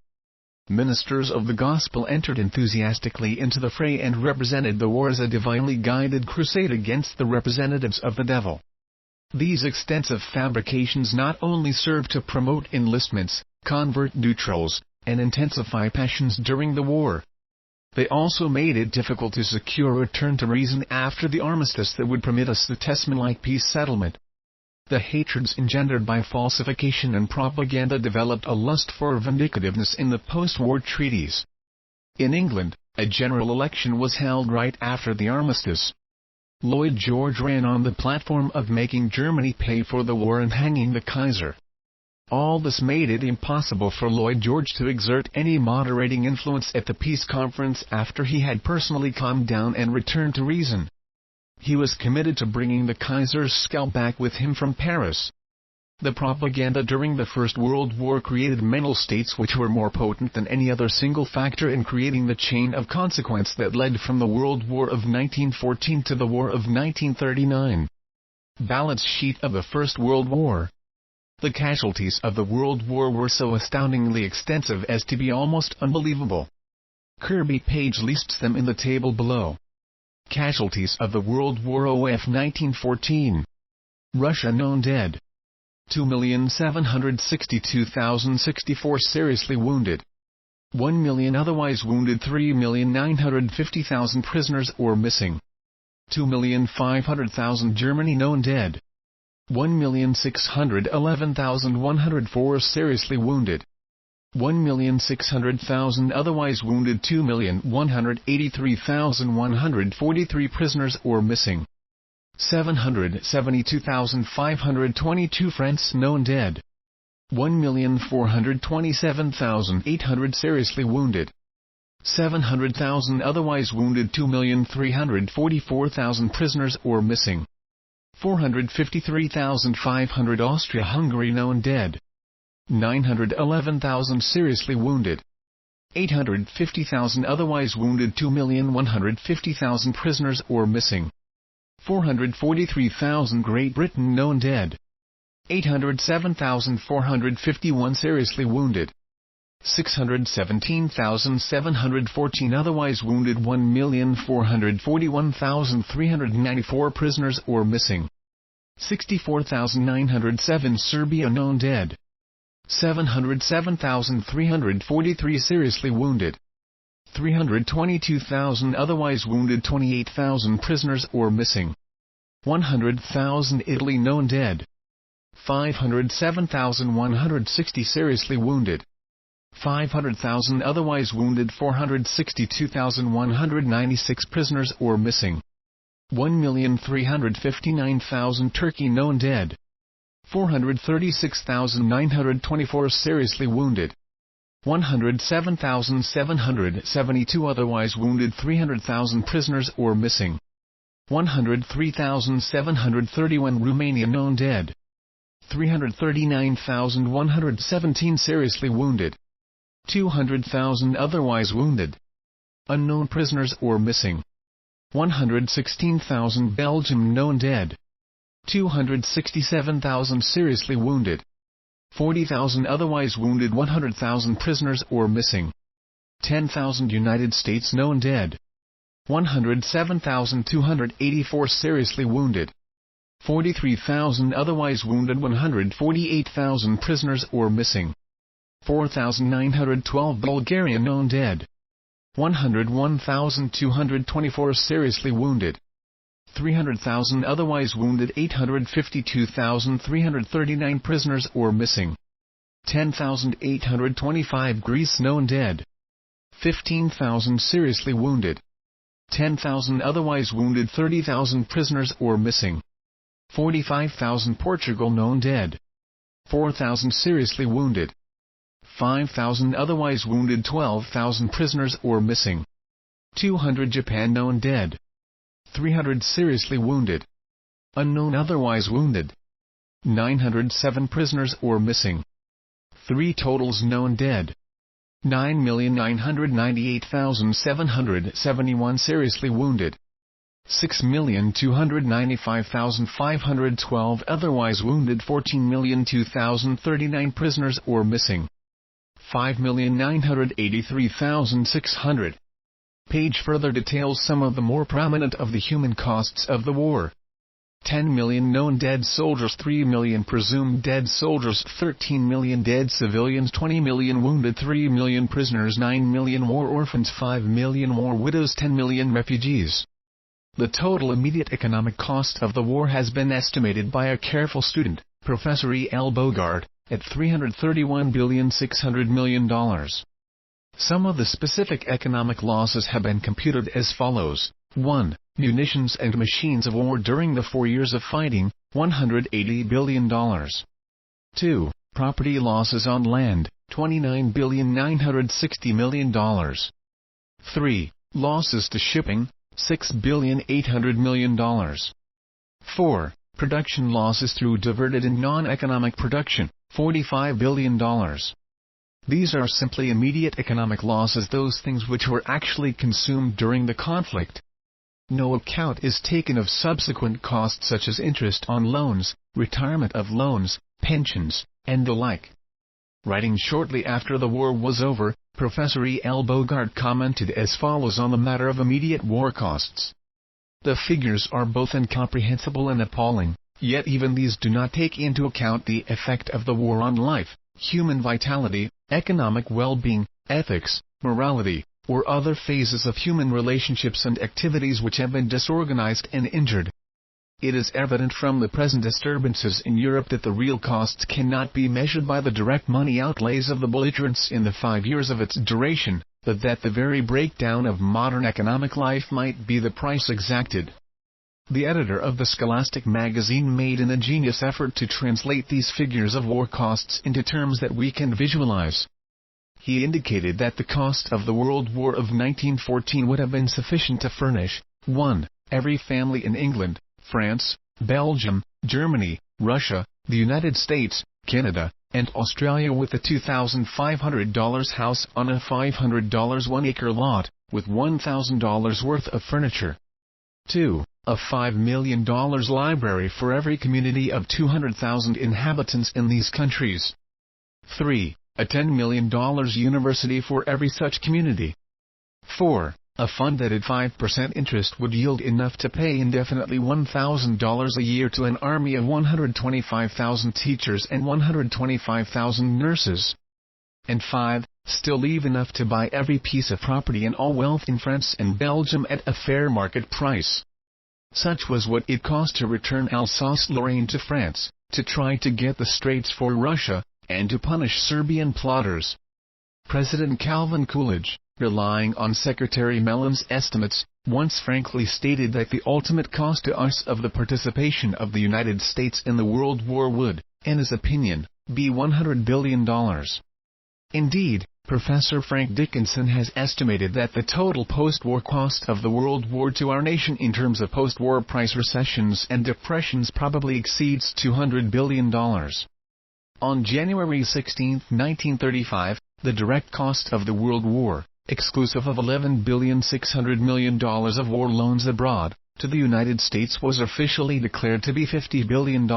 Ministers of the gospel entered enthusiastically into the fray and represented the war as a divinely guided crusade against the representatives of the devil. These extensive fabrications not only served to promote enlistments, convert neutrals, and intensify passions during the war. They also made it difficult to secure a return to reason after the armistice that would permit a statesmanlike peace settlement. The hatreds engendered by falsification and propaganda developed a lust for vindictiveness in the post-war treaties. In England, a general election was held right after the armistice. Lloyd George ran on the platform of making Germany pay for the war and hanging the Kaiser. All this made it impossible for Lloyd George to exert any moderating influence at the peace conference after he had personally calmed down and returned to reason. He was committed to bringing the Kaiser's scalp back with him from Paris. The propaganda during the First World War created mental states which were more potent than any other single factor in creating the chain of consequence that led from the World War of 1914 to the War of 1939. Balance sheet of the First World War. The casualties of the World War were so astoundingly extensive as to be almost unbelievable. Kirby Page lists them in the table below. Casualties of the World War OF 1914. Russia known dead. 2,762,064 seriously wounded. 1 million otherwise wounded. 3,950,000 prisoners or missing. 2,500,000 Germany known dead. 1,611,104 seriously wounded. 1,600,000 otherwise wounded. 2,183,143 prisoners or missing. 772,522 France known dead. 1,427,800 seriously wounded. 700,000 otherwise wounded. 2,344,000 prisoners or missing. 453,500 Austria-Hungary known dead. 911,000 seriously wounded. 850,000 otherwise wounded. 2,150,000 prisoners or missing. 443,000 Great Britain known dead. 807,451 seriously wounded. 617,714 otherwise wounded. 1,441,394 prisoners or missing. 64,907 Serbia known dead. 707,343 seriously wounded. 322,000 otherwise wounded. 28,000 prisoners or missing. 100,000 Italy known dead. 507,160 seriously wounded. 500,000 otherwise wounded. 462,196 prisoners or missing. 1,359,000 Turkey known dead. 436,924 seriously wounded. 107,772 otherwise wounded. 300,000 prisoners or missing. 103,731 Romania known dead. 339,117 seriously wounded. 200,000 otherwise wounded. Unknown prisoners or missing. 116,000 Belgium known dead. 267,000 seriously wounded. 40,000 otherwise wounded. 100,000 prisoners or missing. 10,000 United States known dead. 107,284 seriously wounded. 43,000 otherwise wounded. 148,000 prisoners or missing. 4,912 Bulgaria known dead. 101,224 seriously wounded. 300,000 otherwise wounded. 852,339 prisoners or missing. 10,825 Greece known dead. 15,000 seriously wounded. 10,000 otherwise wounded. 30,000 prisoners or missing. 45,000 Portugal known dead. 4,000 seriously wounded. 5,000 otherwise wounded. 12,000 prisoners or missing. 200 Japan known dead. 300 seriously wounded. Unknown otherwise wounded. 907 prisoners or missing. 3 totals known dead. 9,998,771 seriously wounded. 6,295,512 otherwise wounded. 14,002,039 prisoners or missing. 5,983,600. Page further details some of the more prominent of the human costs of the war. 10 million known dead soldiers, 3 million presumed dead soldiers, 13 million dead civilians, 20 million wounded, 3 million prisoners, 9 million war orphans, 5 million war widows, 10 million refugees. The total immediate economic cost of the war has been estimated by a careful student, Professor E. L. Bogart, at $331.6 billion. Some of the specific economic losses have been computed as follows. 1. Munitions and machines of war during the 4 years of fighting, $180 billion. 2. Property losses on land, $29.96 billion. 3. Losses to shipping, $6.8 billion. 4. Production losses through diverted and non-economic production, $45 billion. These are simply immediate economic losses, those things which were actually consumed during the conflict. No account is taken of subsequent costs such as interest on loans, retirement of loans, pensions, and the like. Writing shortly after the war was over, Professor E. L. Bogart commented as follows on the matter of immediate war costs. The figures are both incomprehensible and appalling, yet even these do not take into account the effect of the war on life, human vitality, economic well-being, ethics, morality, or other phases of human relationships and activities which have been disorganized and injured. It is evident from the present disturbances in Europe that the real costs cannot be measured by the direct money outlays of the belligerents in the 5 years of its duration, but that the very breakdown of modern economic life might be the price exacted. The editor of the Scholastic magazine made an ingenious effort to translate these figures of war costs into terms that we can visualize. He indicated that the cost of the World War of 1914 would have been sufficient to furnish 1. Every family in England, France, Belgium, Germany, Russia, the United States, Canada, and Australia with a $2,500 house on a $500 1-acre lot, with $1,000 worth of furniture. 2. A $5 million library for every community of 200,000 inhabitants in these countries. 3. a $10 million university for every such community. 4. A fund that at 5% interest would yield enough to pay indefinitely $1,000 a year to an army of 125,000 teachers and 125,000 nurses. And 5. Still leave enough to buy every piece of property and all wealth in France and Belgium at a fair market price. Such was what it cost to return Alsace-Lorraine to France, to try to get the Straits for Russia, and to punish Serbian plotters. President Calvin Coolidge, relying on Secretary Mellon's estimates, once frankly stated that the ultimate cost to us of the participation of the United States in the World War would, in his opinion, be $100 billion. Indeed, Professor Frank Dickinson has estimated that the total post-war cost of the World War to our nation in terms of post-war price recessions and depressions probably exceeds $200 billion. On January 16, 1935, the direct cost of the World War, exclusive of $11.6 billion of war loans abroad, to the United States was officially declared to be $50 billion.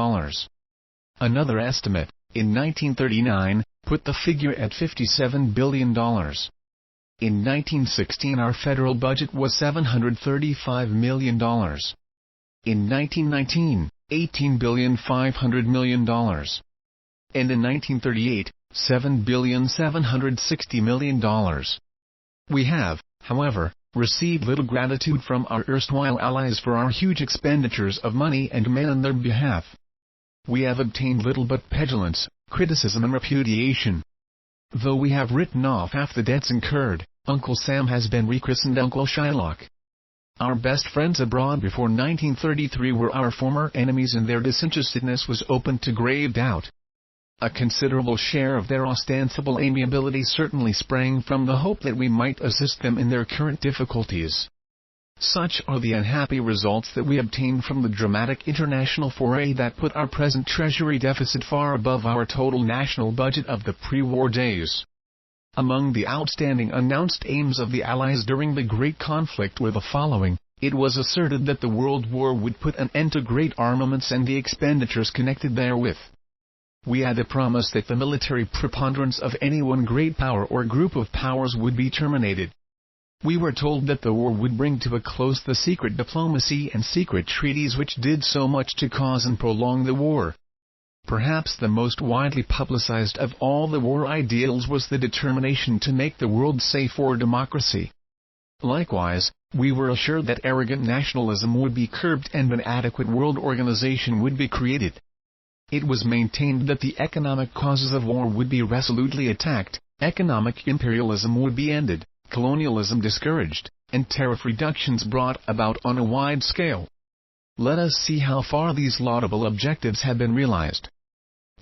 Another estimate, in 1939, put the figure at $57 billion. In 1916 our federal budget was $735 million. In 1919, $18.5 billion. And in 1938, $7.760 billion. We have, however, received little gratitude from our erstwhile allies for our huge expenditures of money and men on their behalf. We have obtained little but petulance, criticism and repudiation. Though we have written off half the debts incurred, Uncle Sam has been rechristened Uncle Shylock. Our best friends abroad before 1933 were our former enemies and their disinterestedness was open to grave doubt. A considerable share of their ostensible amiability certainly sprang from the hope that we might assist them in their current difficulties. Such are the unhappy results that we obtained from the dramatic international foray that put our present treasury deficit far above our total national budget of the pre-war days. Among the outstanding announced aims of the Allies during the Great Conflict were the following. It was asserted that the World War would put an end to great armaments and the expenditures connected therewith. We had a promise that the military preponderance of any one great power or group of powers would be terminated. We were told that the war would bring to a close the secret diplomacy and secret treaties which did so much to cause and prolong the war. Perhaps the most widely publicized of all the war ideals was the determination to make the world safe for democracy. Likewise, we were assured that arrogant nationalism would be curbed and an adequate world organization would be created. It was maintained that the economic causes of war would be resolutely attacked, economic imperialism would be ended, colonialism discouraged, and tariff reductions brought about on a wide scale. Let us see how far these laudable objectives have been realized.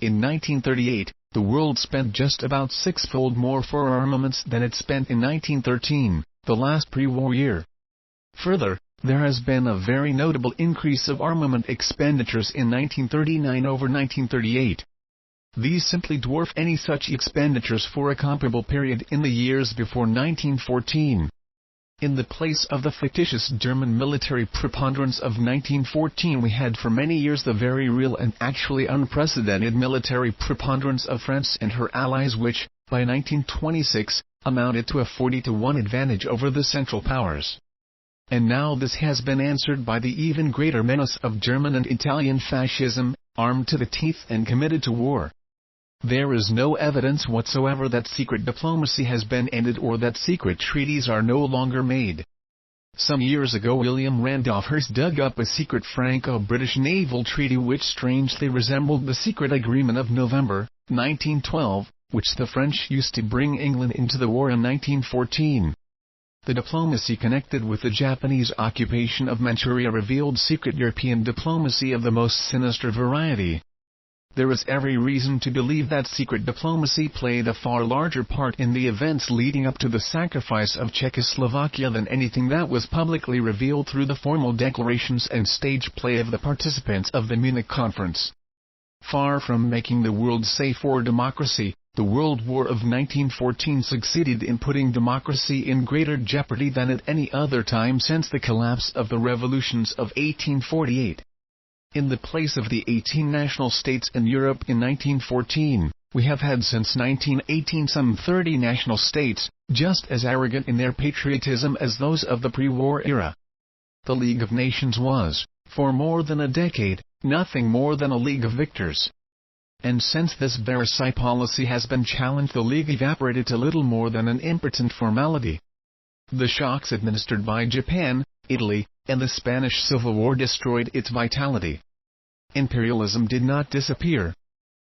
In 1938, the world spent just about sixfold more for armaments than it spent in 1913, the last pre-war year. Further, there has been a very notable increase of armament expenditures in 1939 over 1938. These simply dwarf any such expenditures for a comparable period in the years before 1914. In the place of the fictitious German military preponderance of 1914 we had for many years the very real and actually unprecedented military preponderance of France and her allies which, by 1926, amounted to a 40-to-1 advantage over the Central Powers. And now this has been answered by the even greater menace of German and Italian fascism, armed to the teeth and committed to war. There is no evidence whatsoever that secret diplomacy has been ended or that secret treaties are no longer made. Some years ago William Randolph-Hearst dug up a secret Franco-British naval treaty which strangely resembled the secret agreement of November, 1912, which the French used to bring England into the war in 1914. The diplomacy connected with the Japanese occupation of Manchuria revealed secret European diplomacy of the most sinister variety. There is every reason to believe that secret diplomacy played a far larger part in the events leading up to the sacrifice of Czechoslovakia than anything that was publicly revealed through the formal declarations and stage play of the participants of the Munich Conference. Far from making the world safe for democracy, the World War of 1914 succeeded in putting democracy in greater jeopardy than at any other time since the collapse of the revolutions of 1848. In the place of the 18 national states in Europe in 1914, We have had since 1918 some 30 national states, just as arrogant in their patriotism as those of the pre-war era. The League of Nations was, for more than a decade, nothing more than a league of victors. And since this Versailles policy has been challenged, the League evaporated to little more than an impotent formality. The shocks administered by Japan, Italy, and the Spanish Civil War destroyed its vitality. Imperialism did not disappear.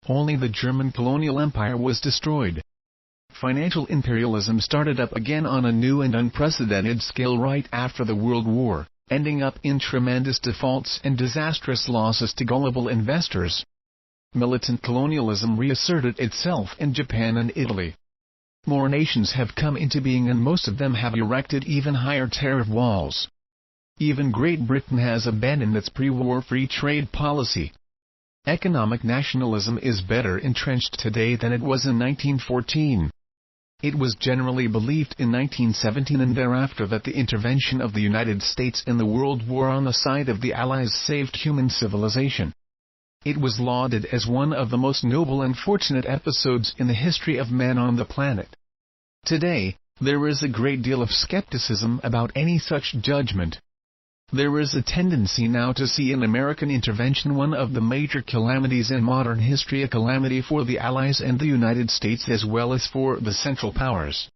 Only the German colonial empire was destroyed. Financial imperialism started up again on a new and unprecedented scale right after the World War, ending up in tremendous defaults and disastrous losses to gullible investors. Militant colonialism reasserted itself in Japan and Italy. More nations have come into being, and most of them have erected even higher tariff walls. Even Great Britain has abandoned its pre-war free trade policy. Economic nationalism is better entrenched today than it was in 1914. It was generally believed in 1917 and thereafter that the intervention of the United States in the World War on the side of the Allies saved human civilization. It was lauded as one of the most noble and fortunate episodes in the history of man on the planet. Today, there is a great deal of skepticism about any such judgment. There is a tendency now to see in American intervention one of the major calamities in modern history, a calamity for the Allies and the United States as well as for the Central Powers.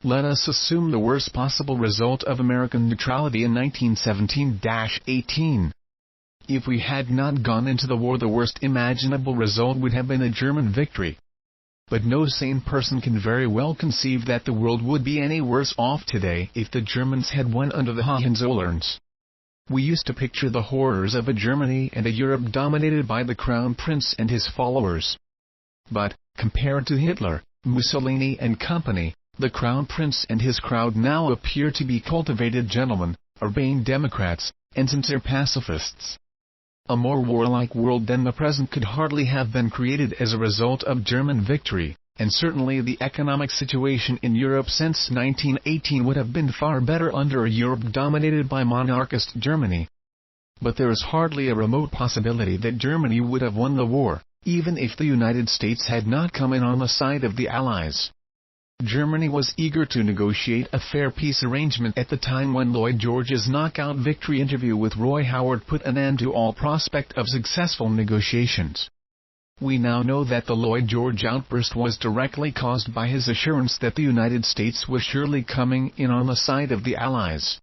Let us assume the worst possible result of American neutrality in 1917-18. If we had not gone into the war, the worst imaginable result would have been a German victory. But no sane person can very well conceive that the world would be any worse off today if the Germans had won under the Hohenzollerns. We used to picture the horrors of a Germany and a Europe dominated by the Crown Prince and his followers. But, compared to Hitler, Mussolini and company, the Crown Prince and his crowd now appear to be cultivated gentlemen, urbane democrats, and sincere pacifists. A more warlike world than the present could hardly have been created as a result of German victory, and certainly the economic situation in Europe since 1918 would have been far better under a Europe dominated by monarchist Germany. But there is hardly a remote possibility that Germany would have won the war, even if the United States had not come in on the side of the Allies. Germany was eager to negotiate a fair peace arrangement at the time when Lloyd George's knockout victory interview with Roy Howard put an end to all prospect of successful negotiations. We now know that the Lloyd George outburst was directly caused by his assurance that the United States was surely coming in on the side of the Allies.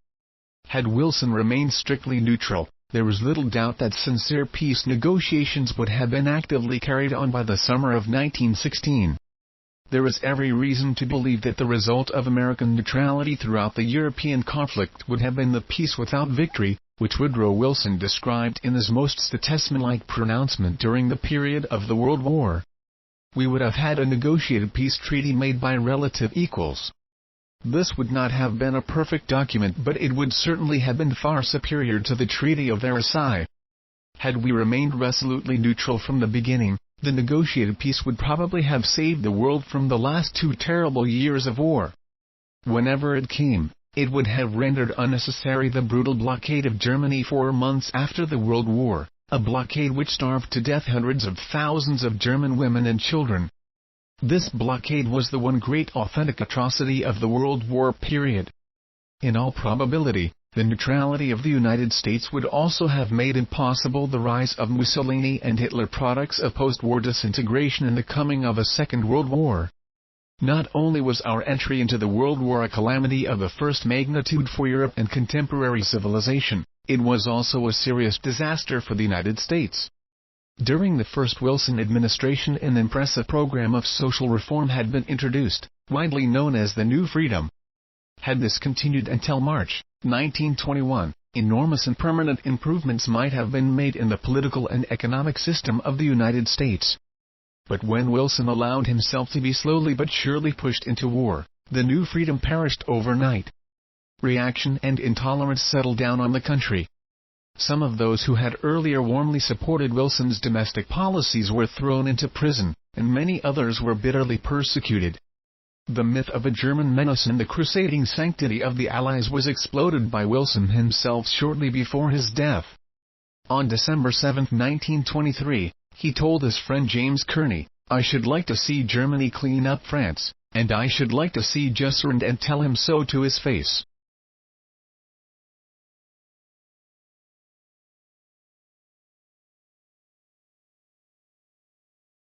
Had Wilson remained strictly neutral, there is little doubt that sincere peace negotiations would have been actively carried on by the summer of 1916. There is every reason to believe that the result of American neutrality throughout the European conflict would have been the peace without victory, which Woodrow Wilson described in his most statesmanlike pronouncement during the period of the World War. We would have had a negotiated peace treaty made by relative equals. This would not have been a perfect document, but it would certainly have been far superior to the Treaty of Versailles. Had we remained resolutely neutral from the beginning, the negotiated peace would probably have saved the world from the last 2 terrible years of war. Whenever it came, it would have rendered unnecessary the brutal blockade of Germany 4 months after the World War, a blockade which starved to death hundreds of thousands of German women and children. This blockade was the one great authentic atrocity of the World War period. In all probability, the neutrality of the United States would also have made impossible the rise of Mussolini and Hitler, products of post-war disintegration and the coming of a Second World War. Not only was our entry into the World War a calamity of the first magnitude for Europe and contemporary civilization, it was also a serious disaster for the United States. During the first Wilson administration, an impressive program of social reform had been introduced, widely known as the New Freedom. Had this continued until March 1921, enormous and permanent improvements might have been made in the political and economic system of the United States. But when Wilson allowed himself to be slowly but surely pushed into war, the New Freedom perished overnight. Reaction and intolerance settled down on the country. Some of those who had earlier warmly supported Wilson's domestic policies were thrown into prison, and many others were bitterly persecuted. The myth of a German menace and the crusading sanctity of the Allies was exploded by Wilson himself shortly before his death. On December 7, 1923, he told his friend James Kearney, I should like to see Germany clean up France, and I should like to see Jusserand and tell him so to his face.